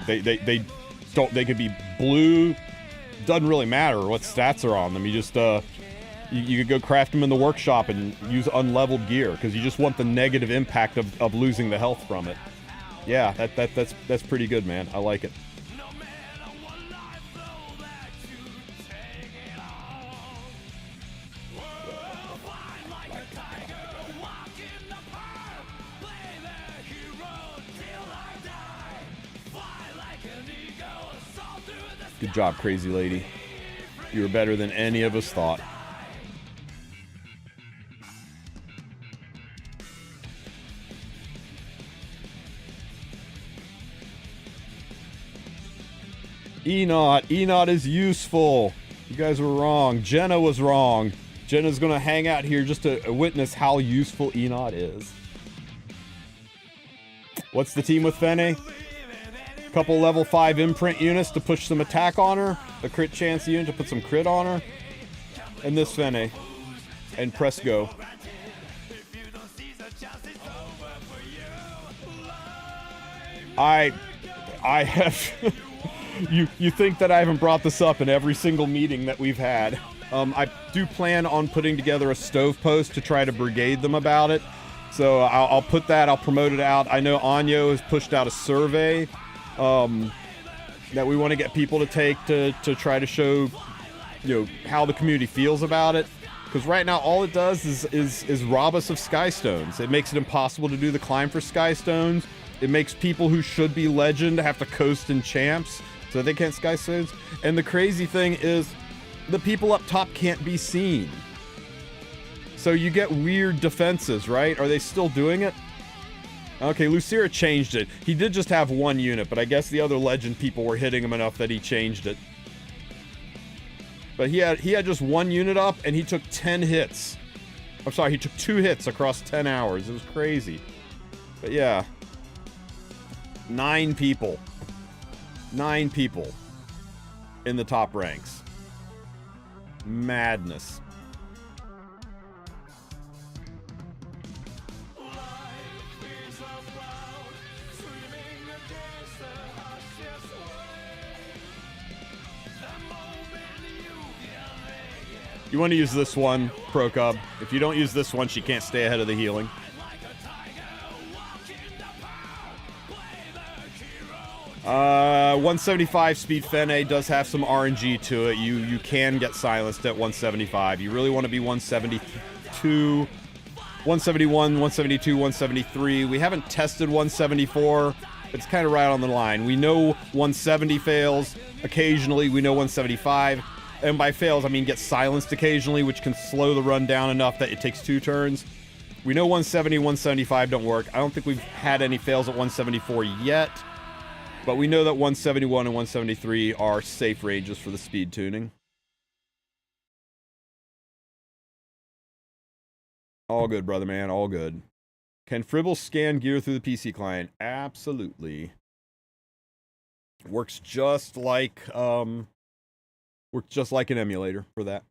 they could be blue. Doesn't really matter what stats are on them. You just you could go craft them in the workshop and use unleveled gear because you just want the negative impact of losing the health from it. Yeah, that's pretty good, man. I like it. Good job, crazy lady. You were better than any of us thought. Enot is useful. You guys were wrong. Jenna was wrong. Jenna's gonna hang out here just to witness how useful Enot is. What's the team with Fenne? Couple level 5 imprint units to push some attack on her, a crit chance unit to put some crit on her, and this Fenne, and press go. I have you think that I haven't brought this up in every single meeting that we've had. I do plan on putting together a stove post to try to brigade them about it, so I'll put that, I'll promote it out. I know Anyo has pushed out a survey that we want to get people to take to try to show, you know, how the community feels about it. Because right now all it does is rob us of Skystones. It makes it impossible to do the climb for Skystones. It makes people who should be legend have to coast in champs so they can't Skystones. And the crazy thing is the people up top can't be seen. So you get weird defenses, right? Are they still doing it? Okay, Lucira changed it. He did just have 1 unit, but I guess the other legend people were hitting him enough that he changed it. But he had just 1 unit up, and he took 10 hits. I'm sorry, he took 2 hits across 10 hours. It was crazy. But yeah. 9 people. 9 people in the top ranks. Madness. You want to use this one, Pro Cub. If you don't use this one, she can't stay ahead of the healing. Uh, 175 speed Fenne does have some RNG to it. You can get silenced at 175. You really want to be 172, 171, 172, 173. We haven't tested 174. It's kind of right on the line. We know 170 fails occasionally. We know 175. And by fails, I mean get silenced occasionally, which can slow the run down enough that it takes 2 turns. We know 170, 175 don't work. I don't think we've had any fails at 174 yet. But we know that 171 and 173 are safe ranges for the speed tuning. All good, brother man. All good. Can Fribbles scan gear through the PC client? Absolutely. Works just like an emulator for that.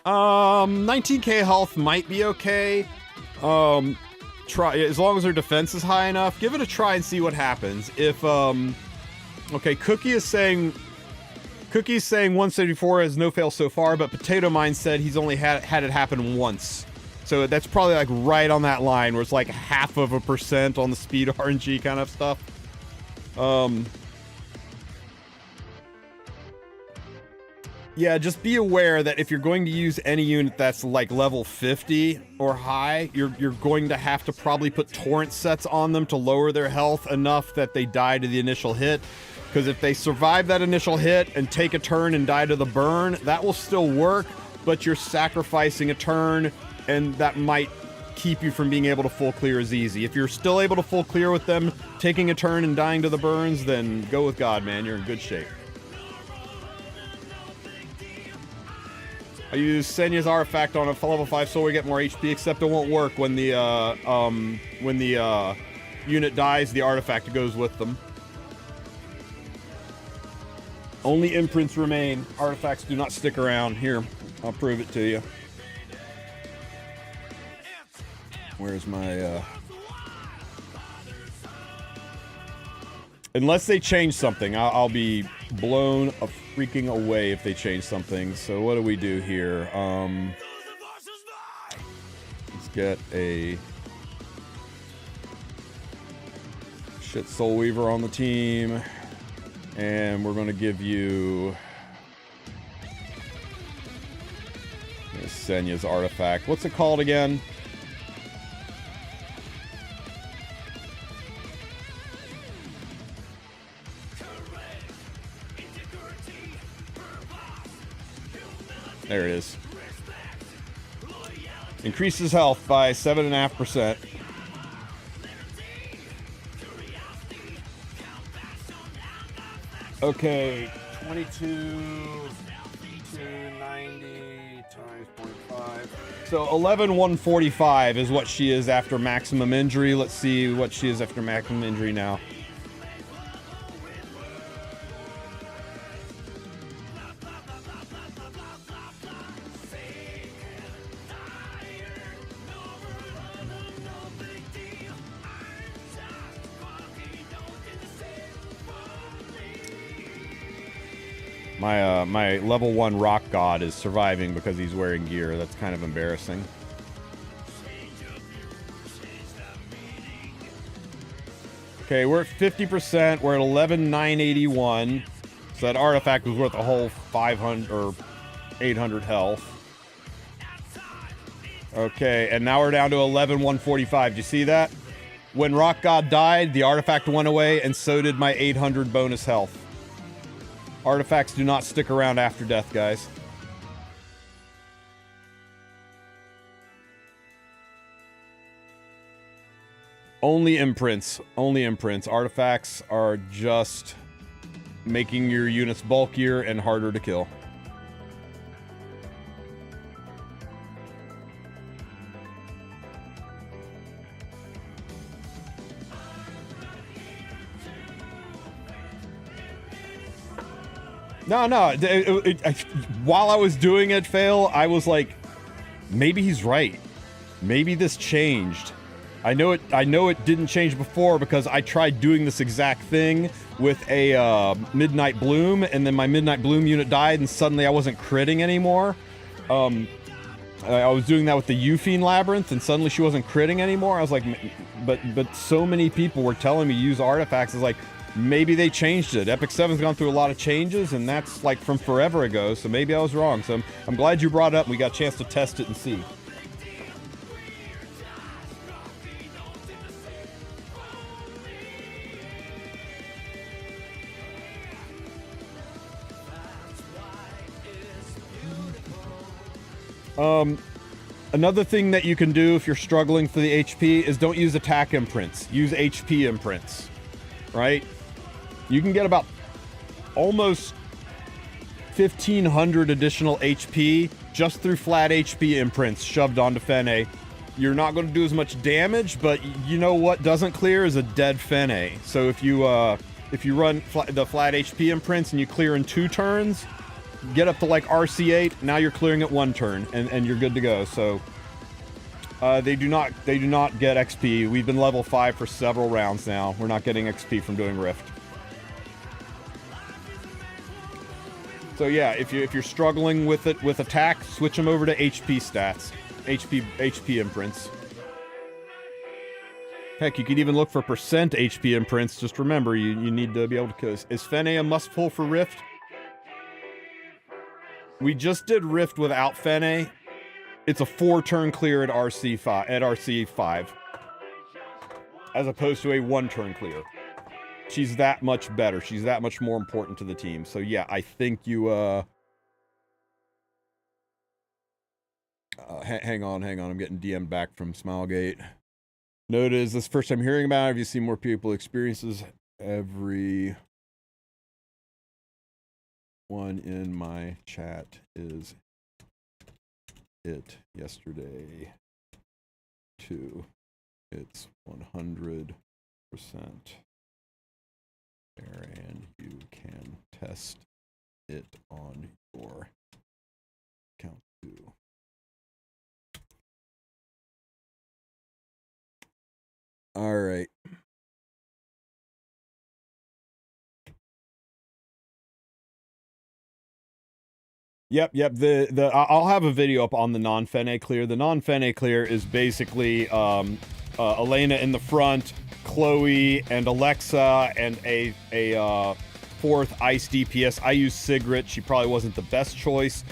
19k health might be okay. Try as long as their defense is high enough. Give it a try and see what happens. If okay, Cookie's saying 174 has no fail so far, but Potato Mine said he's only had it happen once. So that's probably like right on that line where it's like 0.5% on the speed RNG kind of stuff. Yeah, just be aware that if you're going to use any unit that's like level 50 or high, you're going to have to probably put torrent sets on them to lower their health enough that they die to the initial hit. Because if they survive that initial hit and take a turn and die to the burn, that will still work, but you're sacrificing a turn, and that might keep you from being able to full clear as easy. If you're still able to full clear with them taking a turn and dying to the burns, then go with God, man. You're in good shape. I use Senya's artifact on a level 5 soul to get more HP, except it won't work when the unit dies. The artifact goes with them. Only imprints remain. Artifacts do not stick around. Here, I'll prove it to you. Where's my unless they change something, I'll be blown a freaking away if they change something. So what do we do here? Let's get a shit Soul Weaver on the team, and we're gonna give you Senya's artifact. What's it called again? There it is. Increases health by 7.5%. Okay, 22,290 times 0.5. So 11,145 is what she is after maximum injury. Let's see what she is after maximum injury now. My level 1 rock god is surviving because he's wearing gear. That's kind of embarrassing. Okay, we're at 50%. We're at 11,981. So that artifact was worth a whole 500 or 800 health. Okay, and now we're down to 11,145. Do you see that? When rock god died, the artifact went away, and so did my 800 bonus health. Artifacts do not stick around after death, guys. Only imprints. Only imprints. Artifacts are just making your units bulkier and harder to kill. No. While I was doing it, Fail, I was like, maybe he's right. Maybe this changed. I know it didn't change before because I tried doing this exact thing with a Midnight Bloom, and then my Midnight Bloom unit died, and suddenly I wasn't critting anymore. I was doing that with the Euphine Labyrinth, and suddenly she wasn't critting anymore. I was like, but so many people were telling me to use artifacts. It's like, maybe they changed it. Epic 7's gone through a lot of changes, and that's like from forever ago, so maybe I was wrong. So I'm glad you brought it up and we got a chance to test it and see. Another thing that you can do if you're struggling for the HP is don't use attack imprints. Use HP imprints, right? You can get about almost 1,500 additional HP just through flat HP imprints shoved onto Fenne. You're not going to do as much damage, but you know what doesn't clear is a dead Fenne. So if you run the flat HP imprints and you clear in 2 turns, get up to like RC8, now you're clearing it 1 turn, and you're good to go. So they do not get XP. We've been level 5 for several rounds now. We're not getting XP from doing Rift. So yeah, if you're struggling with it with attack, switch them over to HP stats, HP imprints. Heck, you could even look for percent HP imprints. Just remember, you need to be able to. Is Fenne a must pull for Rift? We just did Rift without Fenne. It's a 4-turn clear at RC5, as opposed to a 1-turn clear. She's that much better. She's that much more important to the team. So yeah, I think you hang on. I'm getting DM'd back from Smilegate. Notice this first time hearing about it. Have you seen more people experiences? Every one in my chat is it yesterday too. It's 100% there, and you can test it on your account too. All right. Yep. I'll have a video up on the non-Fenne clear. The non-Fenne clear is basically Elena in the front, Chloe and Alexa, and a 4th ice DPS. I used Sigrid. She probably wasn't the best choice.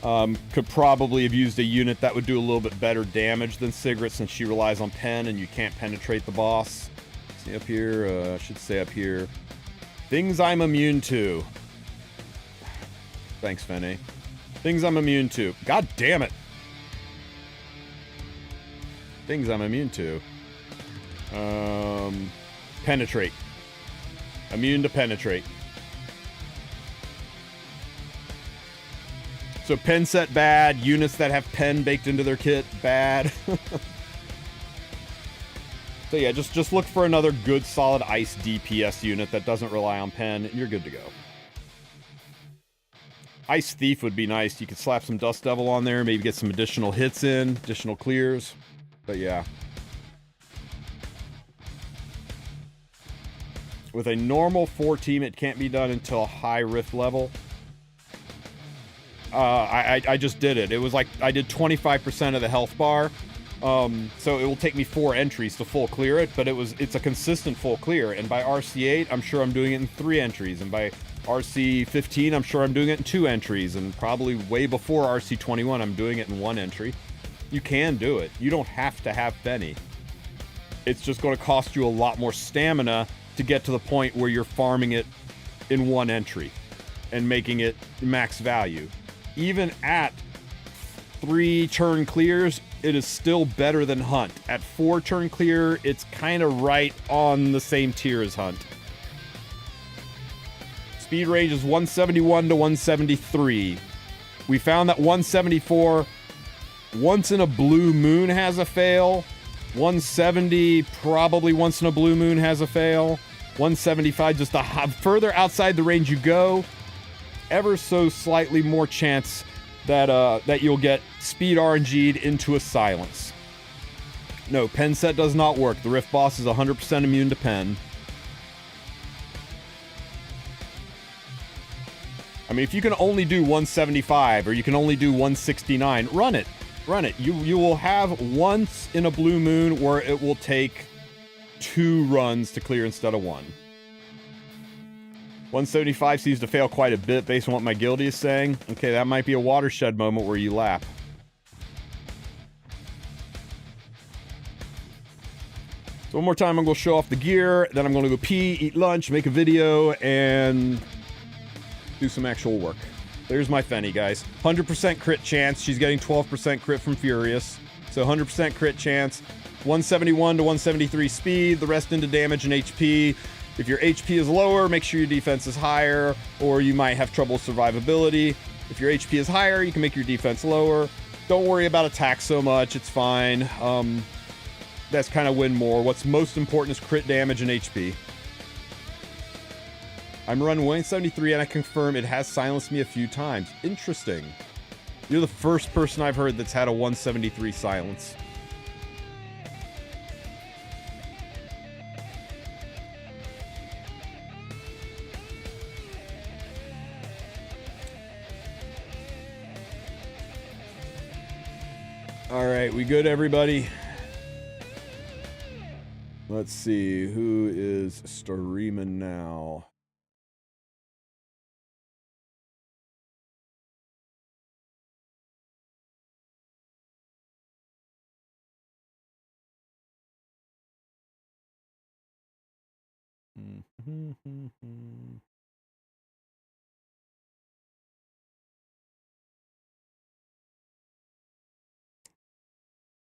Could probably have used a unit that would do a little bit better damage than Sigrid, since she relies on pen and you can't penetrate the boss. See up here? I should say up here. Things I'm immune to. Thanks, Fenny. Things I'm immune to. God damn it. Things I'm immune to. Penetrate. Immune to penetrate. So pen set bad. Units that have pen baked into their kit bad. So yeah, just look for another good solid ice DPS unit that doesn't rely on pen, and you're good to go. Ice Thief would be nice. You could slap some Dust Devil on there, maybe get some additional hits in, additional clears. But yeah. With a normal 4 team, it can't be done until a high Rift level. I just did it. It was like I did 25% of the health bar. So it will take me 4 entries to full clear it, but it's a consistent full clear. And by RC8, I'm sure I'm doing it in 3 entries. And by RC15, I'm sure I'm doing it in 2 entries. And probably way before RC21, I'm doing it in 1 entry. You can do it. You don't have to have Fenny. It's just going to cost you a lot more stamina to get to the point where you're farming it in 1 entry and making it max value. Even at 3-turn clears, it is still better than Hunt. At 4-turn clear, it's kind of right on the same tier as Hunt. Speed range is 171 to 173. We found that 174, once in a blue moon, has a fail. 170, probably once in a blue moon, has a fail. 175, just the further outside the range you go, ever so slightly more chance that you'll get speed RNG'd into a silence. No, pen set does not work. The Rift boss is 100% immune to pen. I mean, if you can only do 175 or you can only do 169, run it. Run it. You will have once in a blue moon where it will take 2 runs to clear instead of 1. 175 seems to fail quite a bit based on what my guildie is saying. Okay, that might be a watershed moment where you lap. So one more time, I'm going to show off the gear, then I'm going to go pee, eat lunch, make a video, and do some actual work. There's my Fenny, guys. 100% crit chance. She's getting 12% crit from Furious. So 100% crit chance. 171 to 173 speed. The rest into damage and HP. If your HP is lower, make sure your defense is higher, or you might have trouble with survivability. If your HP is higher, you can make your defense lower. Don't worry about attack so much. It's fine. That's kind of win more. What's most important is crit damage and HP. I'm running 173 and I confirm it has silenced me a few times. Interesting. You're the first person I've heard that's had a 173 silence. All right, we good, everybody? Let's see, who is streaming now?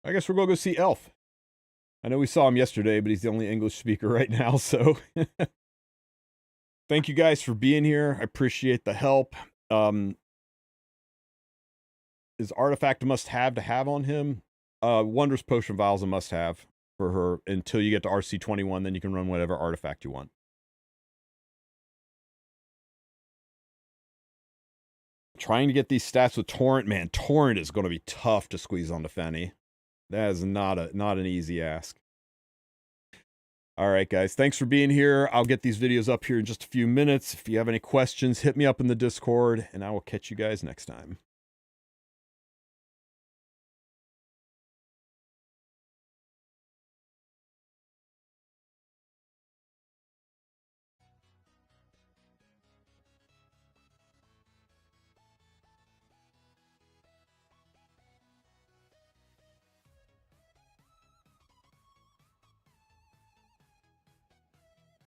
I guess we're going to go see Elf. I know we saw him yesterday, but he's the only English speaker right now, so... Thank you guys for being here. I appreciate the help. Is Artifact a must-have to have on him? Wondrous Potion Vial is a must-have for her until you get to RC21, then you can run whatever artifact you want. Trying to get these stats with Torrent, man, Torrent is going to be tough to squeeze onto Fenny. That is not an easy ask. All right, guys, thanks for being here. I'll get these videos up here in just a few minutes. If you have any questions, hit me up in the Discord, and I will catch you guys next time.